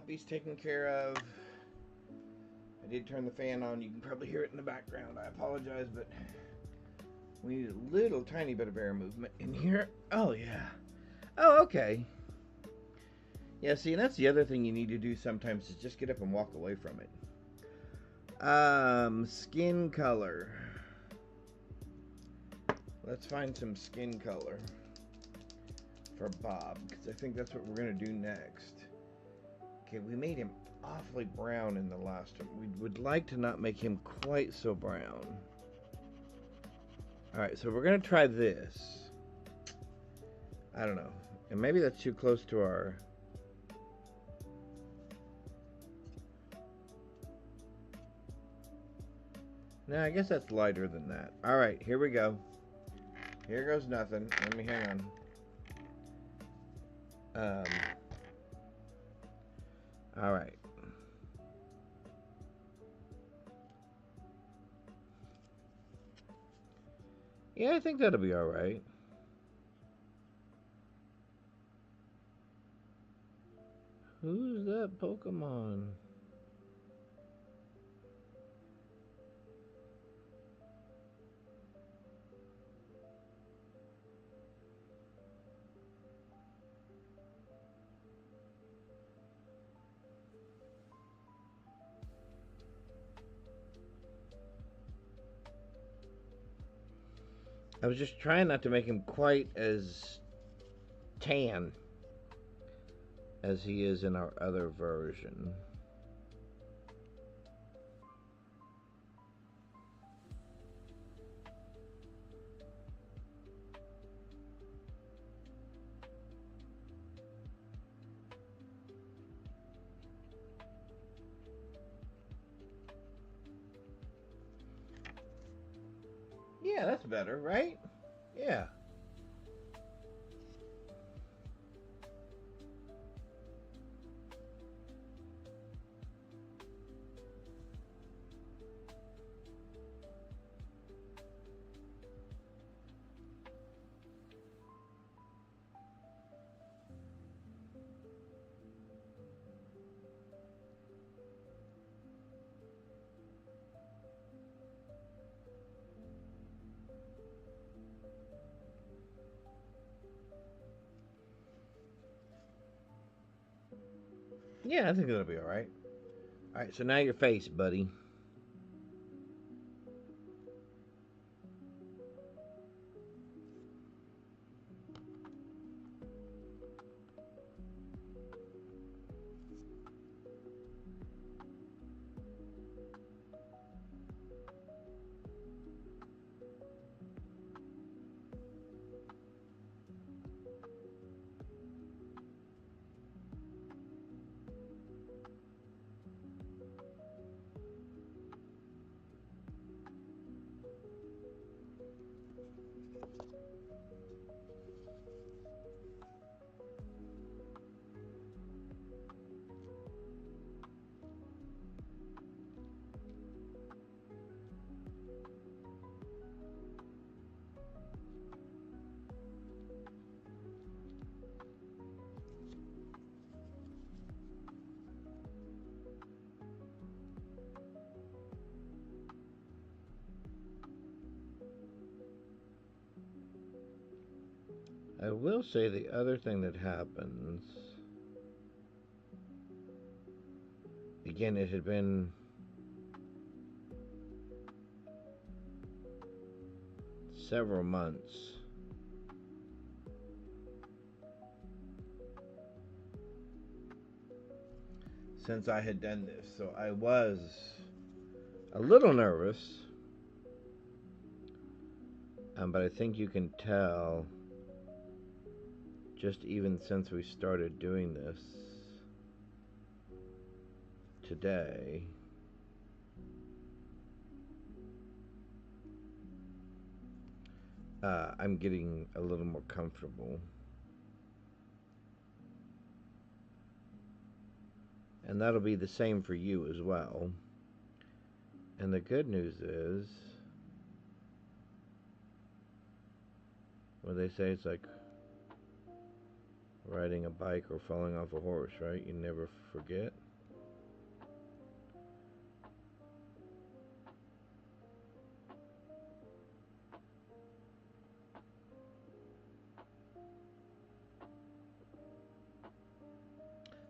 puppy's taken care of. I did turn the fan on. You can probably hear it in the background. I apologize, but we need a little tiny bit of air movement in here. Oh, yeah. Oh, okay. Yeah, see, and that's the other thing you need to do sometimes is just get up and walk away from it. Skin color. Let's find some skin color for Bob, because I think that's what we're going to do next. Okay, we made him awfully brown in the last one. We would like to not make him quite so brown. Alright, so we're going to try this. I don't know. And maybe that's too close to our... No, I guess that's lighter than that. Alright, here we go. Here goes nothing. Let me hang on. Alright. Yeah, I think that'll be alright. Who's that Pokemon? I was just trying not to make him quite as tan as he is in our other version. Yeah, that's better, right? Yeah. Yeah, I think that'll be alright. Alright, so now your face, buddy. I will say the other thing that happens, again, it had been several months since I had done this, so I was a little nervous, but I think you can tell just even since we started doing this today, I'm getting a little more comfortable. And that'll be the same for you as well. And the good news is, what they say, it's like riding a bike or falling off a horse, right? You never forget.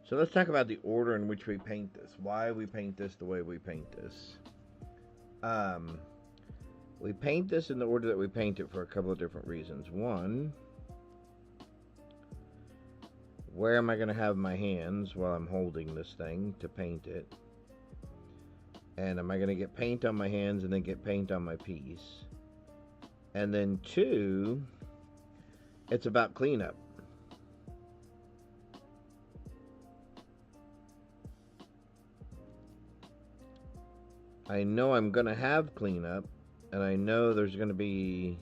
So let's talk about the order in which we paint this. Why we paint this the way we paint this. We paint this in the order that we paint it for a couple of different reasons. One, where am I going to have my hands while I'm holding this thing to paint it? And am I going to get paint on my hands and then get paint on my piece? And then two, it's about cleanup. I know I'm going to have cleanup, and I know there's going to be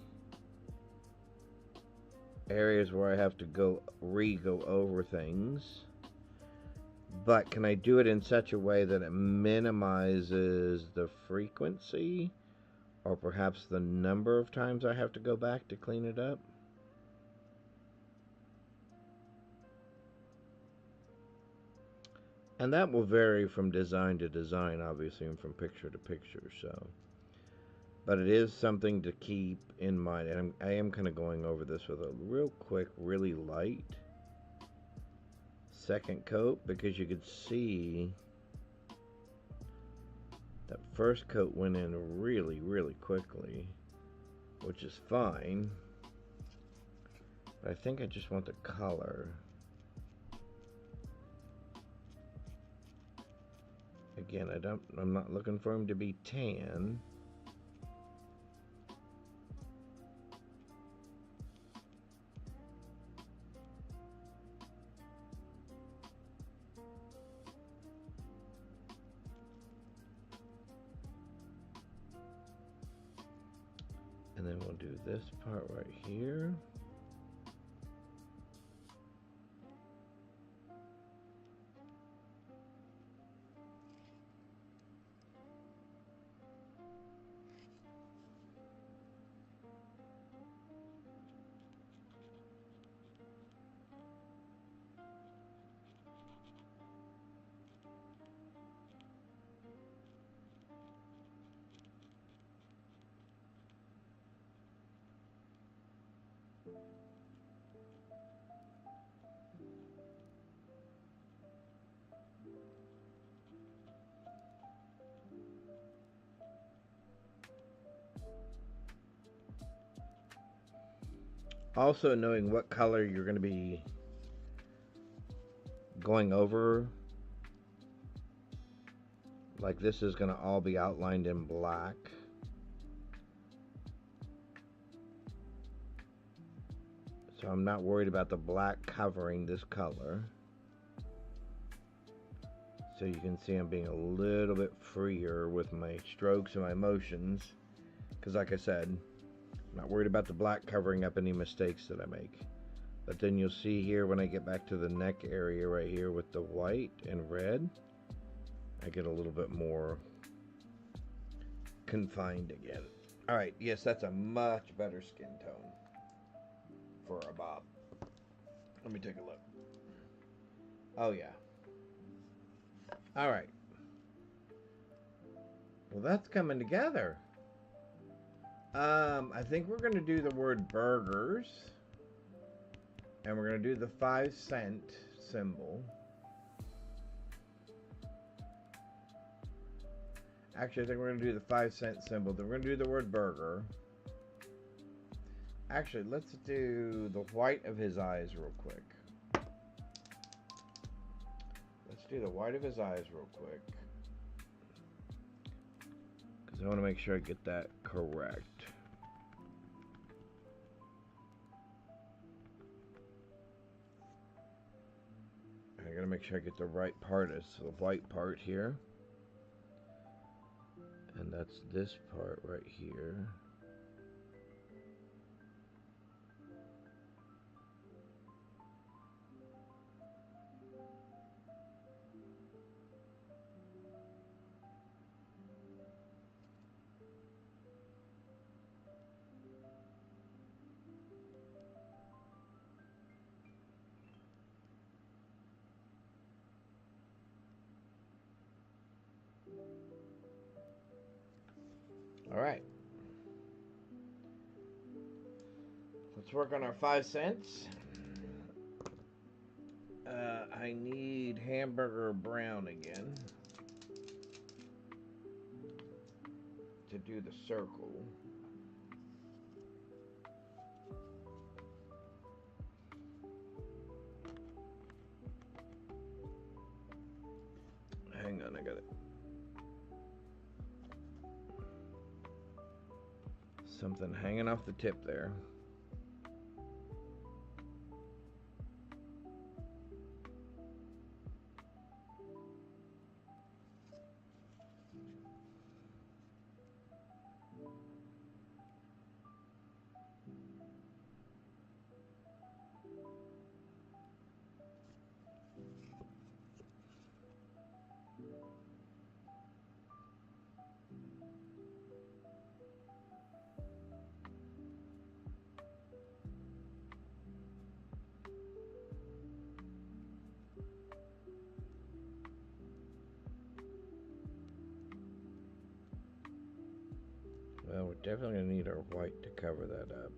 areas where I have to go over things. But can I do it in such a way that it minimizes the frequency or perhaps the number of times I have to go back to clean it up? And that will vary from design to design, obviously, and from picture to picture. So, but it is something to keep in mind. And I am kind of going over this with a real quick, really light second coat, because you could see that first coat went in really, really quickly, which is fine. But I think I just want the color. Again, I'm not looking for him to be tan. And then we'll do this part right here. Also, knowing what color you're going to be going over. Like this is going to all be outlined in black. So I'm not worried about the black covering this color. So you can see I'm being a little bit freer with my strokes and my motions. Because like I said, I'm not worried about the black covering up any mistakes that I make. But then you'll see here when I get back to the neck area right here with the white and red, I get a little bit more confined again. Alright, yes, that's a much better skin tone for a bob. Let me take a look. Oh yeah. Alright. Well, that's coming together. I think we're going to do the word burgers. And we're going to do the 5-cent symbol. Actually, I think we're going to do the 5-cent symbol. Then we're going to do the word burger. Actually, let's do the white of his eyes real quick. Let's do the white of his eyes real quick. Because I want to make sure I get that correct. I gotta make sure I get the right part. It's the white part here. And that's this part right here. All right. Let's work on our 5 cents. I need hamburger brown again to do the circle. Hang on, I got it. Something hanging off the tip there. Well, we're definitely going to need our white to cover that up.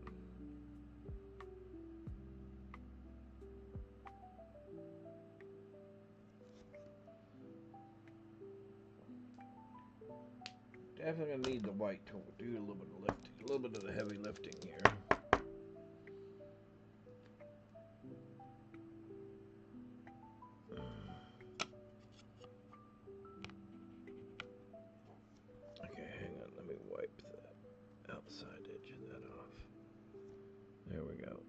Definitely going to need the white to do a little bit of lifting, a little bit of the heavy lifting here. Okay, hang on, let me wipe the outside edge of that off. There we go.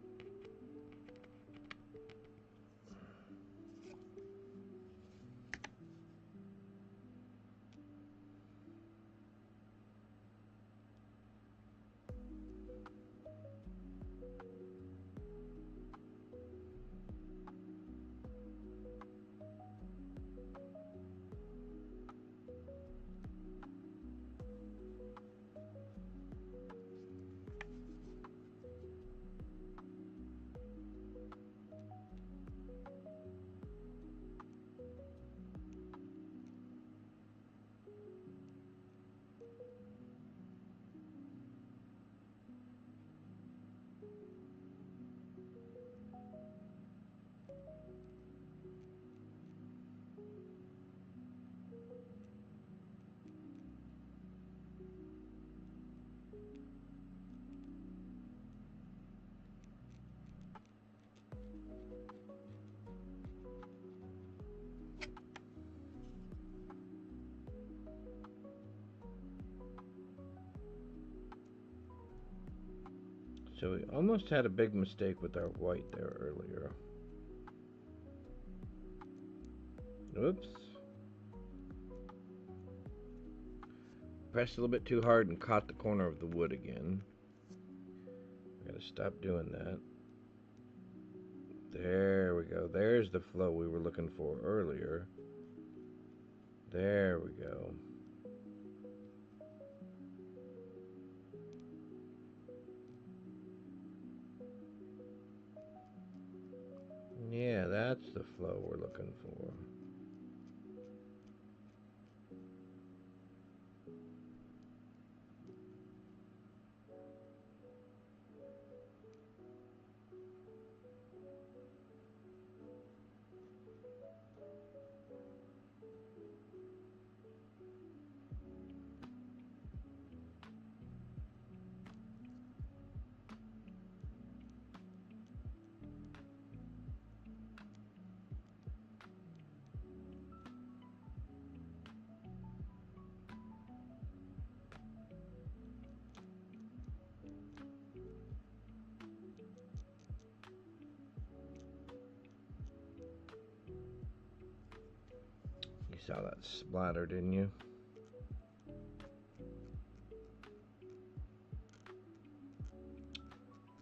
So we almost had a big mistake with our white there earlier. Oops. Pressed a little bit too hard and caught the corner of the wood again. Gotta stop doing that. There we go. There's the flow we were looking for earlier. There we go. Yeah, that's the flow we're looking for. You saw that splatter, didn't you?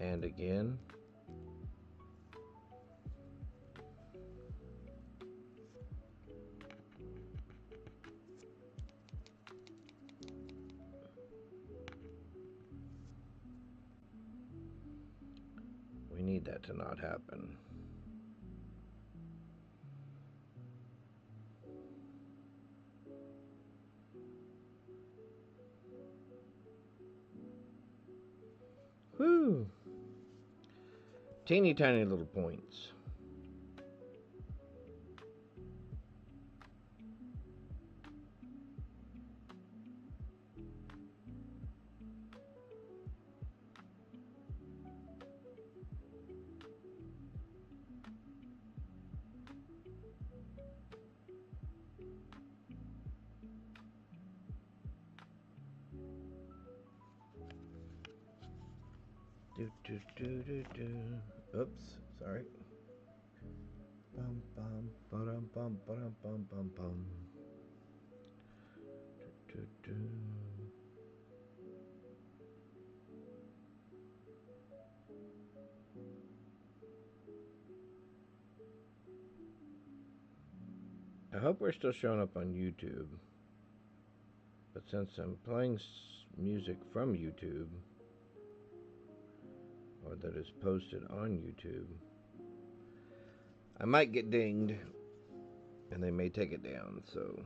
And again. We need that to not happen. Teeny tiny little points. Oops, sorry. Bum bum bum bum bum bum bum bum. I hope we're still showing up on YouTube. But since I'm playing music from YouTube, or that is posted on YouTube, I might get dinged, and they may take it down, so...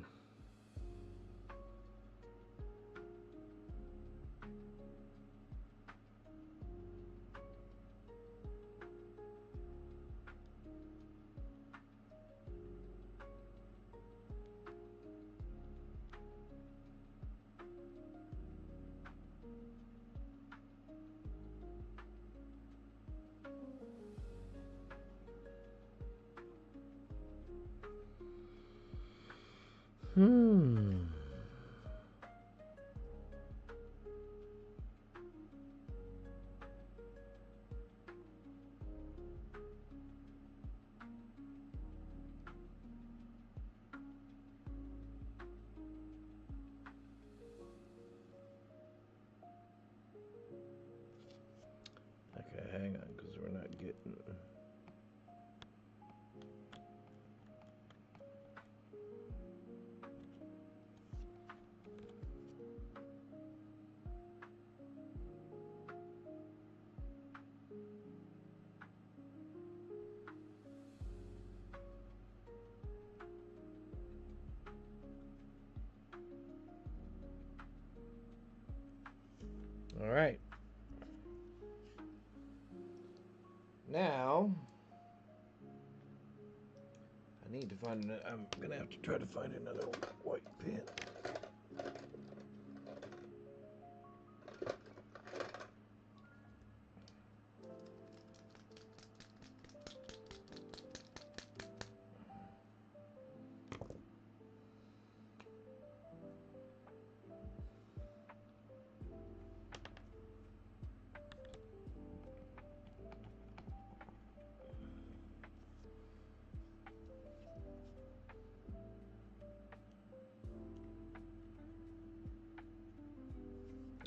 Okay, hang on, because we're not getting... All right. Now, I need to find... I'm going to have to try to find another white pen.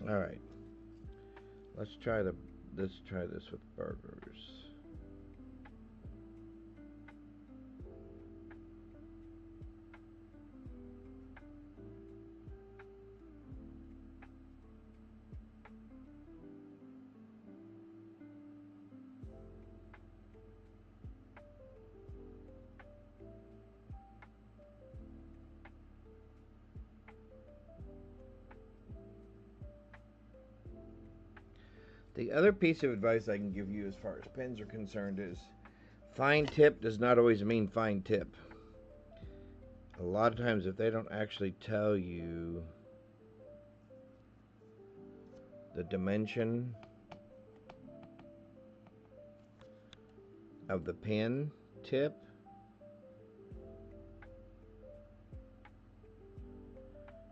All right. Let's try this with burgers. The other piece of advice I can give you as far as pens are concerned is fine tip does not always mean fine tip. A lot of times if they don't actually tell you the dimension of the pen tip,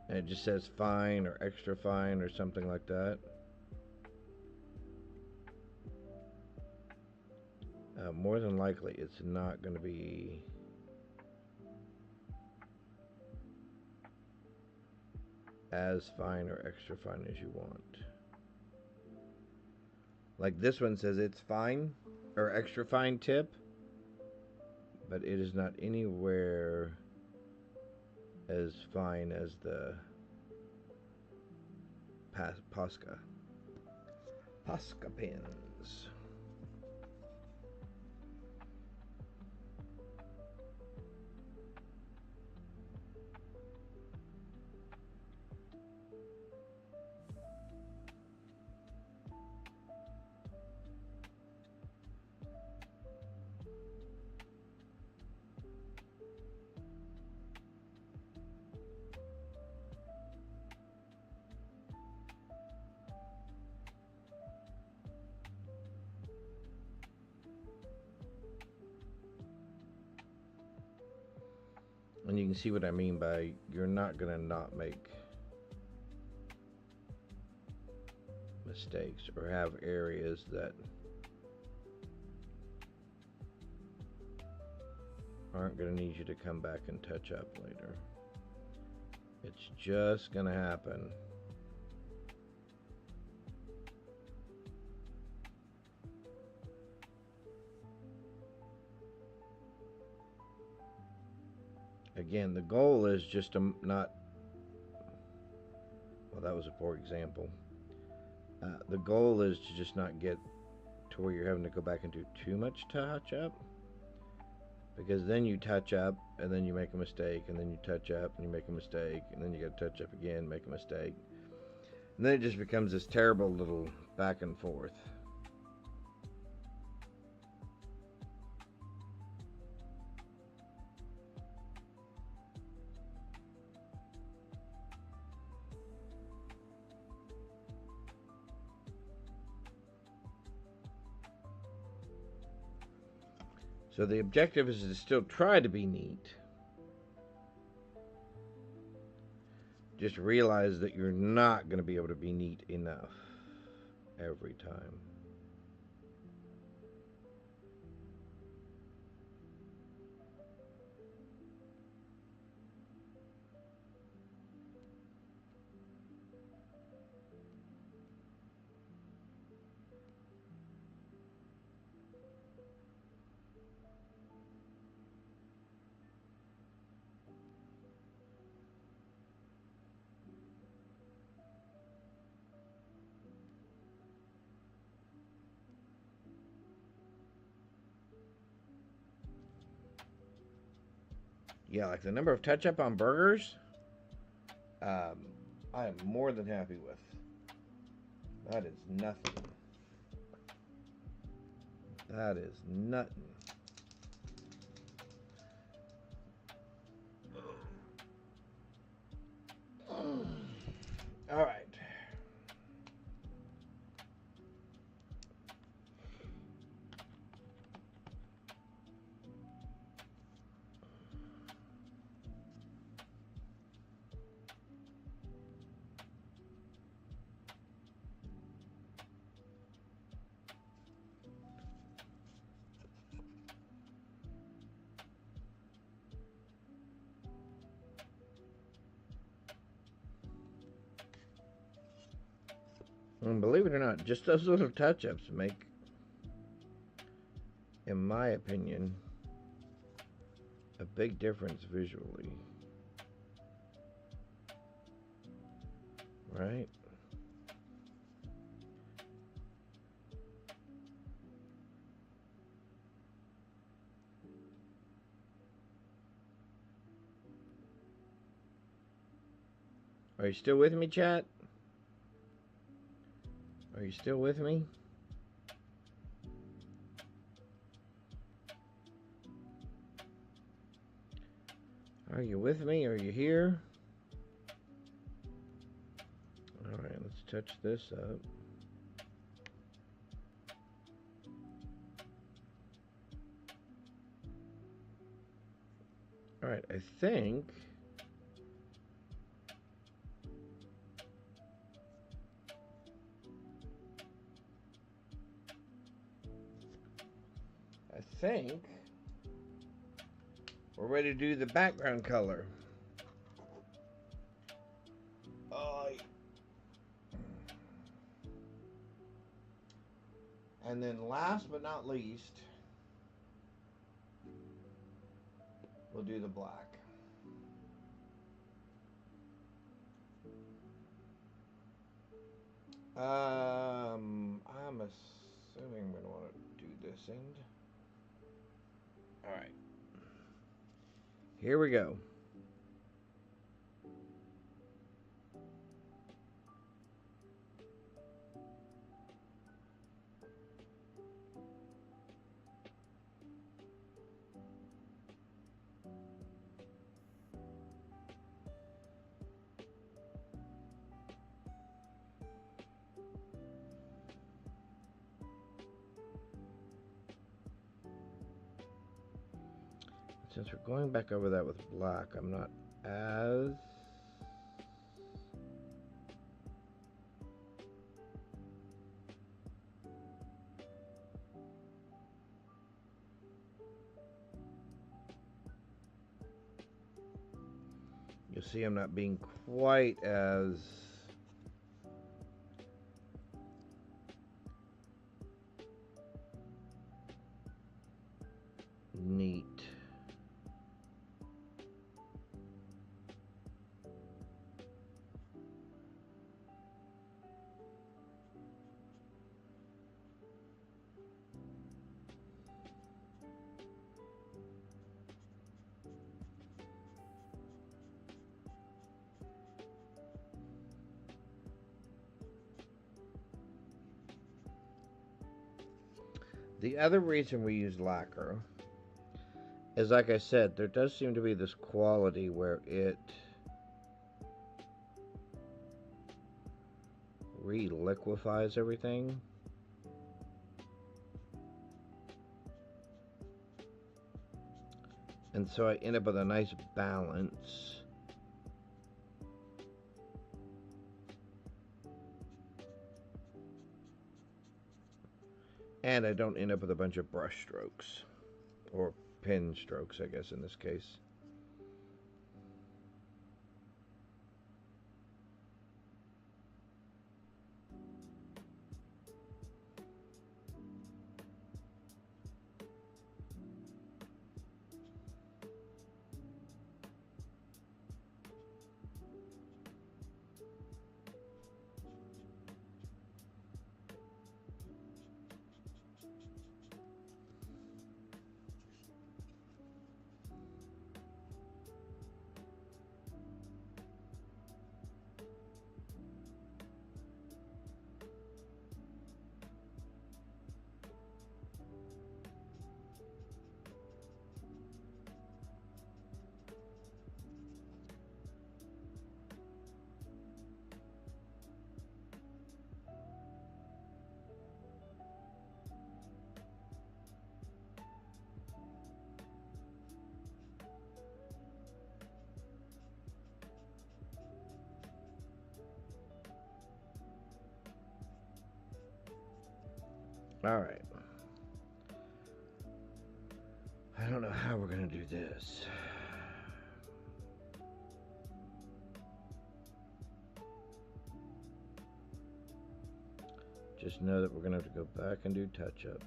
and it just says fine or extra fine or something like that, more than likely it's not going to be as fine or extra fine as you want. Like this one says it's fine or extra fine tip, but it is not anywhere as fine as the Posca pens. And you can see what I mean by you're not going to not make mistakes or have areas that aren't going to need you to come back and touch up later. It's just going to happen. Again, the goal is just to not, well, that was a poor example. The goal is to just not get to where you're having to go back and do too much touch up, because then you touch up and then you make a mistake, and then you touch up and you make a mistake, and then you got to touch up again, make a mistake, and then it just becomes this terrible little back and forth. So the objective is to still try to be neat. Just realize that you're not going to be able to be neat enough every time. Yeah, like the number of touch-up on burgers, I am more than happy with. That is nothing. That is nothing. All right. And believe it or not, just those little touch-ups make, in my opinion, a big difference visually. Right? Are you still with me, chat? Are you still with me? Are you with me? Are you here? Alright, let's touch this up. Alright, I think we're ready to do the background color. And then last but not least, we'll do the black. I'm assuming we're going to want to do this end. All right. Here we go. Since we're going back over that with black, I'm not as... You'll see I'm not being quite as neat. The other reason we use lacquer is, like I said, there does seem to be this quality where it re-liquefies everything. And so I end up with a nice balance. And I don't end up with a bunch of brush strokes. Or pen strokes, I guess, in this case. Alright. I don't know how we're going to do this. Just know that we're going to have to go back and do touch-up.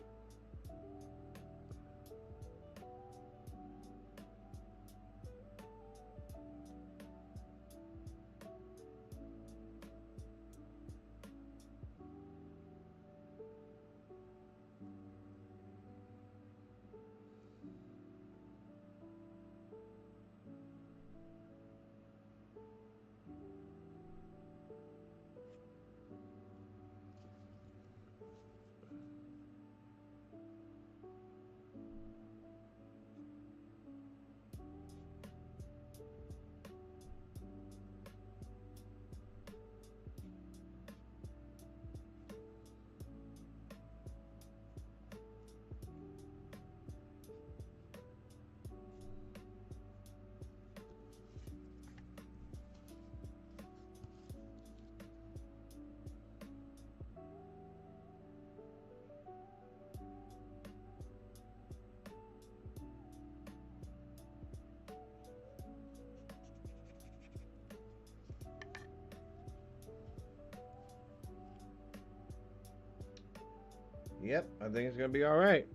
Yep, I think it's going to be alright.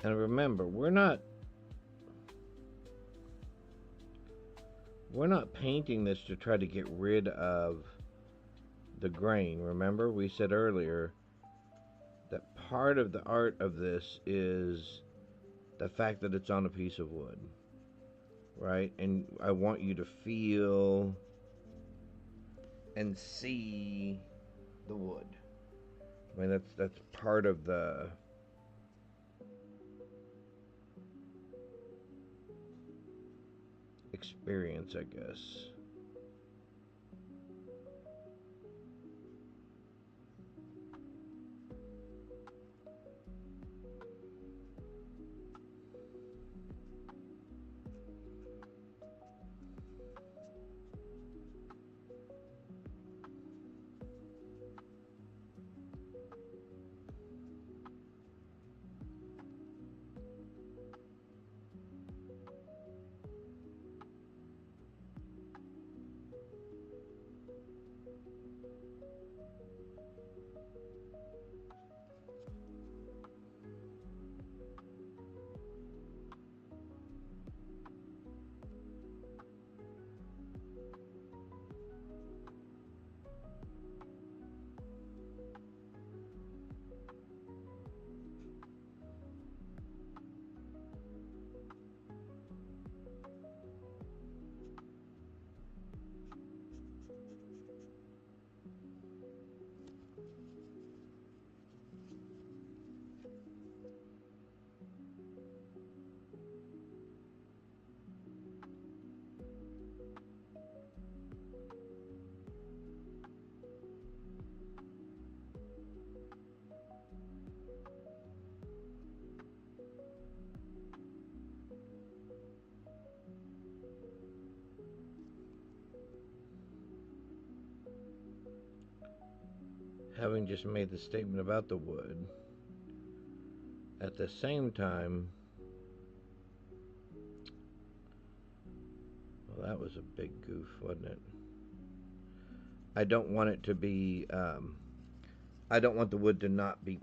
And remember, we're not painting this to try to get rid of the grain. Remember, we said earlier that part of the art of this is the fact that it's on a piece of wood, right? And I want you to feel and see the wood. I mean, that's part of the experience, I guess. Having just made the statement about the wood, at the same time, well, that was a big goof, wasn't it? I don't want it to be. I don't want the wood to not be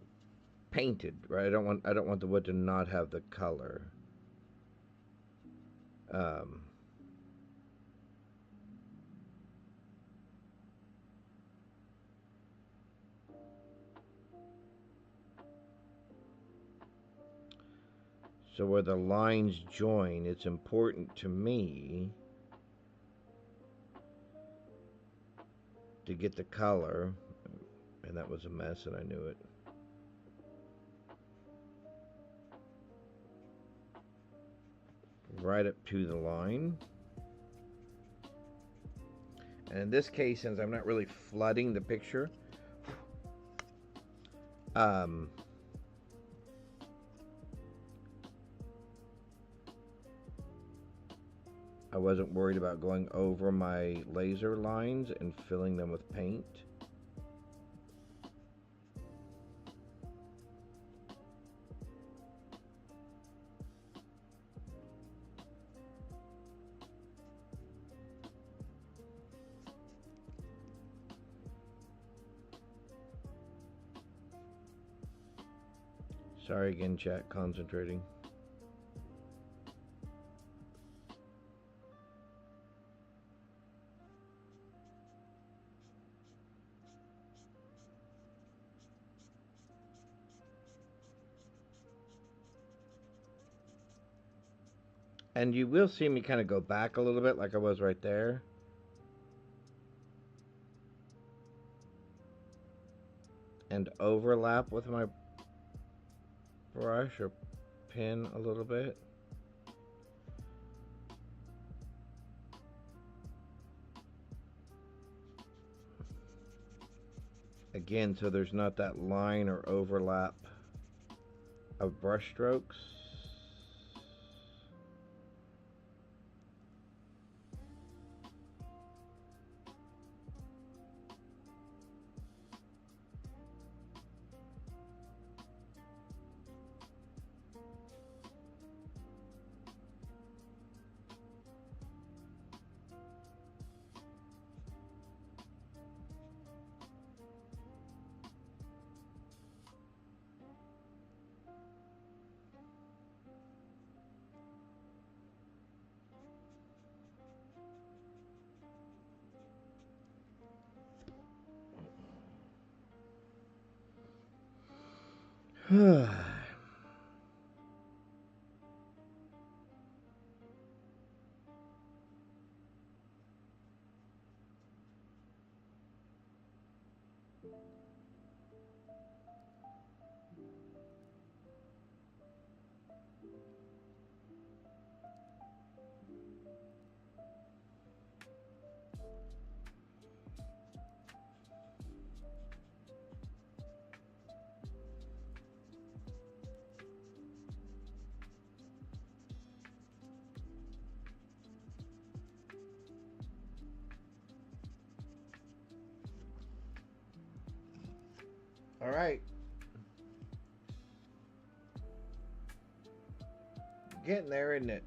painted, right? I don't want the wood to not have the color. Um, so where the lines join, it's important to me to get the color, and that was a mess, and I knew it. Right up to the line. And in this case, since I'm not really flooding the picture, I wasn't worried about going over my laser lines and filling them with paint. Sorry again, chat, concentrating. And you will see me kind of go back a little bit like I was right there. And overlap with my brush or pin a little bit. Again, so there's not that line or overlap of brush strokes. All right. Getting there, isn't it?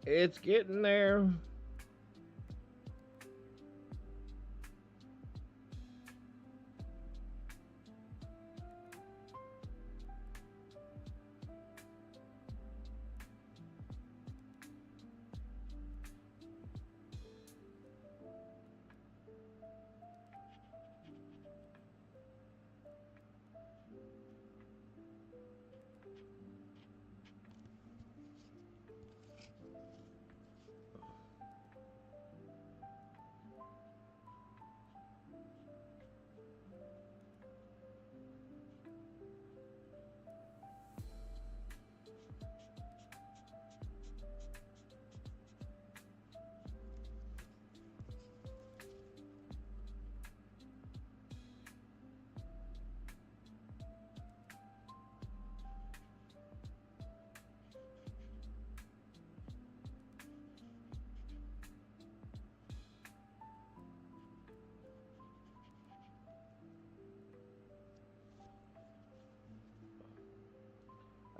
It's getting there.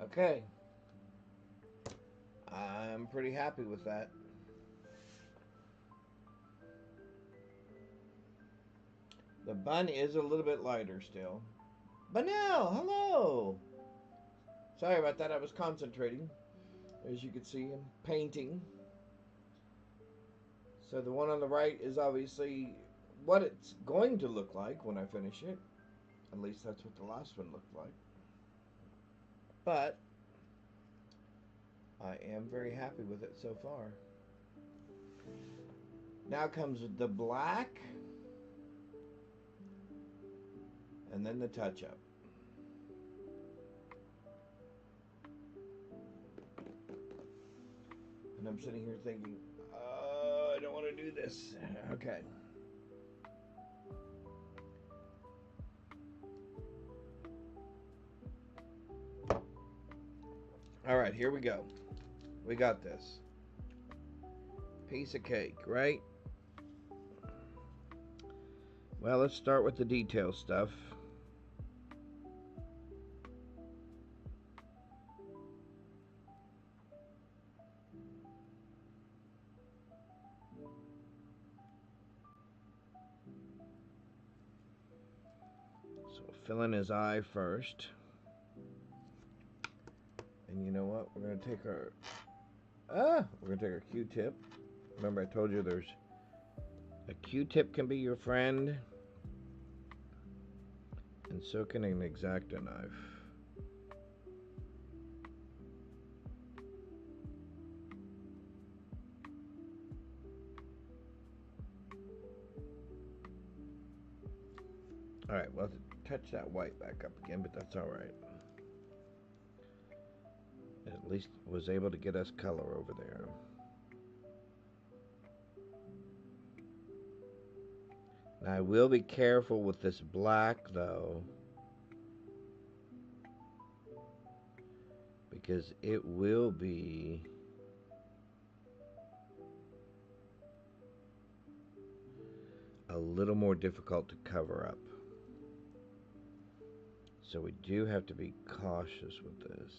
Okay. I'm pretty happy with that. The bun is a little bit lighter still. Banel, hello! Sorry about that, I was concentrating. As you can see, I'm painting. So the one on the right is obviously what it's going to look like when I finish it. At least that's what the last one looked like. But I am very happy with it so far. Now comes the black. And then the touch-up. And I'm sitting here thinking, I don't want to do this. Okay. All right, here we go. We got this. Piece of cake, right? Well, let's start with the detail stuff. So we'll fill in his eye first. And you know what? We're going to take our Q-tip. Remember I told you there's a Q-tip can be your friend. And so can an X-Acto knife. Alright, we'll have to touch that white back up again, but that's alright. At least was able to get us color over there. Now I will be careful with this black though, because it will be a little more difficult to cover up. So we do have to be cautious with this.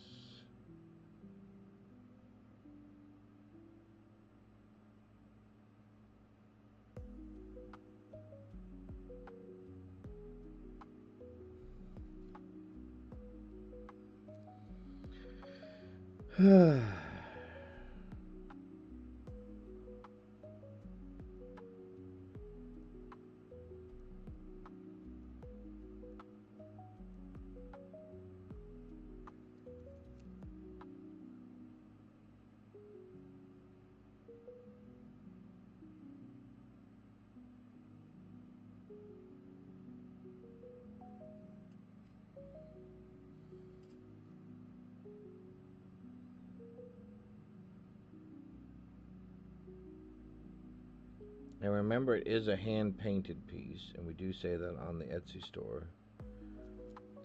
Now remember, it is a hand-painted piece, and we do say that on the Etsy store.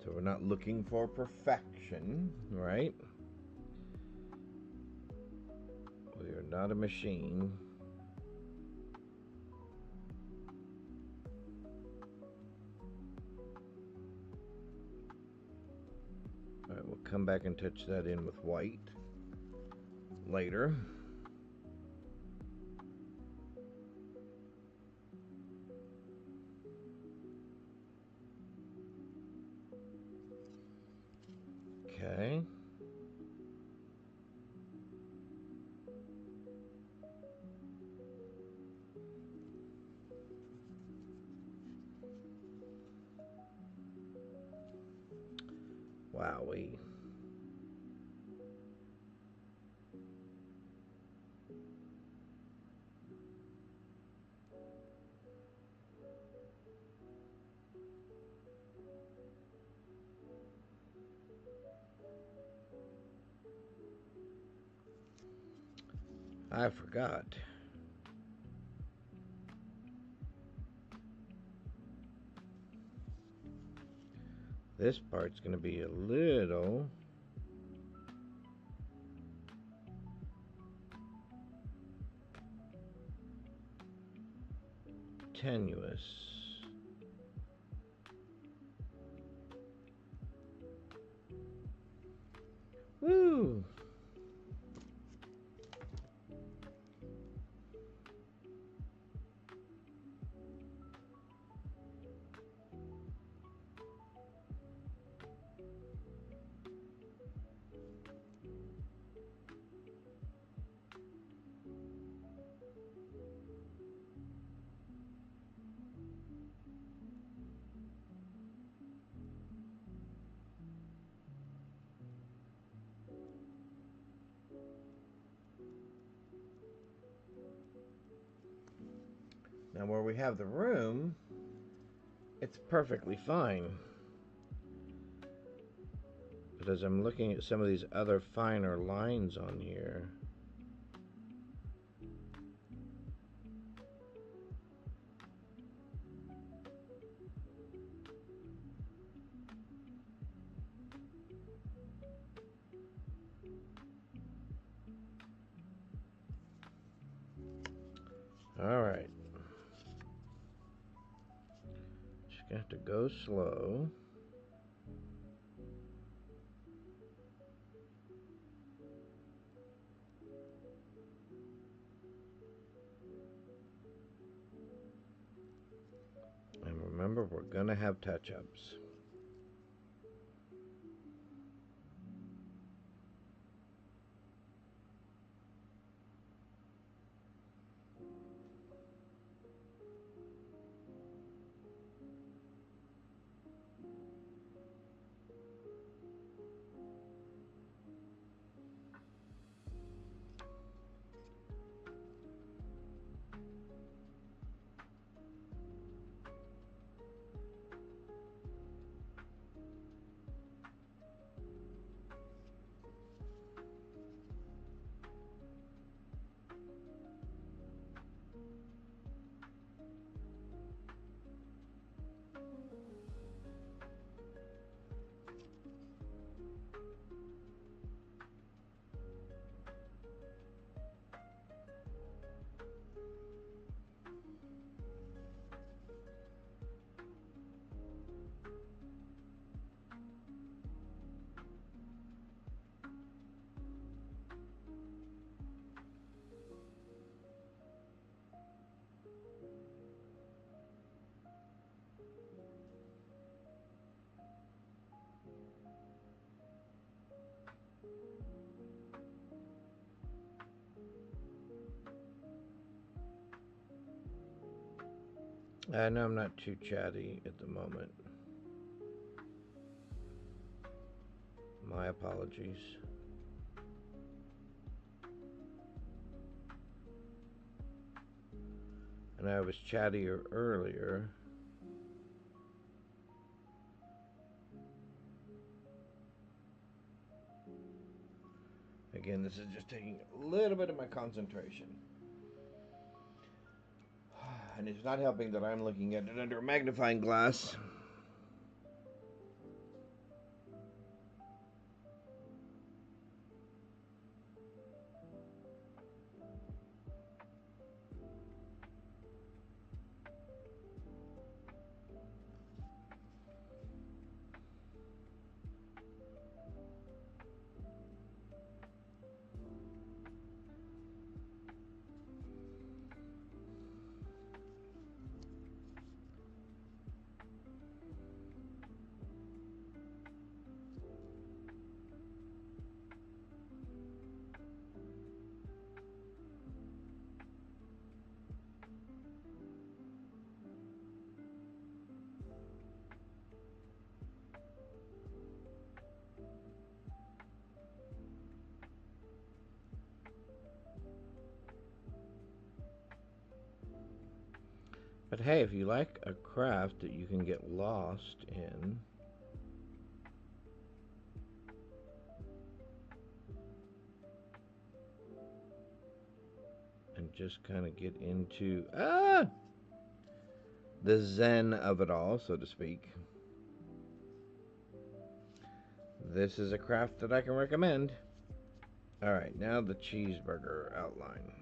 So we're not looking for perfection, right? We are not a machine. Alright, we'll come back and touch that in with white later. Okay. Wowee. I forgot. This part's going to be a little tenuous. Woo! Now where we have the room, it's perfectly fine. But as I'm looking at some of these other finer lines on here, alright. Just gonna have to go slow. And remember, we're gonna have touch-ups. I know I'm not too chatty at the moment. My apologies. And I was chattier earlier. Again, this is just taking a little bit of my concentration. And it's not helping that I'm looking at it under a magnifying glass. But hey, if you like a craft that you can get lost in, and just kind of get into the zen of it all, so to speak, this is a craft that I can recommend. Alright, now the cheeseburger outline.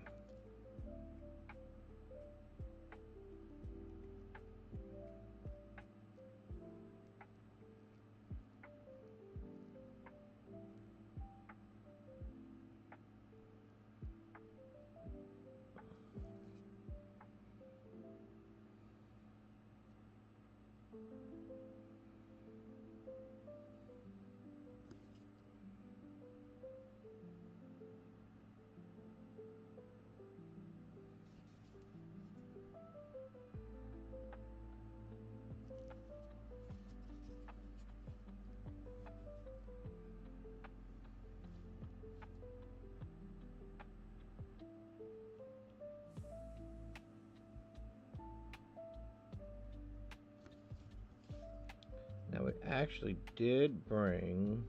Now we actually did bring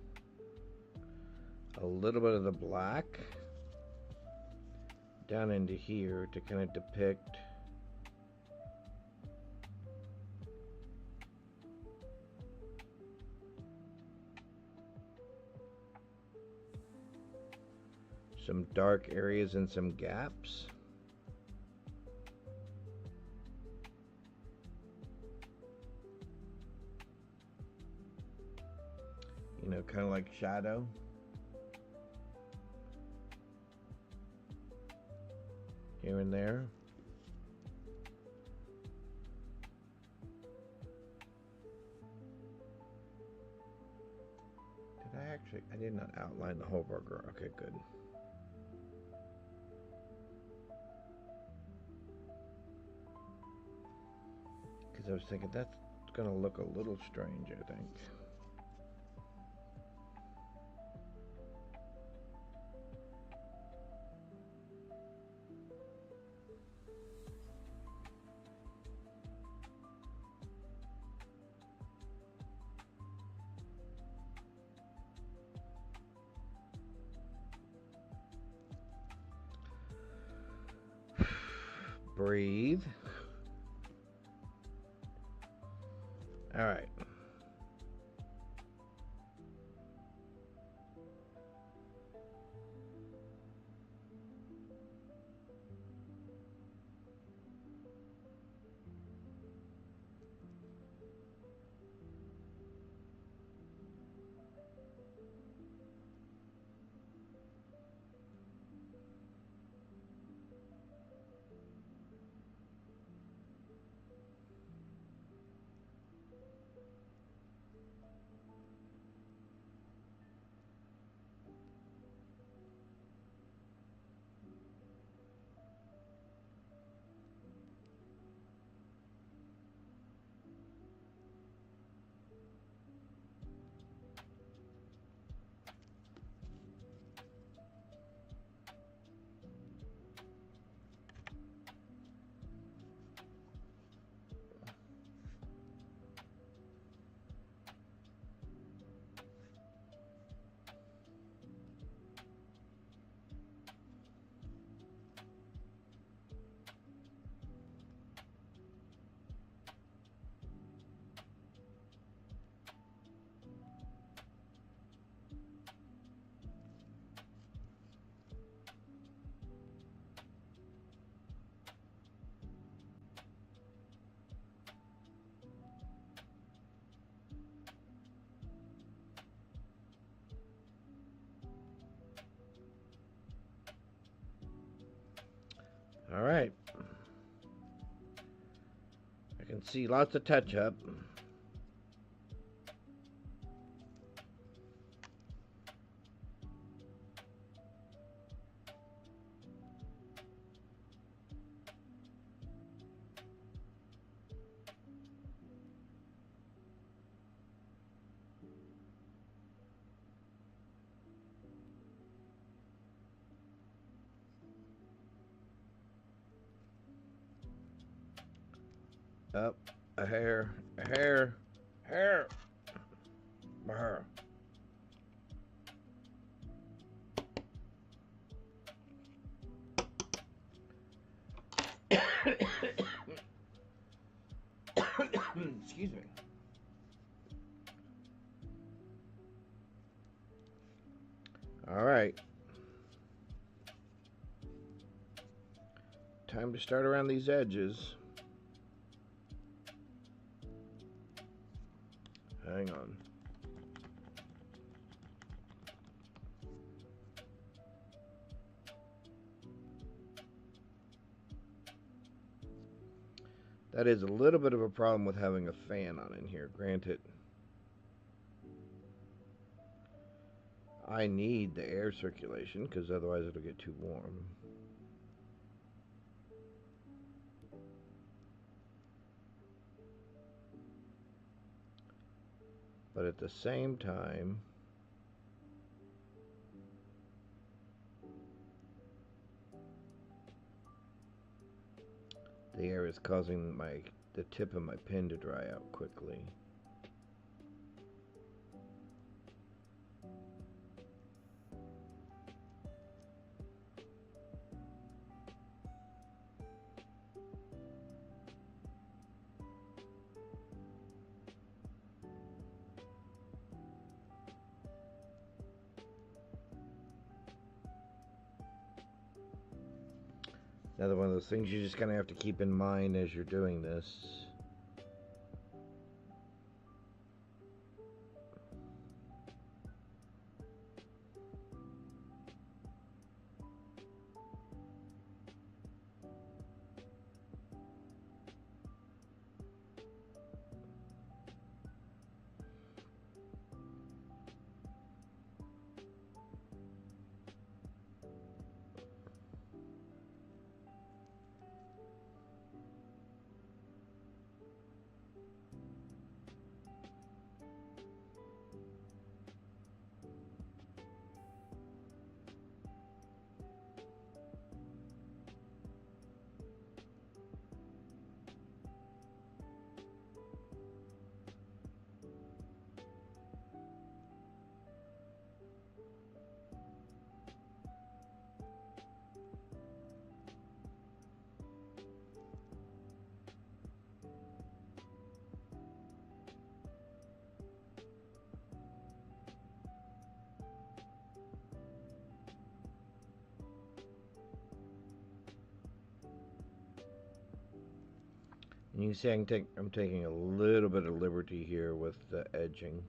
a little bit of the black down into here to kind of depict some dark areas and some gaps. You know, kind of like shadow. Here and there. I did not outline the whole burger. Okay, good. Because I was thinking that's going to look a little strange, I think. Breathe. All right. I can see lots of touch up. Up, a hair, a hair, hair, a hair. Excuse me. All right. Time to start around these edges. Hang on. That is a little bit of a problem with having a fan on in here, granted. I need the air circulation because otherwise it'll get too warm. But at the same time, the air is causing the tip of my pen to dry out quickly. Another one of those things you just kind of have to keep in mind as you're doing this. And you can see I'm taking a little bit of liberty here with the edging.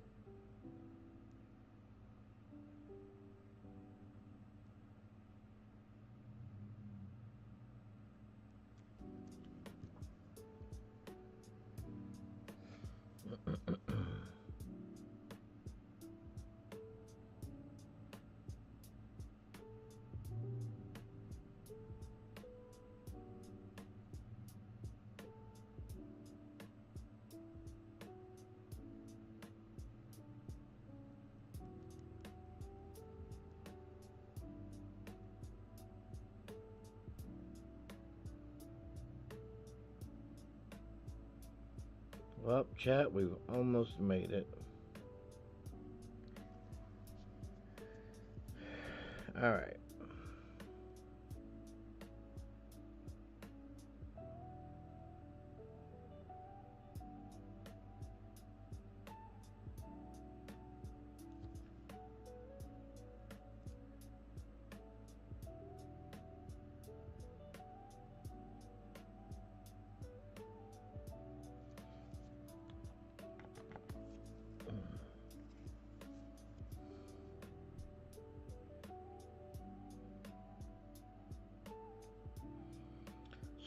Well, chat, we've almost made it. All right.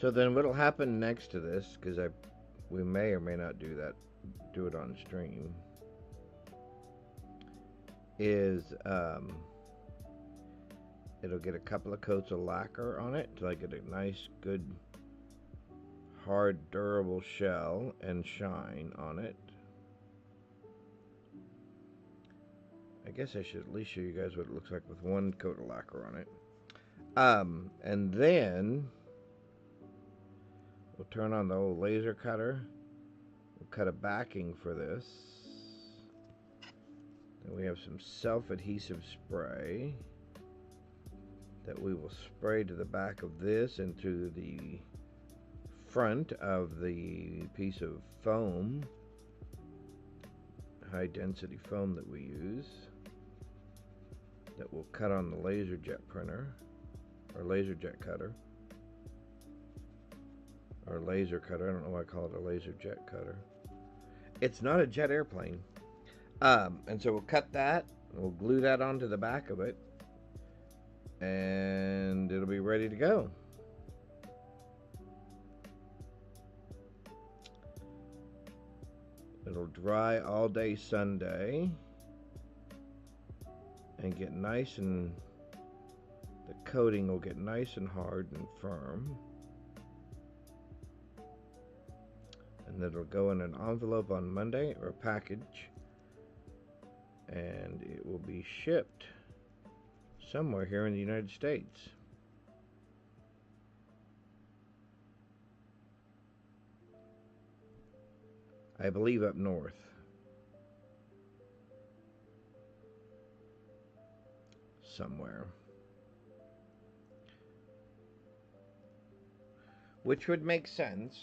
So then what'll happen next to this, because I we may or may not do it on stream, is it'll get a couple of coats of lacquer on it till I get a nice, good, hard, durable shell and shine on it. I guess I should at least show you guys what it looks like with one coat of lacquer on it. And then we'll turn on the old laser cutter. We'll cut a backing for this. Then we have some self-adhesive spray that we will spray to the back of this and to the front of the piece of foam, high density foam that we use, that we'll cut on the laser jet printer, or laser jet cutter, or laser cutter. I don't know why I call it a laser jet cutter. It's not a jet airplane. And so we'll cut that, we'll glue that onto the back of it, and it'll be ready to go. It'll dry all day Sunday and get nice, and the coating will get nice and hard and firm. And it'll go in an envelope on Monday, or a package, and it will be shipped somewhere here in the United States. I believe up north. Somewhere. Which would make sense,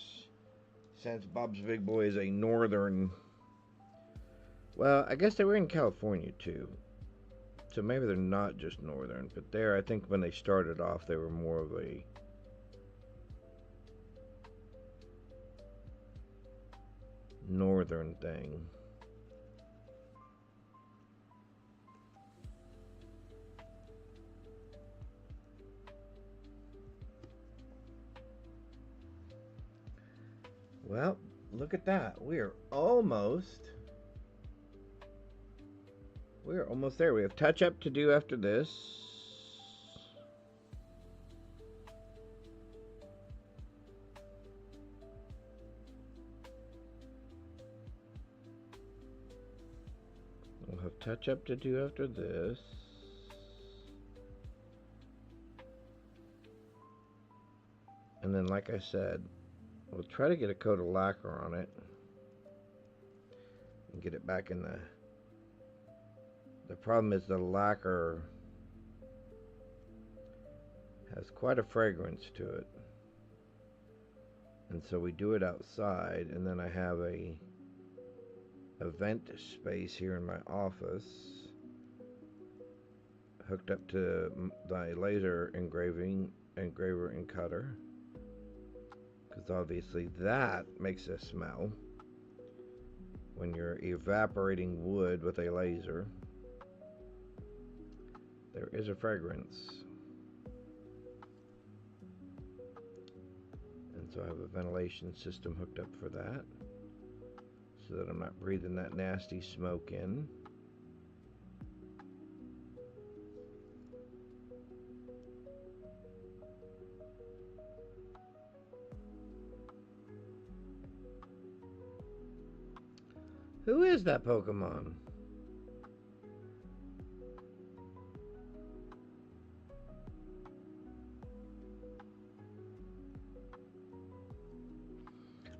since Bob's Big Boy is a northern... Well, I guess they were in California too. So maybe they're not just northern, but there, I think when they started off, they were more of a northern thing. Well, look at that. We're almost there. We have touch up to do after this. We'll have touch up to do after this. And then, like I said, we'll try to get a coat of lacquer on it and get it back in the... The problem is the lacquer has quite a fragrance to it. And so we do it outside, and then I have a vent space here in my office hooked up to the laser engraver and cutter, because obviously that makes a smell when you're evaporating wood with a laser. There is a fragrance. And so I have a ventilation system hooked up for that, so that I'm not breathing that nasty smoke in. Who is that Pokemon?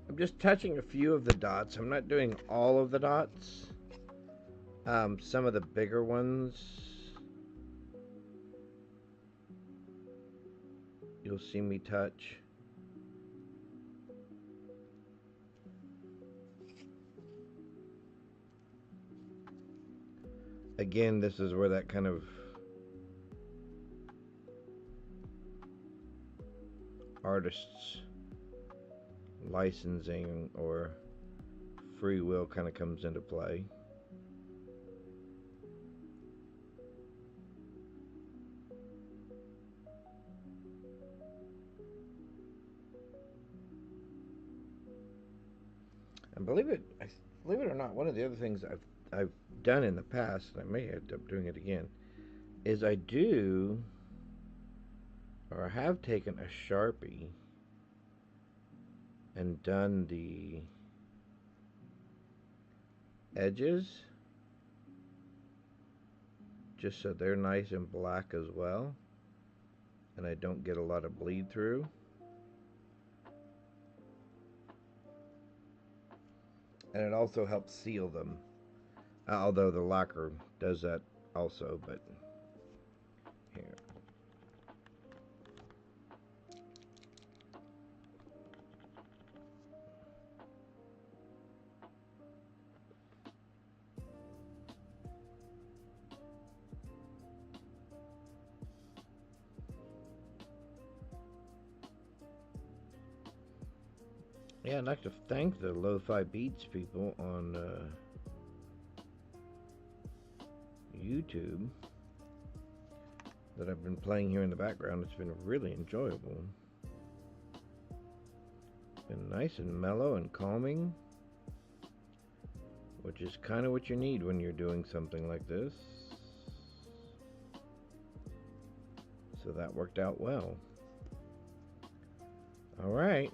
I'm just touching a few of the dots. I'm not doing all of the dots. Some of the bigger ones you'll see me touch. Again, this is where that kind of artist's licensing or free will kind of comes into play. And believe it or not, one of the other things I've done in the past, and I may end up doing it again, is I do, or I have taken a Sharpie and done the edges just so they're nice and black as well, and I don't get a lot of bleed through. And it also helps seal them, although the lacquer does that also. But here, yeah, I'd like to thank the Lo-Fi Beats people on YouTube that I've been playing here in the background. It's been really enjoyable. It's been nice and mellow and calming, which is kind of what you need when you're doing something like this. So that worked out well. All right.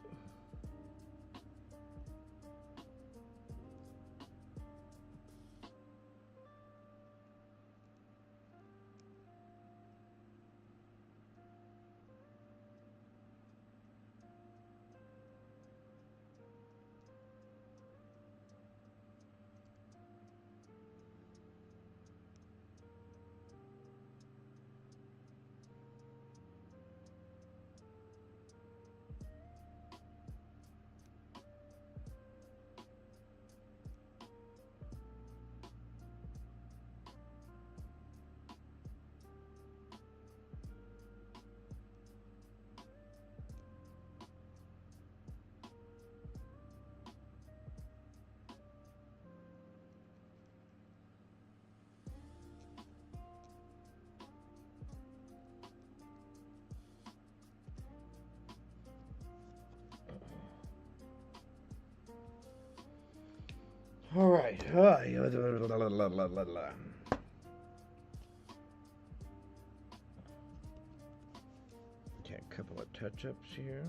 All right. Okay, a couple of touch-ups here.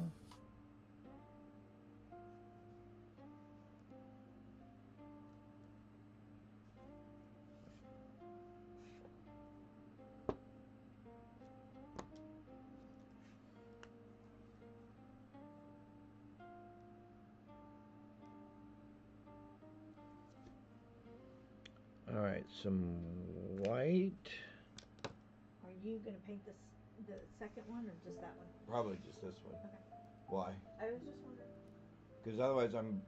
All right, some white. Are you gonna paint the second one or just that one? Probably just this one. Okay. Why? I was just wondering. Because otherwise I'm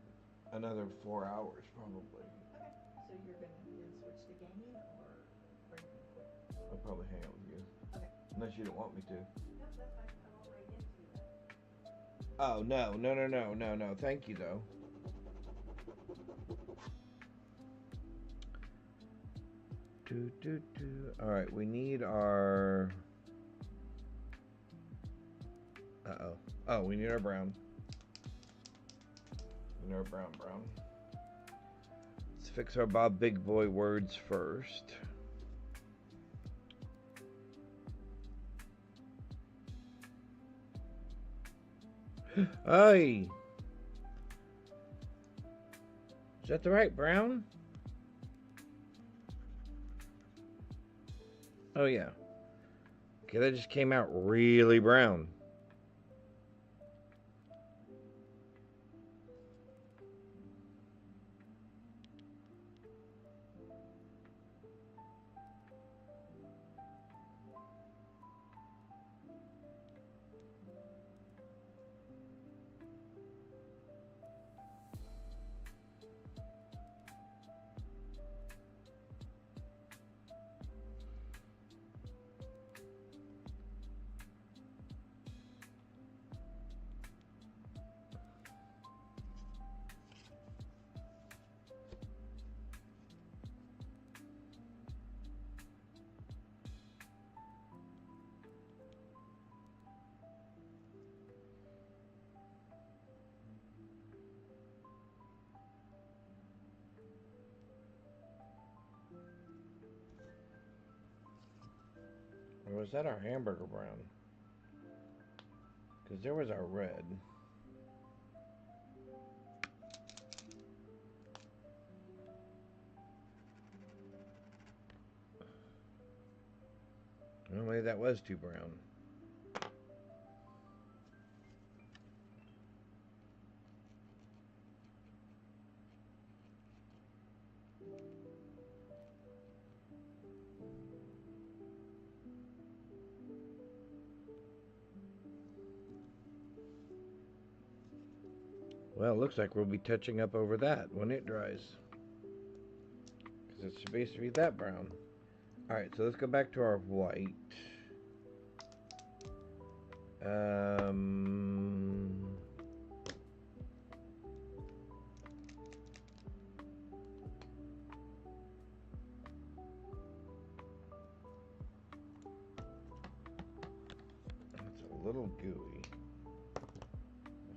another 4 hours probably. Okay. So you're gonna then switch to gaming, or are you gonna quit? I'll probably hang out with you. Okay. Unless you don't want me to. Nope, that's fine. I won't right into you then. Oh, no. Thank you, though. All right, we need our... Uh-oh. Oh, we need our brown. We need our brown. Let's fix our Bob Big Boy words first. Hey! Is that the right brown? Oh, yeah. Okay, that just came out really brown. is that our hamburger brown? Because there was our red. Well, maybe that was too brown. Well, it looks like we'll be touching up over that when it dries. Because it's supposed to be that brown. Alright, so let's go back to our white. It's a little gooey.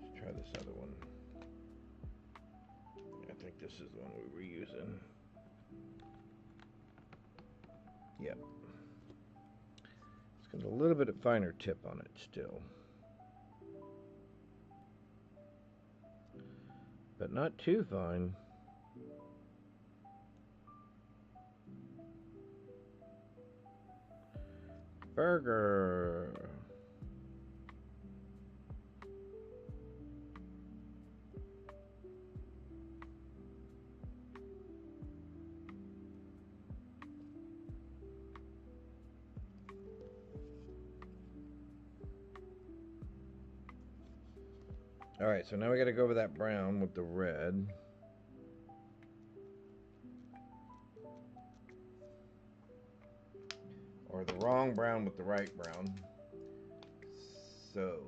Let's try this other one. I think this is the one we were using. Yep. It's got a little bit of finer tip on it still. But not too fine. Burger. Alright, so now we gotta go over that brown with the red. Or the wrong brown with the right brown. So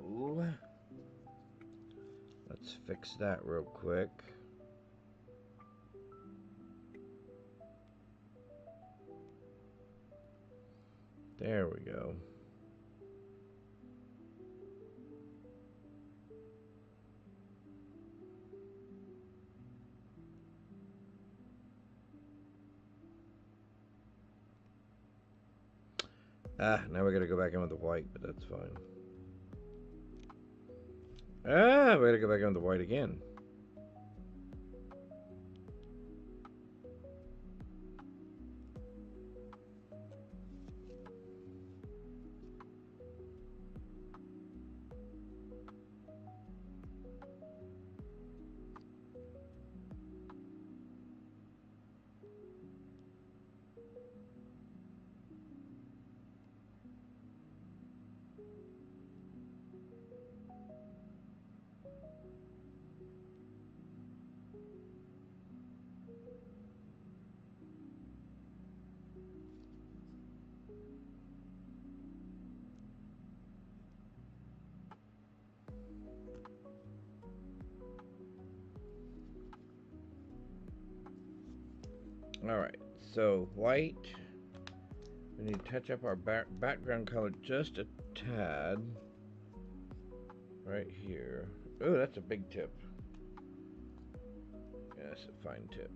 let's fix that real quick. There we go. Now we gotta go back in with the white, but that's fine. We gotta go back in with the white again. Alright, so white. We need to touch up our background color just a tad. Right here. Oh, that's a big tip. Yeah, that's a fine tip.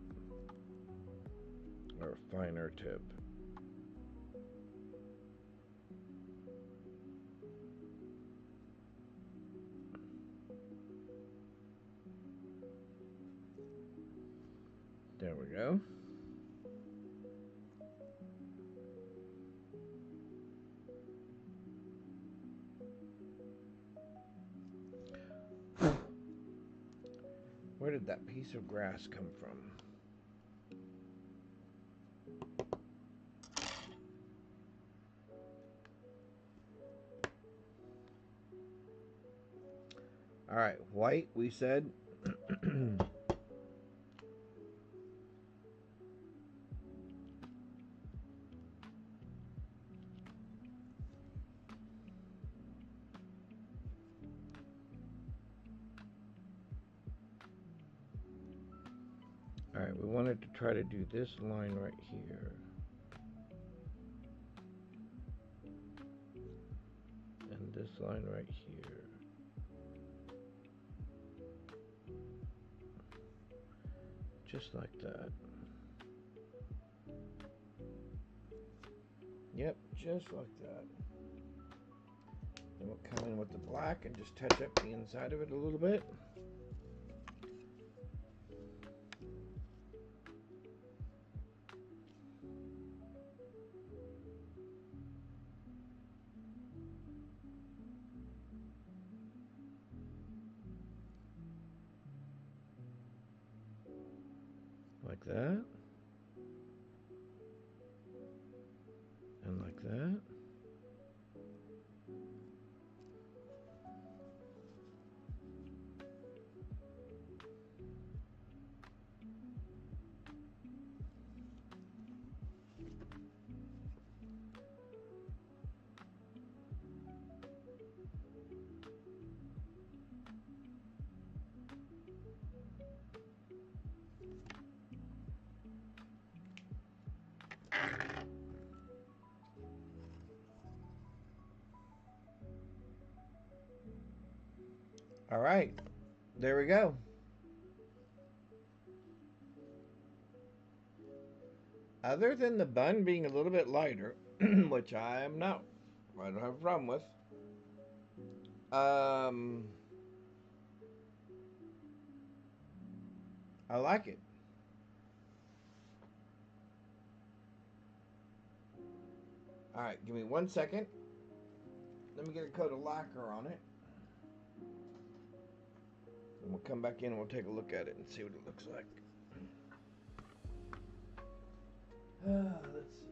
Or a finer tip. There we go. Where did that piece of grass come from? Alright, white, we said. Alright, we wanted to try to do this line right here. And this line right here. Just like that. Yep, just like that. Then we'll come in with the black and just touch up the inside of it a little bit. Like that. And like that. All right, there we go. Other than the bun being a little bit lighter, which I don't have a problem with. I like it. All right, give me 1 second. Let me get a coat of lacquer on it. And we'll come back in and we'll take a look at it and see what it looks like. Let's see.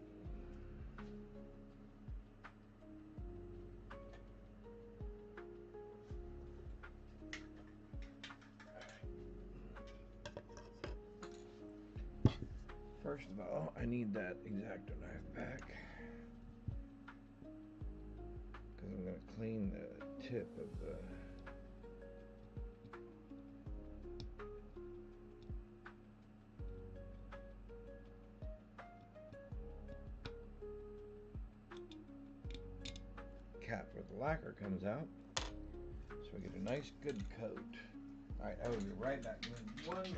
First of all, I need that X-Acto knife back because I'm going to clean the tip of the cap where the lacquer comes out, so we get a nice good coat. All right, I will be right back in 1 minute.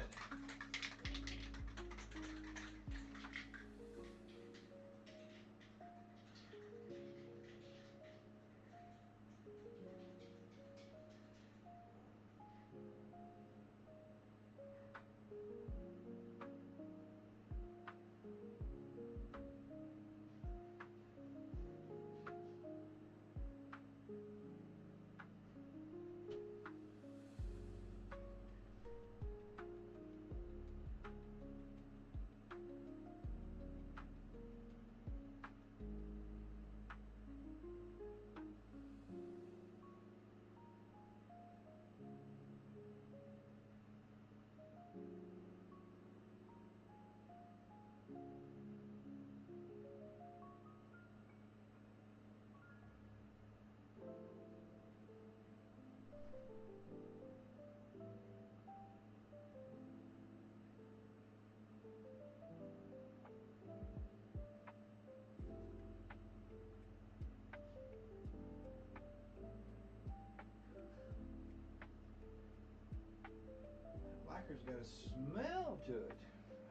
Lacquer's got a smell to it.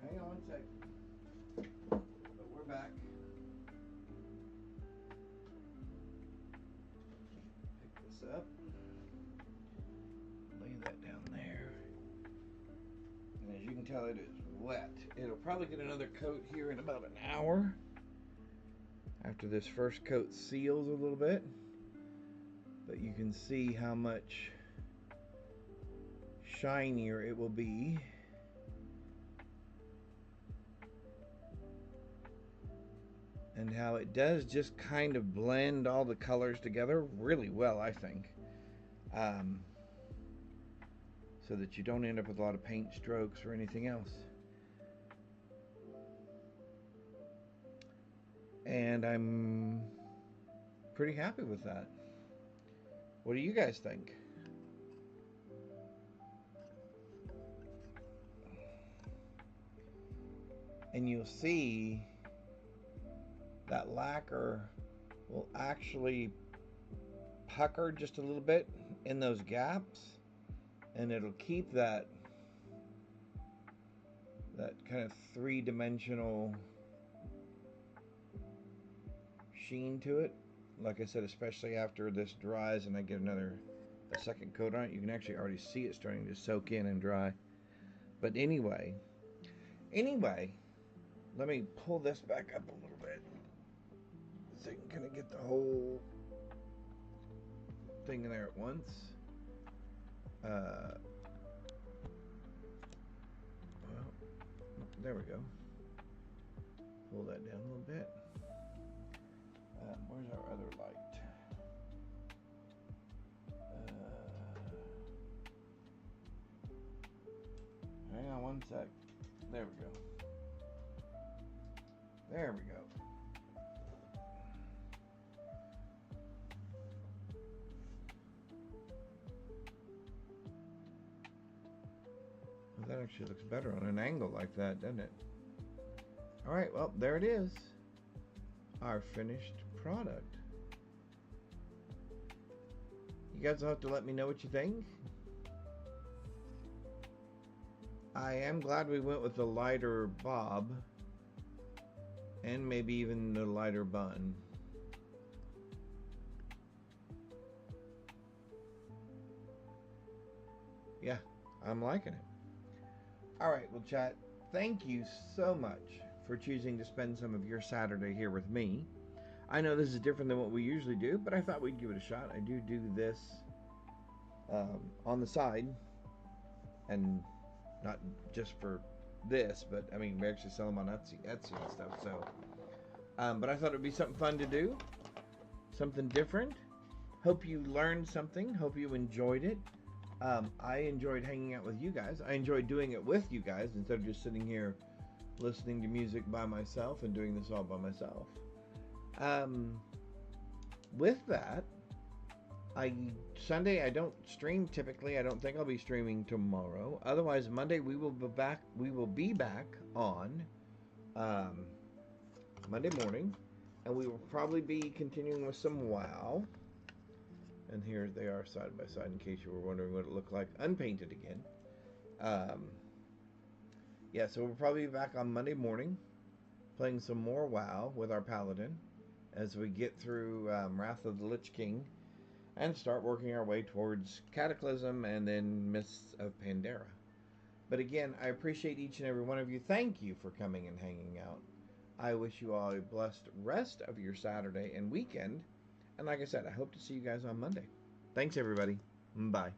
Hang on 1 second. But we're back. Pick this up. Lay that down there. And as you can tell, it is wet. It'll probably get another coat here in about an hour after this first coat seals a little bit. But you can see how much shinier it will be. And how it does just kind of blend all the colors together really well, I think. So that you don't end up with a lot of paint strokes or anything else. And I'm pretty happy with that. What do you guys think? And you'll see that lacquer will actually pucker just a little bit in those gaps, and it'll keep that kind of three-dimensional sheen to it. like I said, especially after this dries and I get a second coat on it, you can actually already see it starting to soak in and dry. But anyway, let me pull this back up a little bit so you can kind of get the whole thing in there at once. Well, there we go. Pull that down a little bit. Where's our other light? Hang on one sec. There we go. There we go. Well, that actually looks better on an angle like that, doesn't it? Alright, well, there it is. Our finished product. You guys will have to let me know what you think. I am glad we went with the lighter bob and maybe even the lighter bun. Yeah, I'm liking it. Alright, well, chat, thank you so much for choosing to spend some of your Saturday here with me. I know this is different than what we usually do, but I thought we'd give it a shot. I do this on the side, and not just for this, but I mean, we actually sell them on Etsy and stuff. So, but I thought it'd be something fun to do, something different. Hope you learned something. Hope you enjoyed it. I enjoyed hanging out with you guys. I enjoyed doing it with you guys instead of just sitting here listening to music by myself and doing this all by myself. With that, Sunday I don't stream typically. I don't think I'll be streaming tomorrow. Otherwise, Monday we will be back. We will be back on Monday morning, and we will probably be continuing with some WoW. And here they are side by side in case you were wondering what it looked like unpainted again. Yeah, so we'll probably be back on Monday morning playing some more WoW with our Paladin as we get through Wrath of the Lich King and start working our way towards Cataclysm and then Mists of Pandera. But again, I appreciate each and every one of you. Thank you for coming and hanging out. I wish you all a blessed rest of your Saturday and weekend. And like I said, I hope to see you guys on Monday. Thanks, everybody. Bye.